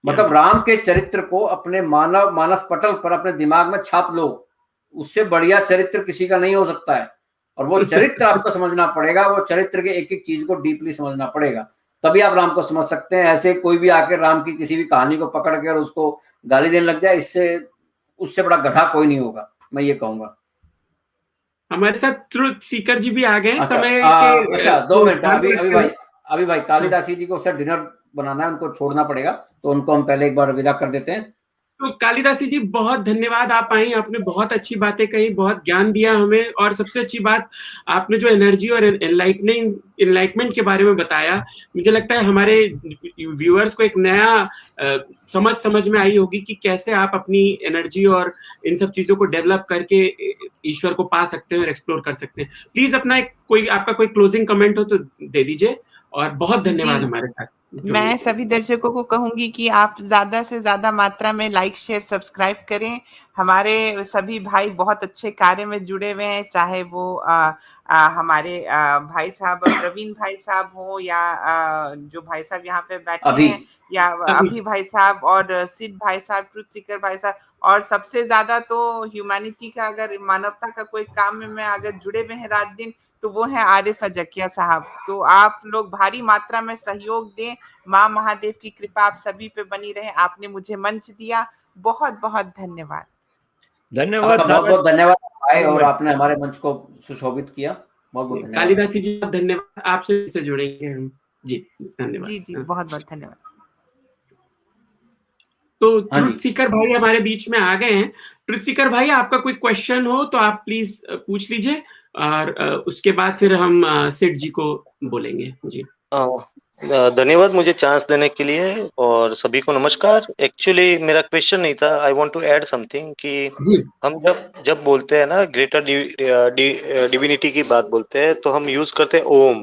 मतलब राम के चरित्र को अपने मानस पटल पर अपने दिमाग में छाप लो, उससे बढ़िया चरित्र किसी का नहीं हो सकता है। और वो चरित्र आपको समझना पड़ेगा, वो चरित्र के एक एक चीज को डीपली समझना पड़ेगा, तभी आप राम को समझ सकते हैं। ऐसे कोई भी आकर राम की किसी भी कहानी को पकड़ के और उसको गाली देने लग जाए, उससे बड़ा गधा कोई नहीं होगा, मैं ये कहूंगा। हमारे साथ ट्रुथ सीकर जी भी आ गए। अच्छा, समय के 2 मिनट, अभी भाई कालिदासी जी को उससे डिनर बनाना है, उनको छोड़ना पड़ेगा, तो उनको हम पहले एक बार विदा कर देते हैं। तो कालिदासी जी बहुत धन्यवाद, आप आई, आपने बहुत अच्छी बातें कही, बहुत ज्ञान दिया हमें, और सबसे अच्छी बात आपने जो एनर्जी और एनलाइटमेंट के बारे में बताया, मुझे लगता है हमारे व्यूअर्स को एक नया समझ में आई होगी कि कैसे आप अपनी एनर्जी और इन सब चीजों को डेवलप करके ईश्वर को पा सकते हैं और एक्सप्लोर कर सकते हैं। प्लीज अपना आपका कोई क्लोजिंग कमेंट हो तो दे दीजिए, और बहुत धन्यवाद हमारे साथ। मैं सभी दर्शकों को कहूंगी कि आप ज्यादा से ज्यादा मात्रा में लाइक, शेयर, सब्सक्राइब करें। हमारे सभी भाई बहुत अच्छे कार्य में जुड़े हुए हैं, चाहे वो हमारे भाई साहब प्रवीण भाई साहब हो, या जो भाई साहब यहाँ पे बैठे हैं, या अभी भाई साहब, और सिद्ध भाई साहब, ट्रुथ सीकर भाई साहब, और सबसे ज्यादा तो ह्यूमैनिटी का, अगर मानवता का कोई काम में अगर जुड़े हुए हैं रात दिन, तो वो है आरिफ अजकिया साहब। तो आप लोग भारी मात्रा में सहयोग दें, माँ महादेव की कृपा आप सभी पे बनी रहे। आपने मुझे मंच दिया, बहुत बहुत धन्यवाद। धन्यवाद, बहुत बहुत धन्यवाद आए और आपने हमारे मंच को सुशोभित किया, बहुत बहुत धन्यवाद। कालिदासी जी धन्यवाद, आपसे से जुड़ेंगे हम जी, धन्यवाद। जी बहुत बहुत धन्यवाद। तो ट्रुथ सीकर भाई हमारे बीच में आ गए हैं। ट्रुथ सीकर भाई, आपका कोई क्वेश्चन हो तो आप प्लीज पूछ लीजिए, और उसके बाद फिर हम सिड जी को बोलेंगे। जी धन्यवाद मुझे चांस देने के लिए, और सभी को नमस्कार। एक्चुअली मेरा क्वेश्चन नहीं था, I want to add something कि हम जब बोलते हैं ना ग्रेटर डिविनिटी की बात बोलते हैं, तो हम यूज करते हैं ओम,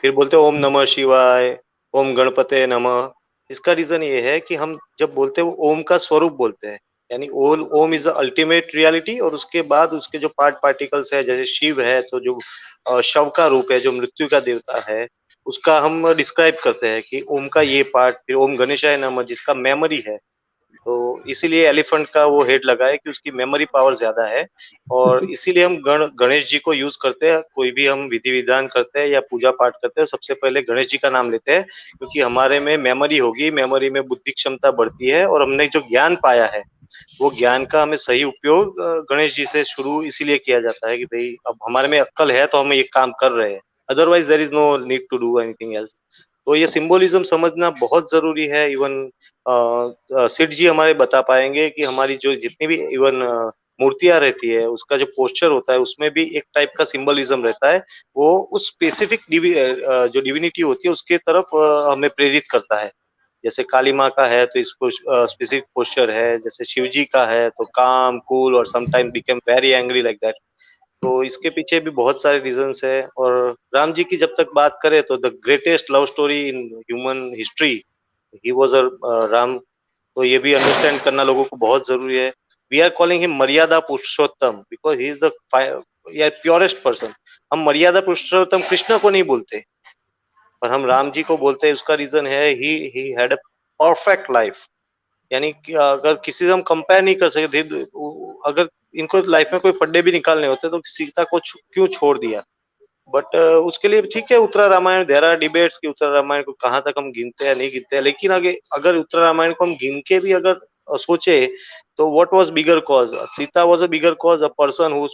फिर बोलते हैं ओम नमः शिवाय, ओम गणपते नमः। इसका रीजन ये है कि हम जब बोलते हैं वो ओम का स्वरूप बोलते हैं, यानी ओम इज द अल्टीमेट रियलिटी, और उसके बाद उसके जो पार्टिकल्स है, जैसे शिव है तो जो शव का रूप है, जो मृत्यु का देवता है, उसका हम डिस्क्राइब करते हैं कि ओम का ये पार्ट। फिर ओम गणेशाय नमः जिसका मेमोरी है, तो इसीलिए एलिफेंट का वो हेड लगा है कि उसकी मेमोरी पावर ज्यादा है, और इसीलिए हम गणेश जी को यूज करते हैं। कोई भी हम विधि विधान करते हैं या पूजा पाठ करते हैं, सबसे पहले गणेश जी का नाम लेते हैं, क्योंकि हमारे में मेमोरी होगी, मेमोरी में बुद्धि क्षमता बढ़ती है, और हमने जो ज्ञान पाया है वो ज्ञान का हमें सही उपयोग गणेश जी से शुरू इसीलिए किया जाता है कि भाई अब हमारे में अक्ल है तो हम ये काम कर रहे हैं, otherwise there is no need to do anything else. तो ये सिंबोलिज्म समझना बहुत जरूरी है। इवन सिड जी हमारे बता पाएंगे कि हमारी जो जितनी भी इवन मूर्तियां रहती है, उसका जो पोस्चर होता है उसमें भी एक टाइप का सिंबलिज्म रहता है, वो उस स्पेसिफिक जो डिविनिटी होती है उसके तरफ हमें प्रेरित करता है। जैसे काली माँ का है तो इसको स्पेसिफिक पोस्चर है, जैसे शिव जी का है तो काम, कूल, और sometime become very angry like that. तो इसके पीछे भी बहुत सारे रीजंस है। और राम जी की जब तक बात करें तो the greatest love story in human history, he was a Ram. तो ये भी अंडरस्टैंड करना लोगों को बहुत जरूरी है। We are calling him Maryada Purushottam because he is the purest person. हम मर्यादा पुरुषोत्तम कृष्ण को नहीं बोलते, पर हम राम जी को बोलते हैं। उसका रीजन है he had a perfect life, यानी कि अगर किसी से हम कंपेयर नहीं कर सकते, अगर इनको लाइफ में कोई फड्डे भी निकालने होते तो सीता को क्यों छोड़ दिया। बट उसके लिए ठीक है, Uttara Ramayana, there are debates कि उत्तरा रामायण को कहाँ तक हम गिनते हैं नहीं गिनते हैं, लेकिन अगर उत्तरा रामायण को हम गिन के भी अगर सोचे तो what was bigger cause? Sita was a bigger cause, a person who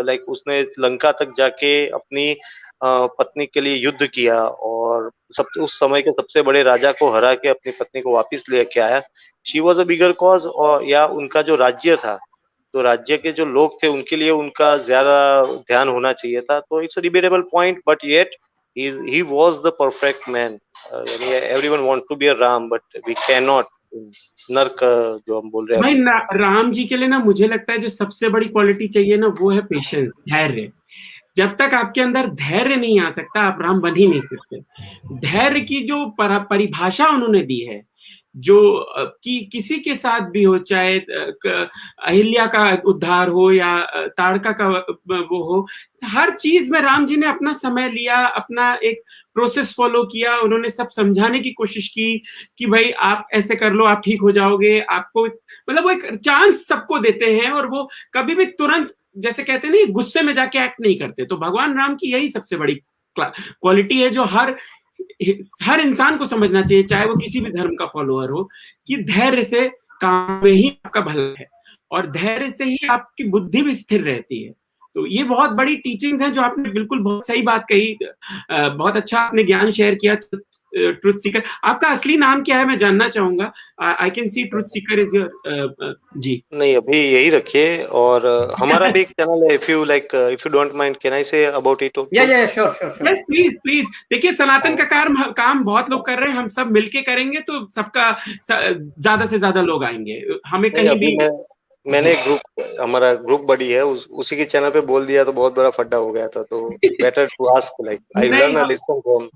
like उसने लंका तक जाके अपनी पत्नी के लिए युद्ध किया, और उस समय के सबसे बड़े राजा को हरा के अपनी पत्नी को वापस लेके आया। She was a bigger cause. और या उनका जो राज्य था, तो राज्य के जो लोग थे उनके लिए उनका ज्यादा ध्यान होना चाहिए था। तो it's a debatable point, but yet he was the perfect man. यानी everyone want to be a Ram, but we can not. नर्क जो हम बोल रहे हैं भाई, राम जी के लिए ना मुझे लगता है जो सबसे बड़ी क्वालिटी चाहिए ना वो है पेशेंस, धैर्य। जब तक आपके अंदर धैर्य नहीं आ सकता आप राम बन ही नहीं सकते। धैर्य की जो परिभाषा उन्होंने दी है, जो कि किसी के साथ भी हो, चाहे अहिल्या का उद्धार हो या ताड़का का वो हो, हर चीज में राम जी ने अपना समय लिया, अपना एक प्रोसेस फॉलो किया। उन्होंने सब समझाने की कोशिश की कि भाई आप ऐसे कर लो, आप ठीक हो जाओगे। आपको मतलब वो एक चांस सबको देते हैं, और वो कभी भी तुरंत, जैसे कहते हैं ना, गुस्से में जाके एक्ट नहीं करते। तो भगवान राम की यही सबसे बड़ी क्वालिटी है जो हर इंसान को समझना चाहिए, चाहे वो किसी भी धर्म का फॉलोअर हो, कि धैर्य से काम में ही आपका भला है, और धैर्य से ही आपकी बुद्धि भी स्थिर रहती है। तो ये बहुत बड़ी टीचिंग्स हैं जो आपने बिल्कुल बहुत सही बात कही। बहुत अच्छा आपने ज्ञान शेयर किया। ट्रुथ सीकर, आपका असली नाम क्या है मैं जानना चाहूंगा? I can see truth seeker is your ji. नहीं, अभी यही रखिए। और हमारा भी एक चैनल है, if you don't mind, can I say about it? Yeah sure sure sure. Yes please please. देखिए सनातन का काम बहुत लोग कर रहे हैं, हम सब मिलके करेंगे तो सबका ज्यादा से ज्यादा लोग आएंगे, हमें कहीं भी। मैंने हमारा ग्रुप बड़ी है, उसी के चैनल पे बोल दिया तो बहुत बड़ा फड्डा हो गया था, तो better to ask, like I learn a lesson from.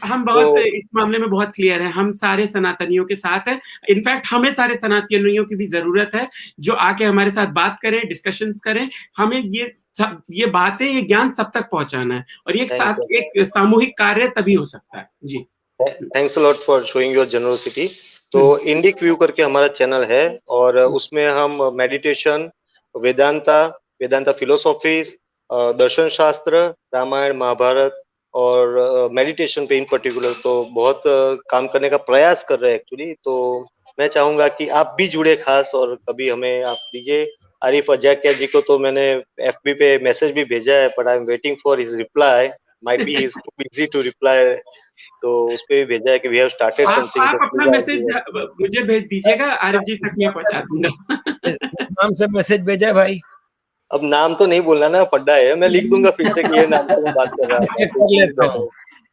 हम बहुत इस मामले में बहुत क्लियर है, हम सारे सनातनियों के साथ हैं। इनफैक्ट हमें सारे सनातनियों की भी जरूरत है जो आके हमारे साथ बात करें, डिस्कशंस करें। हमें ये बातें, ये ज्ञान सब तक पहुंचाना है, और ये एक सामूहिक कार्य तभी हो सकता है। जी, thanks a lot for showing your generosity. तो इंडिक व्यू करके हमारा चैनल है, और उसमें हम मेडिटेशन, वेदांता फिलोसॉफीज, दर्शन शास्त्र, रामायण महाभारत और मेडिटेशन पे इन पर्टिकुलर तो बहुत काम करने का प्रयास कर रहे हैं एक्चुअली। तो मैं चाहूंगा कि आप भी जुड़े खास, और कभी हमें आप दीजिए। आरिफ अजाकिया जी को तो मैंने FB पे मैसेज भी भेजा है, but I am waiting for his reply. Might be he is too busy to reply, तो उस पे भी भेजा है कि वी हैव स्टार्टेड समथिंग। आप अपना मैसेज मुझे भेज दीजिएगा, आरिफ जी तक मैं पहुंचा दूंगा। नाम से मैसेज भेजा है भाई? अब नाम तो नहीं बोलना ना, फड्डा है, मैं लिख दूंगा फिर से कि ये नाम से मैं बात कर रहा हूँ।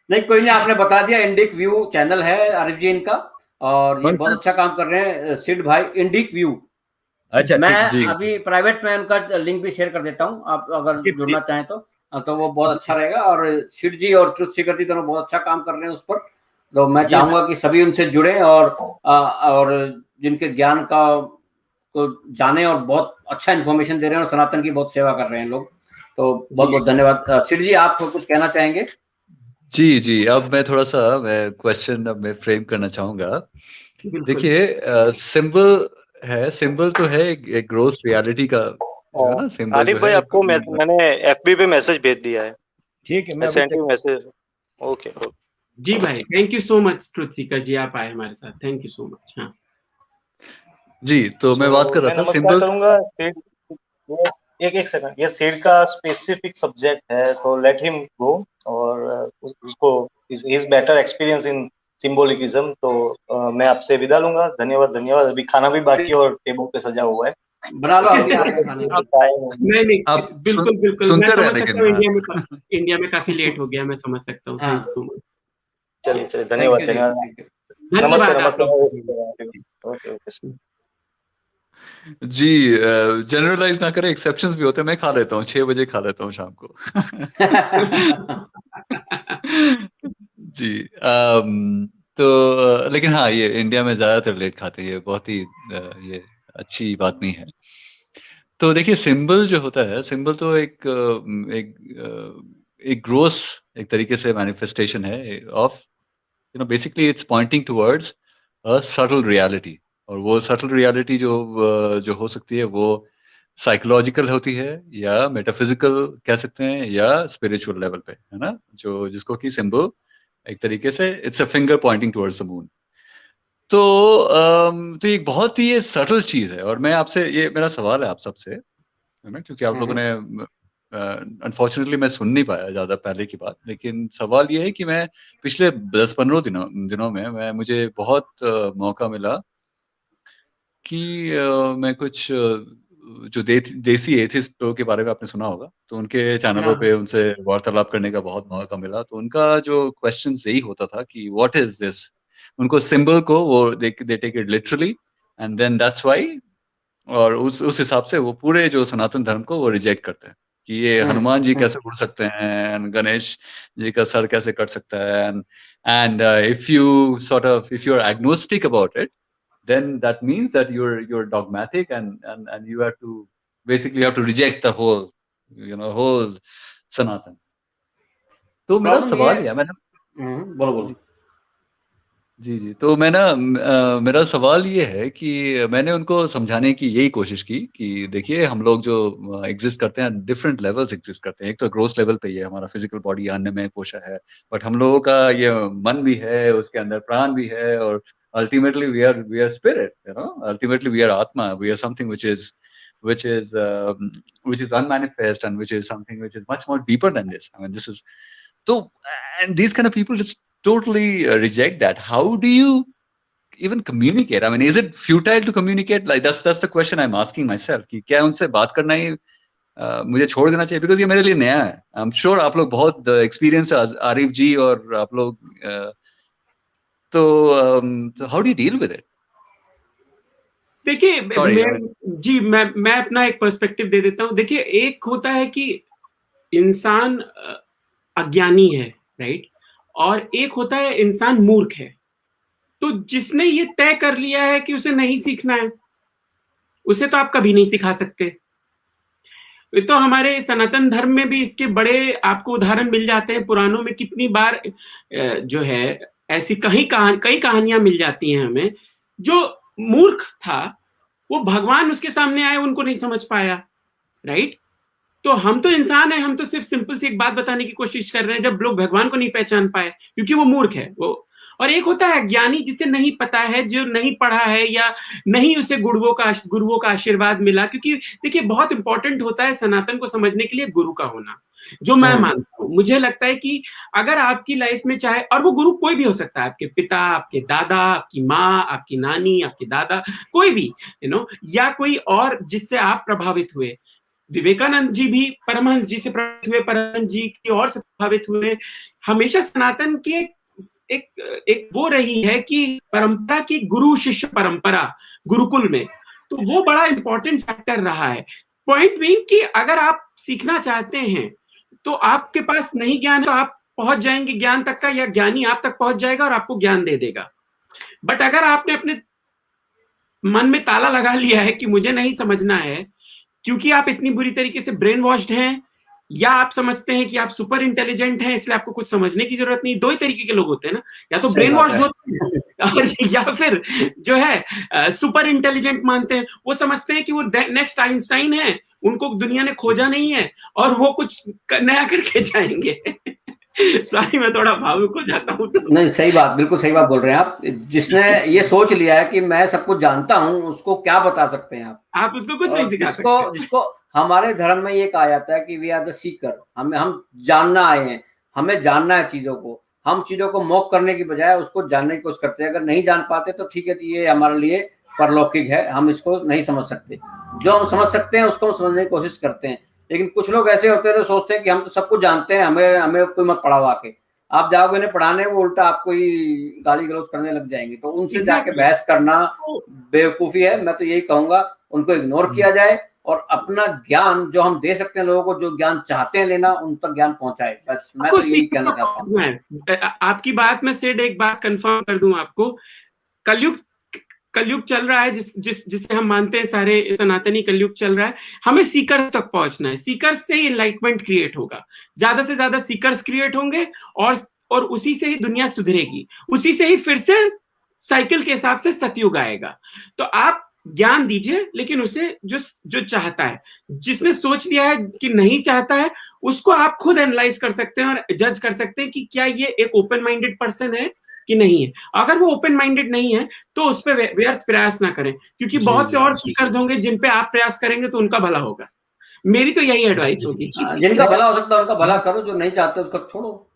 नहीं कोई नहीं, आपने बता दिया। इंडिक व्यू चैनल है आरिफ जी इनका, और ये बहुत अच्छा काम कर रहे हैं सिड भाई, इंडिक व्यू। अच्छा, मैं अभी प्राइवेट में उनका लिंक भी शेयर कर देता हूँ, आप अगर जुड़ना चाहें तो वो बहुत अच्छा रहेगा। और सिड जी और ट्रुथ सीकर जी दोनों बहुत अच्छा काम कर रहे हैं उस पर, तो मैं चाहूंगा कि सभी उनसे जुड़े और जिनके ज्ञान का को जाने, और बहुत अच्छा इन्फॉर्मेशन दे रहे हैं, और सनातन की बहुत सेवा कर रहे हैं लोग। तो बहुत बहुत धन्यवाद। सिड जी, आप कुछ कहना चाहेंगे? जी, अब मैं थोड़ा सा क्वेश्चन अब मैं फ्रेम करना चाहूंगा। देखिए, सिंबल तो है एक ग्रोस रियलिटी का, जो है ना सिंबल। आरिफ भाई, आपको मैंने FB पे मैसेज भेज दिया है। ठीक है, मैं सेंड यू मैसेज। ओके जी भाई, thank you so much truth seeker ji, आप आए हमारे साथ, थैंक यू सो मच। हाँ जी, तो मैं बात कर रहा था सिंबल करूंगा। एक सेकंड, ये सीड का स्पेसिफिक सब्जेक्ट है, तो लेट हिम गो, और उसको is better experience in symbolism. तो मैं आपसे विदा लूंगा। धन्यवाद। अभी खाना भी बाकी है और टेबल पे सजा हुआ है, बना लो अभी आके खाने। नहीं बिल्कुल मैं समझ सकता हूँ, इंडिया में काफी लेट हो गया, मैं समझ सकता हूँ। Thank you so much. चलिए, धन्यवाद। नमस्ते। ओके जी, जनरलाइज ना करें, एक्सेप्शंस भी होते हैं। मैं खा लेता हूँ, 6 बजे खा लेता हूँ शाम को। जी, तो लेकिन हाँ, ये इंडिया में ज्यादातर लेट खाते हैं, ये बहुत ही ये अच्छी बात नहीं है। तो देखिए, सिंबल जो होता है, सिंबल तो एक ग्रोस एक तरीके से मैनिफेस्टेशन है of, basically it's pointing towards a subtle reality. और वो सटल रियलिटी जो हो सकती है, वो साइकोलॉजिकल होती है, या मेटाफिजिकल कह सकते हैं, या स्पिरिचुअल लेवल पे, है ना, जिसको कि सिंबल एक तरीके से it's a finger pointing towards the moon. तो ये बहुत ही सटल चीज है। और मैं आपसे, ये मेरा सवाल है आप सबसे, है ना, क्योंकि आप लोगों ने अनफॉर्चुनेटली मैं सुन नहीं पाया ज्यादा पहले की बात, लेकिन सवाल ये है कि मैं पिछले 10-15 दिनों में मुझे बहुत मौका मिला कि मैं कुछ जो देसी एथिस्टों के बारे में आपने सुना होगा, तो उनके चैनलों पे उनसे वार्तालाप करने का बहुत मौका मिला। तो उनका जो क्वेश्चन यही होता था कि व्हाट इज दिस। उनको सिंबल को वो they take it literally, and then that's why, और उस हिसाब से वो पूरे जो सनातन धर्म को वो रिजेक्ट करते हैं कि ये हनुमान जी कैसे उड़ सकते हैं, गणेश जी का सर कैसे कट सकता है, and if you are agnostic about it, then that means that you're dogmatic, and you have to basically reject the whole Sanatan. तो मेरा सवाल है, मैंने बोलो जी, तो मेरा सवाल ये है कि मैंने उनको समझाने की यही कोशिश की कि देखिए, हम लोग जो एग्जिस्ट करते हैं, डिफरेंट लेवल्स एग्जिस्ट करते हैं। एक तो ग्रोस लेवल पे ये हमारा फिजिकल बॉडी अन्नमय कोश है, बट हम लोगों का ये मन भी है, उसके अंदर प्राण भी है, और ultimately we are spirit, ultimately we are atma, we are something which is unmanifest, and which is something which is much more deeper than this. I mean, this is, so, and these kind of people just totally reject that, how do you even communicate? I mean, is it futile to communicate? Like that's the question I'm asking myself, कि क्या उनसे बात करना ही मुझे छोड़ देना चाहिए? Because ये मेरे लिए नया है. I'm sure आप लोग बहुत experience है, आरिफ जी और आप लोग, तो how do you deal with it? देखिए मैं अपना एक पर्सपेक्टिव दे देता हूँ. देखिए, एक होता है कि इंसान अज्ञानी है, राइट, और एक होता है इंसान मूर्ख है. तो जिसने ये तय कर लिया है कि उसे नहीं सीखना है, उसे तो आप कभी नहीं सिखा सकते. तो हमारे सनातन धर्म में भी इसके बड़े आपको उदाहरण मिल जाते हैं. पुराणों में कितनी बार जो है ऐसी कई कहानियां मिल जाती हैं हमें. जो मूर्ख था वो भगवान उसके सामने आए, उनको नहीं समझ पाया, राइट. तो हम तो इंसान हैं, हम तो सिर्फ सिंपल सी एक बात बताने की कोशिश कर रहे हैं जब लोग भगवान को नहीं पहचान पाए, क्योंकि वो मूर्ख है वो. और एक होता है ज्ञानी, जिसे नहीं पता है, जो नहीं पढ़ा है या नहीं उसे गुरुओं का आशीर्वाद मिला. क्योंकि देखिए, बहुत इंपॉर्टेंट होता है सनातन को समझने के लिए गुरु का होना, जो मैं मानता हूँ. मुझे लगता है कि अगर आपकी लाइफ में चाहे, और वो गुरु कोई भी हो सकता है, आपके पिता, आपके दादा, आपकी माँ, आपकी नानी, आपके दादा, कोई भी, या कोई और जिससे आप प्रभावित हुए. विवेकानंद जी भी परमहंस जी से प्रभावित हुए, परमहंस जी की और से प्रभावित हुए. हमेशा सनातन की एक वो रही है कि परंपरा की गुरु शिष्य परंपरा गुरुकुल में, तो वो बड़ा इंपॉर्टेंट फैक्टर रहा है. पॉइंट बीइंग कि अगर आप सीखना चाहते हैं तो आपके पास नहीं ज्ञान, तो आप पहुंच जाएंगे ज्ञान तक का, या ज्ञानी आप तक पहुंच जाएगा और आपको ज्ञान दे देगा. बट अगर आपने अपने मन में ताला लगा लिया है कि मुझे नहीं समझना है, क्योंकि आप इतनी बुरी तरीके से ब्रेन वॉश्ड हैं, या आप समझते हैं कि आप सुपर इंटेलिजेंट हैं इसलिए आपको कुछ समझने की जरूरत नहीं. दो ही तरीके के लोग होते हैं ना, या तो ब्रेन वॉश्ड होते हैं या फिर जो है सुपर इंटेलिजेंट मानते हैं. वो समझते हैं कि वो नेक्स्ट आइंस्टाइन है, उनको दुनिया ने खोजा नहीं है और वो कुछ नया करके जाएंगे. सॉरी, मैं थोड़ा भावुक हो जाता हूँ. नहीं, सही बात, बिल्कुल सही बात बोल रहे हैं आप. जिसने ये सोच लिया है कि मैं सब कुछ जानता हूँ, उसको क्या बता सकते हैं आप उसको कुछ नहीं सिखा सकते. जिसको हमारे धर्म में ये कहा जाता है कि वी आर द सीकर, हम जानना आए हैं, हमें जानना है चीजों को. हम चीजों को मॉक करने की बजाय उसको जानने की कोशिश करते हैं. अगर नहीं जान पाते तो ठीक है, ये हमारे लिए परलौकिक है, हम इसको नहीं समझ सकते. जो हम समझ सकते हैं उसको हम समझने की कोशिश करते हैं. लेकिन कुछ लोग ऐसे होते हैं जो सोचते हैं कि हम तो सब कुछ जानते हैं, हमें कोई मत पढ़ावा के. आप जाओगे उन्हें पढ़ाने, वो उल्टा आपको ही गाली गलौज करने लग जाएंगे. तो उनसे जाके बहस करना बेवकूफी है. मैं तो यही कहूंगा, उनको इग्नोर किया जाए और अपना ज्ञान जो हम दे सकते हैं लोगों को, जो ज्ञान चाहते हैं लेना, उन तक ज्ञान पहुंचाए. बस मैं तो यही कहना चाहता हूँ. आपकी बात में सेड एक बात कंफर्म कर दूं आपको. कलयुग चल रहा है, जिसे हम मानते हैं सारे सनातनी, कलयुग चल रहा है. हमें सीकर्स तक पहुंचना है. सीकर्स से ही एनलाइटमेंट क्रिएट होगा. ज्यादा से ज्यादा सीकर्स क्रिएट होंगे और उसी से ही दुनिया सुधरेगी. उसी से ही फिर से साइकिल के हिसाब से सतयुग आएगा. तो आप ज्ञान दीजिए, लेकिन उसे जो चाहता है, जिसने सोच लिया है कि नहीं चाहता है, उसको आप खुद एनालाइज कर सकते हैं और जज कर सकते हैं कि क्या ये एक ओपन माइंडेड पर्सन है कि नहीं है. अगर वो ओपन माइंडेड नहीं है तो उस पर व्यर्थ प्रयास ना करें, क्योंकि बहुत से और सीकर्स होंगे जिन पे आप प्रयास करेंगे तो उनका भला होगा. मेरी तो यही एडवाइस होगी. जिनका भला हो सकता है उनका भला करो, जो नहीं चाहते उसको छोड़ो.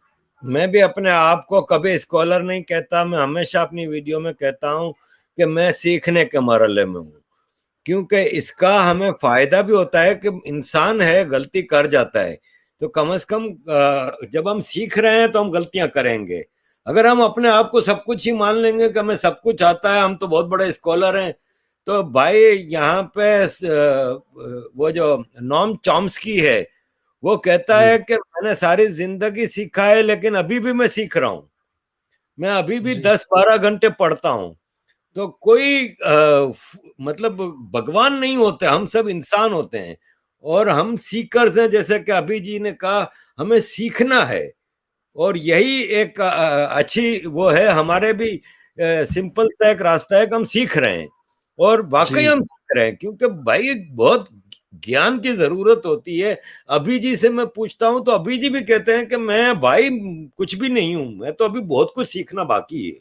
मैं भी अपने आप को कभी स्कॉलर नहीं कहता. मैं हमेशा अपनी वीडियो में कहता हूँ कि मैं सीखने के मरहले में हूँ, क्योंकि इसका हमें फायदा भी होता है कि इंसान है, गलती कर जाता है, तो कम से कम जब हम सीख रहे हैं तो हम गलतियां करेंगे. अगर हम अपने आप को सब कुछ ही मान लेंगे कि हमें सब कुछ आता है, हम तो बहुत बड़े स्कॉलर हैं, तो भाई यहाँ पे वो जो नॉम चॉम्स्की है, वो कहता है कि मैंने सारी जिंदगी सीखा है, लेकिन अभी भी मैं सीख रहा हूँ. मैं अभी भी 10-12 घंटे पढ़ता हूँ. तो कोई मतलब भगवान नहीं होते, हम सब इंसान होते हैं और हम सीकर्स हैं. जैसे कि अभी जी ने कहा, हमें सीखना है और यही एक अच्छी वो है. हमारे भी सिंपल सा एक रास्ता है कि हम सीख रहे हैं और वाकई हम सीख रहे हैं, क्योंकि भाई बहुत ज्ञान की जरूरत होती है. अभी जी से मैं पूछता हूं तो अभी जी भी कहते हैं कि मैं भाई कुछ भी नहीं हूं, मैं तो अभी बहुत कुछ सीखना बाकी है.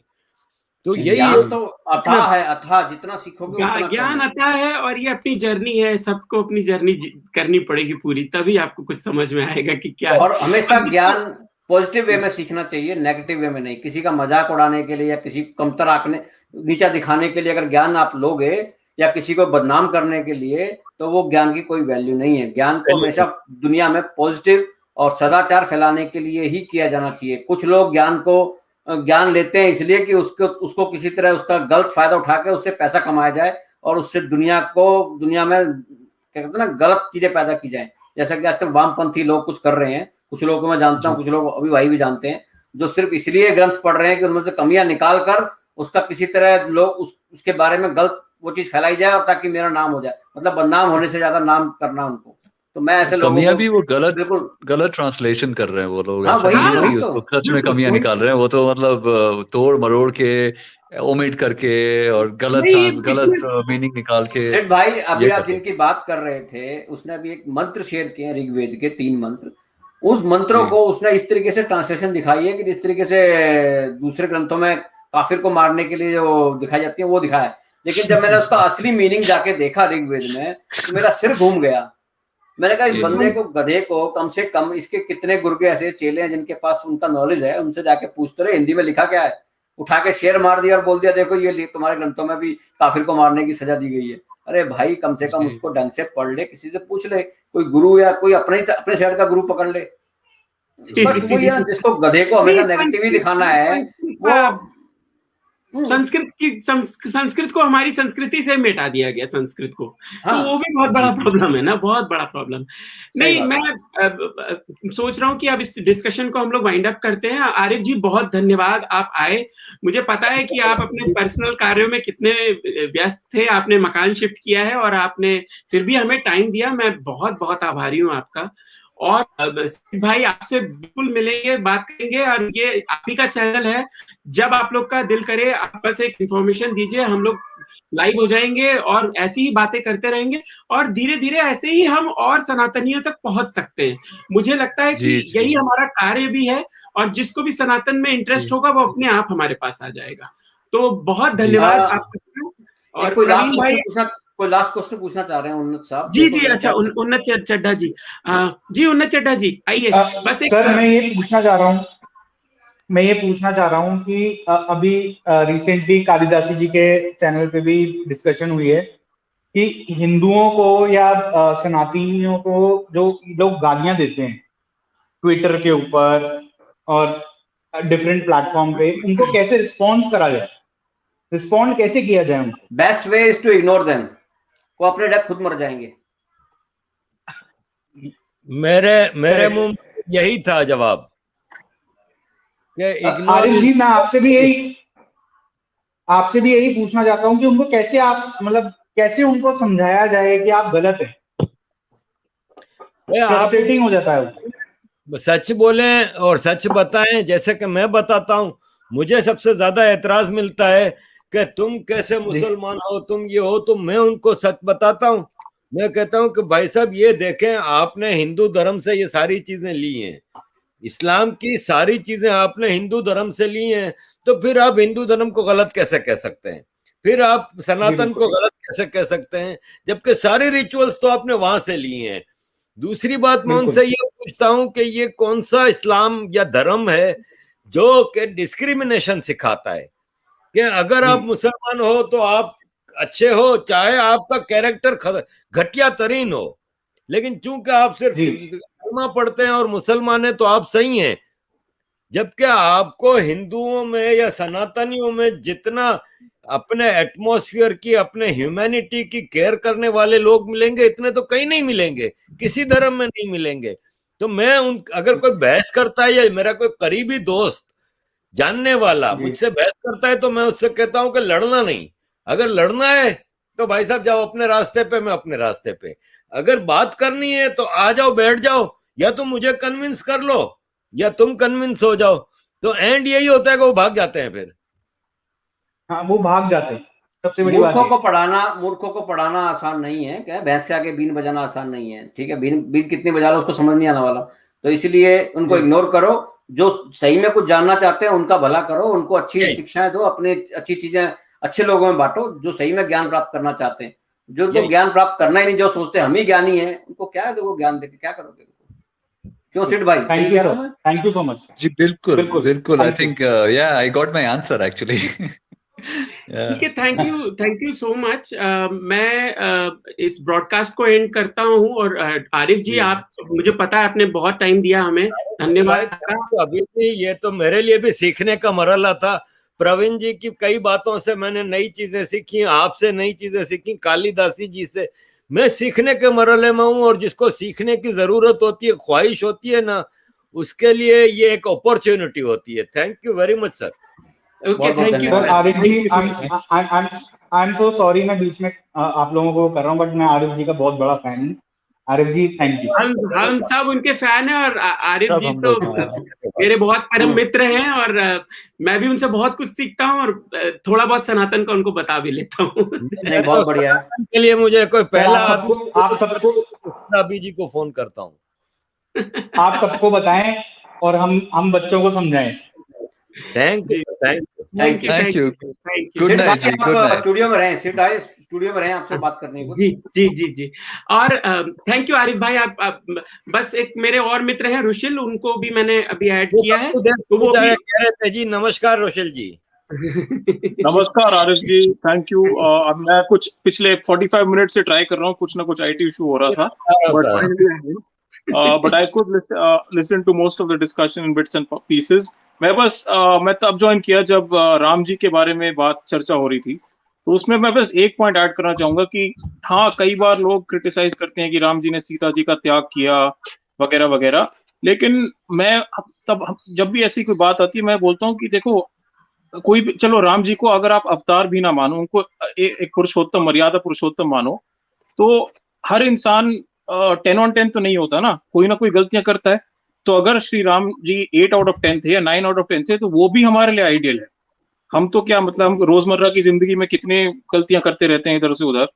तो यही तो अथाह है, अथाह. जितना सीखोगे ज्ञान अथाह है, और ये अपनी जर्नी है. सबको अपनी जर्नी करनी पड़ेगी पूरी, तभी आपको कुछ समझ में आएगा कि क्या. और हमेशा ज्ञान पॉजिटिव वे में सीखना चाहिए, नेगेटिव वे में नहीं। किसी का मजाक उड़ाने के लिए या किसी को कमतर आंकने, नीचा दिखाने के लिए अगर ज्ञान आप लोगे या किसी को बदनाम करने के लिए, तो वो ज्ञान की कोई वैल्यू नहीं है। ज्ञान को हमेशा दुनिया में पॉजिटिव और सदाचार फैलाने के लिए ही किया जाना चाहिए। कुछ लोग ज्ञान लेते हैं इसलिए कि उसको किसी तरह उसका गलत फायदा उठा के उससे पैसा कमाया जाए और उससे दुनिया में क्या कहते हैं ना, गलत चीजें पैदा की जाए। जैसा कि आजकल वामपंथी लोग कुछ कर रहे हैं, कुछ लोगों को मैं जानता हूँ, कुछ लोग अभी भाई भी जानते हैं, जो सिर्फ इसलिए ग्रंथ पढ़ रहे हैं कि उनमें से कमियां निकाल कर उसका किसी तरह लोग उसके बारे में गलत वो चीज फैलाई जाए और ताकि मेरा नाम हो जाए, मतलब बदनाम होने से ज्यादा नाम करना उनको। तो मैं ऐसे लोगों कमियां को भी वो बिल्कुल गलत ट्रांसलेशन कर रहे हैं वो लोग। हाँ, ऐसा वही नहीं है कि तो उसको सच में कमियां निकाल रहे हैं, वो तो मतलब तोड़ मरोड़ के, ओमिट करके और गलत मीनिंग निकाल के। सेठ भाई अभी ये आप कर रहे जिनकी बात कर रहे थे, उसने अभी एक मंत्र शेयर किए ऋग्वेद के 3 मंत्र। उस मंत्रों जी। को उसने इस तरीके से ट्रांसलेशन दिखाई है कि जिस तरीके से दूसरे ग्रंथों में काफिर को मारने के लिए जो दिखाई जाती है वो दिखाया है। लेकिन जब मैंने उसका असली मीनिंग जाके देखा ऋग्वेद में, तो मेरा सिर घूम गया। मैंने कहा इस जी। बंदे को, गधे को, कम से कम इसके कितने गुर्गे ऐसे चेले हैं जिनके पास उनका नॉलेज है, उनसे जाके पूछते रहे हिंदी में लिखा क्या है। उठा के शेर मार दिया और बोल दिया देखो ये तुम्हारे ग्रंथों में भी काफिर को मारने की सजा दी गई है। अरे भाई कम से कम जी। उसको ढंग से पढ़ ले, किसी से पूछ ले, कोई गुरु या कोई अपने शहर का गुरु पकड़ ले। बट वो यार जिसको गधे को हमेशा नेगेटिव ही दिखाना है, वो संस्कृत को हमारी संस्कृति से मिटा दिया गया, संस्कृत को। हाँ, तो वो भी बहुत बड़ा प्रॉब्लम है ना, बहुत बड़ा प्रॉब्लम। नहीं, मैं सोच रहा हूँ कि अब इस डिस्कशन को हम लोग वाइंड अप करते हैं। आरिफ जी बहुत धन्यवाद, आप आए। मुझे पता है कि आप अपने पर्सनल कार्यों में कितने व्यस्त थे, आपने मकान शिफ्ट किया है और आपने फिर भी हमें टाइम दिया। मैं बहुत बहुत आभारी हूँ आपका। और भाई आपसे बिल्कुल मिलेंगे, बात करेंगे। और ये आप ही का चैनल है, जब आप लोग का दिल करे आप बस एक इंफॉर्मेशन दीजिए, हम लोग लाइव हो जाएंगे और ऐसी ही बातें करते रहेंगे। और धीरे धीरे ऐसे ही हम और सनातनियों तक पहुंच सकते हैं। मुझे लगता है कि यही हमारा कार्य भी है, और जिसको भी सनातन में इंटरेस्ट होगा वो अपने आप हमारे पास आ जाएगा। तो बहुत धन्यवाद आप सबको। और कोई लास्ट क्वेश्चन पूछना चाह रहे हैं उन्नत साहब? जी, अच्छा, उन्नत चड्ढा जी। जी उन्नत चड्ढा जी आइए। बस सर मैं ये पूछना चाह रहा हूँ कि अभी रिसेंटली कालिदासी जी के चैनल पे भी डिस्कशन हुई है कि हिंदुओं को या सनातनियों को जो लोग गालियां देते हैं ट्विटर के ऊपर और डिफरेंट प्लेटफॉर्म पे, उनको कैसे रिस्पॉन्ड करा जाए, रिस्पॉन्ड कैसे किया जाए उनको? Best way is to ignore them. वो अपने डेथ खुद मर जाएंगे। मेरे मुंह में यही था जवाब। आरिफ जी मैं आपसे भी यही पूछना चाहता हूँ कि उनको कैसे आप मतलब कैसे उनको समझाया जाए कि आप गलत हैं? फ्रस्ट्रेटिंग हो जाता है। सच बोलें और सच बताएं, जैसे कि मैं बताता हूं। मुझे सबसे ज्यादा एतराज मिलता है कि तुम कैसे मुसलमान हो, तुम ये हो। तो मैं उनको सच बताता हूं। मैं कहता हूं कि भाई साहब ये देखें, आपने हिंदू धर्म से ये सारी चीजें ली हैं, इस्लाम की सारी चीजें आपने हिंदू धर्म से ली हैं, तो फिर आप हिंदू धर्म को गलत कैसे कह सकते हैं? फिर आप सनातन को गलत कैसे कह सकते हैं, जबकि सारे रिचुअल्स तो आपने वहां से लिए हैं। दूसरी बात मैं उनसे ये पूछता हूं कि ये कौन सा इस्लाम या धर्म है जो कि डिस्क्रिमिनेशन सिखाता है कि अगर आप मुसलमान हो तो आप अच्छे हो, चाहे आपका कैरेक्टर घटिया तरीन हो, लेकिन चूंकि आप सिर्फ कलमा पढ़ते हैं और मुसलमान हैं तो आप सही हैं। जबकि आपको हिंदुओं में या सनातनियों में जितना अपने एटमॉस्फेयर की, अपने ह्यूमैनिटी की केयर करने वाले लोग मिलेंगे, इतने तो कहीं नहीं मिलेंगे, किसी धर्म में नहीं मिलेंगे। तो मैं अगर कोई बहस करता है या मेरा कोई करीबी दोस्त जानने वाला मुझसे बहस करता है तो मैं उससे कहता हूं कि लड़ना नहीं। अगर लड़ना है तो भाई साहब जाओ अपने रास्ते पे, मैं अपने रास्ते पे। अगर बात करनी है तो आ जाओ, बैठ जाओ, या तो मुझे कन्विंस कर लो या तुम कन्विंस हो जाओ। तो एंड यही होता है कि वो भाग जाते हैं फिर। हाँ, वो भाग जाते हैं। सबसे बड़ी बात मूर्खों को पढ़ाना आसान नहीं है। क्या भैंस के आगे बीन बजाना आसान नहीं है। ठीक है, बीन कितनी बजा लो उसको समझ नहीं आने वाला। तो इसलिए उनको इग्नोर करो। जो सही में कुछ जानना चाहते हैं उनका भला करो, उनको अच्छी शिक्षाएं दो, अपने अच्छी चीजें अच्छे लोगों में बांटो जो सही में ज्ञान प्राप्त करना चाहते हैं। जो उनको ज्ञान प्राप्त करना ही नहीं, जो सोचते हैं हम ही ज्ञानी हैं, उनको क्या देखो ज्ञान देके क्या करोगे? क्यों सिड भाई? Thank you sir, thank you so much. जी बिल्कुल बिल्कुल। I Thank you. Think yeah I got my answer actually. ठीक है, थैंक यू सो मच। मैं इस ब्रॉडकास्ट को एंड करता हूँ और आरिफ जी, आप, मुझे पता है आपने बहुत टाइम दिया हमें, धन्यवाद। अभी भी ये तो मेरे लिए भी सीखने का मरहला था। प्रवीण जी की कई बातों से मैंने नई चीजें सीखी, आपसे नई चीजें सीखी, कालिदासी जी से। मैं सीखने के मरहले में हूँ, और जिसको सीखने की जरूरत होती है, ख्वाहिश होती है ना, उसके लिए ये एक अपॉर्चुनिटी होती है। Thank you very much sir. Okay, thank you sir. Sir. Arif ji, I am so sorry, मैं बीच में आप लोगों को कर रहा हूँ, बट मैं आरिफ जी का बहुत बड़ा फैन हूँ। आरिफ जी थैंक यू। हम सब उनके फैन हैं, और आरिफ जी तो मेरे बहुत परम मित्र हैं, और मैं भी उनसे बहुत कुछ सीखता हूँ, और थोड़ा बहुत सनातन का उनको बता भी लेता हूँ। नहीं, बहुत बढ़िया है। के लिए मुझे कोई पहला आप सबको अभी जी को फोन करता हूँ। आप सबको बताएं और हम बच्चों को समझाएं। Thank you thank you. Good night ji, good night. Studio में रहें, सिड भाई स्टूडियो में रहें, आपसे बात करनी है कुछ। जी। और थैंक यू आरिफ भाई। आप बस एक मेरे और मित्र हैं रुशिल, उनको भी मैंने अभी ऐड किया है, तो वो भी कह रहे थे जी। नमस्कार रुशिल जी। नमस्कार आरिफ जी, थैंक यू। अब मैं कुछ पिछले 45 मिनट से ट्राई कर रहा हूँ, कुछ ना कुछ आईटी इशू हो रहा था, but I could listen to most of the discussion in bits and pieces. मैं तब ज्वाइन किया जब राम जी के बारे में बात चर्चा हो रही थी, तो उसमें मैं बस एक पॉइंट ऐड करना चाहूंगा कि हाँ, कई बार लोग क्रिटिसाइज करते हैं कि राम जी ने सीता जी का त्याग किया वगैरह वगैरह, लेकिन मैं तब जब भी ऐसी कोई बात आती है, मैं बोलता हूँ कि देखो, कोई भी, चलो राम जी को अगर आप अवतार भी ना मानो, उनको एक पुरुषोत्तम, मर्यादा पुरुषोत्तम मानो, तो हर इंसान 10 on 10 तो नहीं होता ना, कोई ना कोई गलतियां करता है। तो अगर श्री राम जी 8 out of 10 थे या 9 out of 10 थे, तो वो भी हमारे लिए आइडियल है। हम तो क्या, मतलब हम रोजमर्रा की जिंदगी में कितने गलतियां करते रहते हैं इधर से उधर,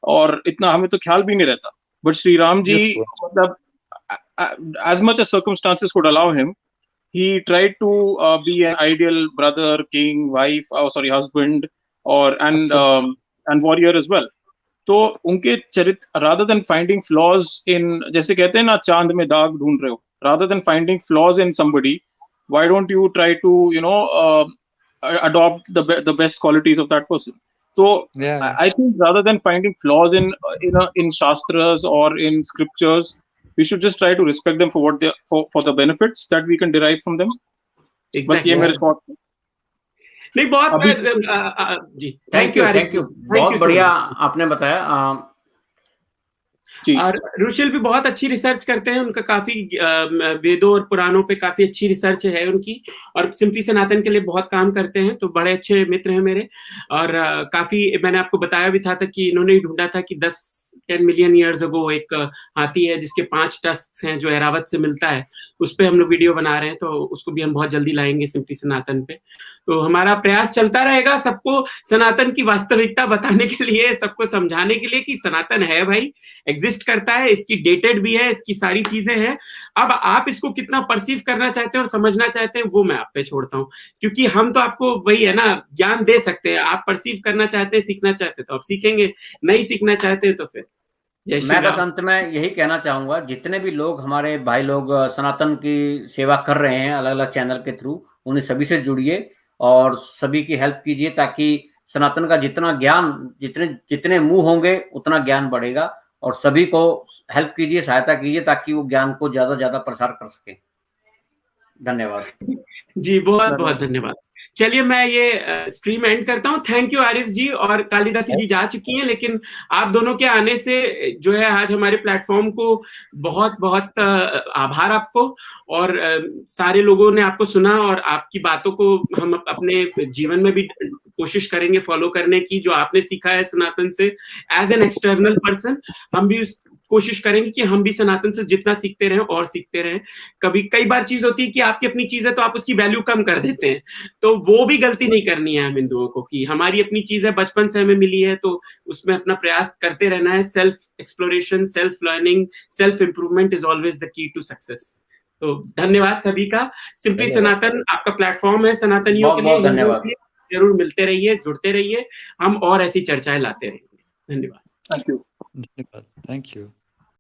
और इतना हमें तो ख्याल भी नहीं रहता। बट श्री राम जी, मतलब as much as circumstances could allow him, he tried to be an ideal brother, king, wife, husband, and warrior as well. तो उनके चरित्र, rather than finding flaws in, जैसे कहते हैं ना, चांद में दाग ढूंढ रहे हो, rather than finding flaws in somebody, why don't you try to adopt the best qualities of that person? So I think rather than finding flaws in shastras or in scriptures, we should just try to respect them for what they for the benefits that we can derive from them. बस ये मेरे thought है। नहीं, बहुत जी, thank you. बहुत बढ़िया आपने बताया। और रुशिल भी बहुत अच्छी रिसर्च करते हैं, उनका काफी वेदों और पुराणों पे काफी अच्छी रिसर्च है उनकी, और सिंपली सनातन के लिए बहुत काम करते हैं, तो बड़े अच्छे मित्र हैं मेरे। और काफी, मैंने आपको बताया भी था कि इन्होंने ढूंढा था कि 10 मिलियन ईयर्स अगो एक हाथी है जिसके 5 टस्क हैं, जो एरावत से मिलता है, उस पे हम लोग वीडियो बना रहे हैं, तो उसको भी हम बहुत जल्दी लाएंगे सिंपली सनातन पे। तो हमारा प्रयास चलता रहेगा सबको सनातन की वास्तविकता बताने के लिए, सबको समझाने के लिए कि सनातन है भाई, एग्जिस्ट करता है, इसकी डेटेड भी है, इसकी सारी चीजें हैं। अब आप इसको कितना परसीव करना चाहते हैं और समझना चाहते हैं, वो मैं आप पे छोड़ता हूँ, क्योंकि हम तो आपको वही है ना, ज्ञान दे सकते हैं। आप परसीव करना चाहते हैं, सीखना चाहते हैं तो आप सीखेंगे, नहीं सीखना चाहते हैं तो फिर मैं बस अंत में यही कहना चाहूंगा, जितने भी लोग, हमारे भाई लोग सनातन की सेवा कर रहे हैं अलग अलग चैनल के थ्रू, उन्हें सभी से जुड़िए और सभी की हेल्प कीजिए, ताकि सनातन का जितना ज्ञान, जितने मुंह होंगे उतना ज्ञान बढ़ेगा, और सभी को हेल्प कीजिए, सहायता कीजिए, ताकि वो ज्ञान को ज्यादा ज्यादा प्रसार कर सके। धन्यवाद जी, बहुत बहुत धन्यवाद। चलिए मैं ये स्ट्रीम एंड करता हूँ। थैंक यू आरिफ जी, और कालिदासी जी जा चुकी हैं, लेकिन आप दोनों के आने से जो है आज हमारे प्लेटफॉर्म को बहुत बहुत आभार आपको, और सारे लोगों ने आपको सुना, और आपकी बातों को हम अपने जीवन में भी कोशिश करेंगे फॉलो करने की, जो आपने सीखा है सनातन से एज एन एक्सटर्नल पर्सन। हम भी कोशिश करेंगे कि हम भी सनातन से जितना सीखते रहें और सीखते रहें। कई बार चीज होती है कि आपकी अपनी चीज है तो आप उसकी वैल्यू कम कर देते हैं, तो वो भी गलती नहीं करनी है हम हिंदुओं को, कि हमारी अपनी चीज है, बचपन से हमें मिली है, तो उसमें अपना प्रयास करते रहना है। Self exploration, self learning, self improvement is always the key to success. तो धन्यवाद सभी का। सिंपली सनातन आपका प्लेटफॉर्म है सनातनियों के लिए, धन्यवाद। जरूर मिलते रहिए, जुड़ते रहिए, हम और ऐसी चर्चाएं लाते रहेंगे। धन्यवाद। Thank you. धन्यवाद, थैंक यू।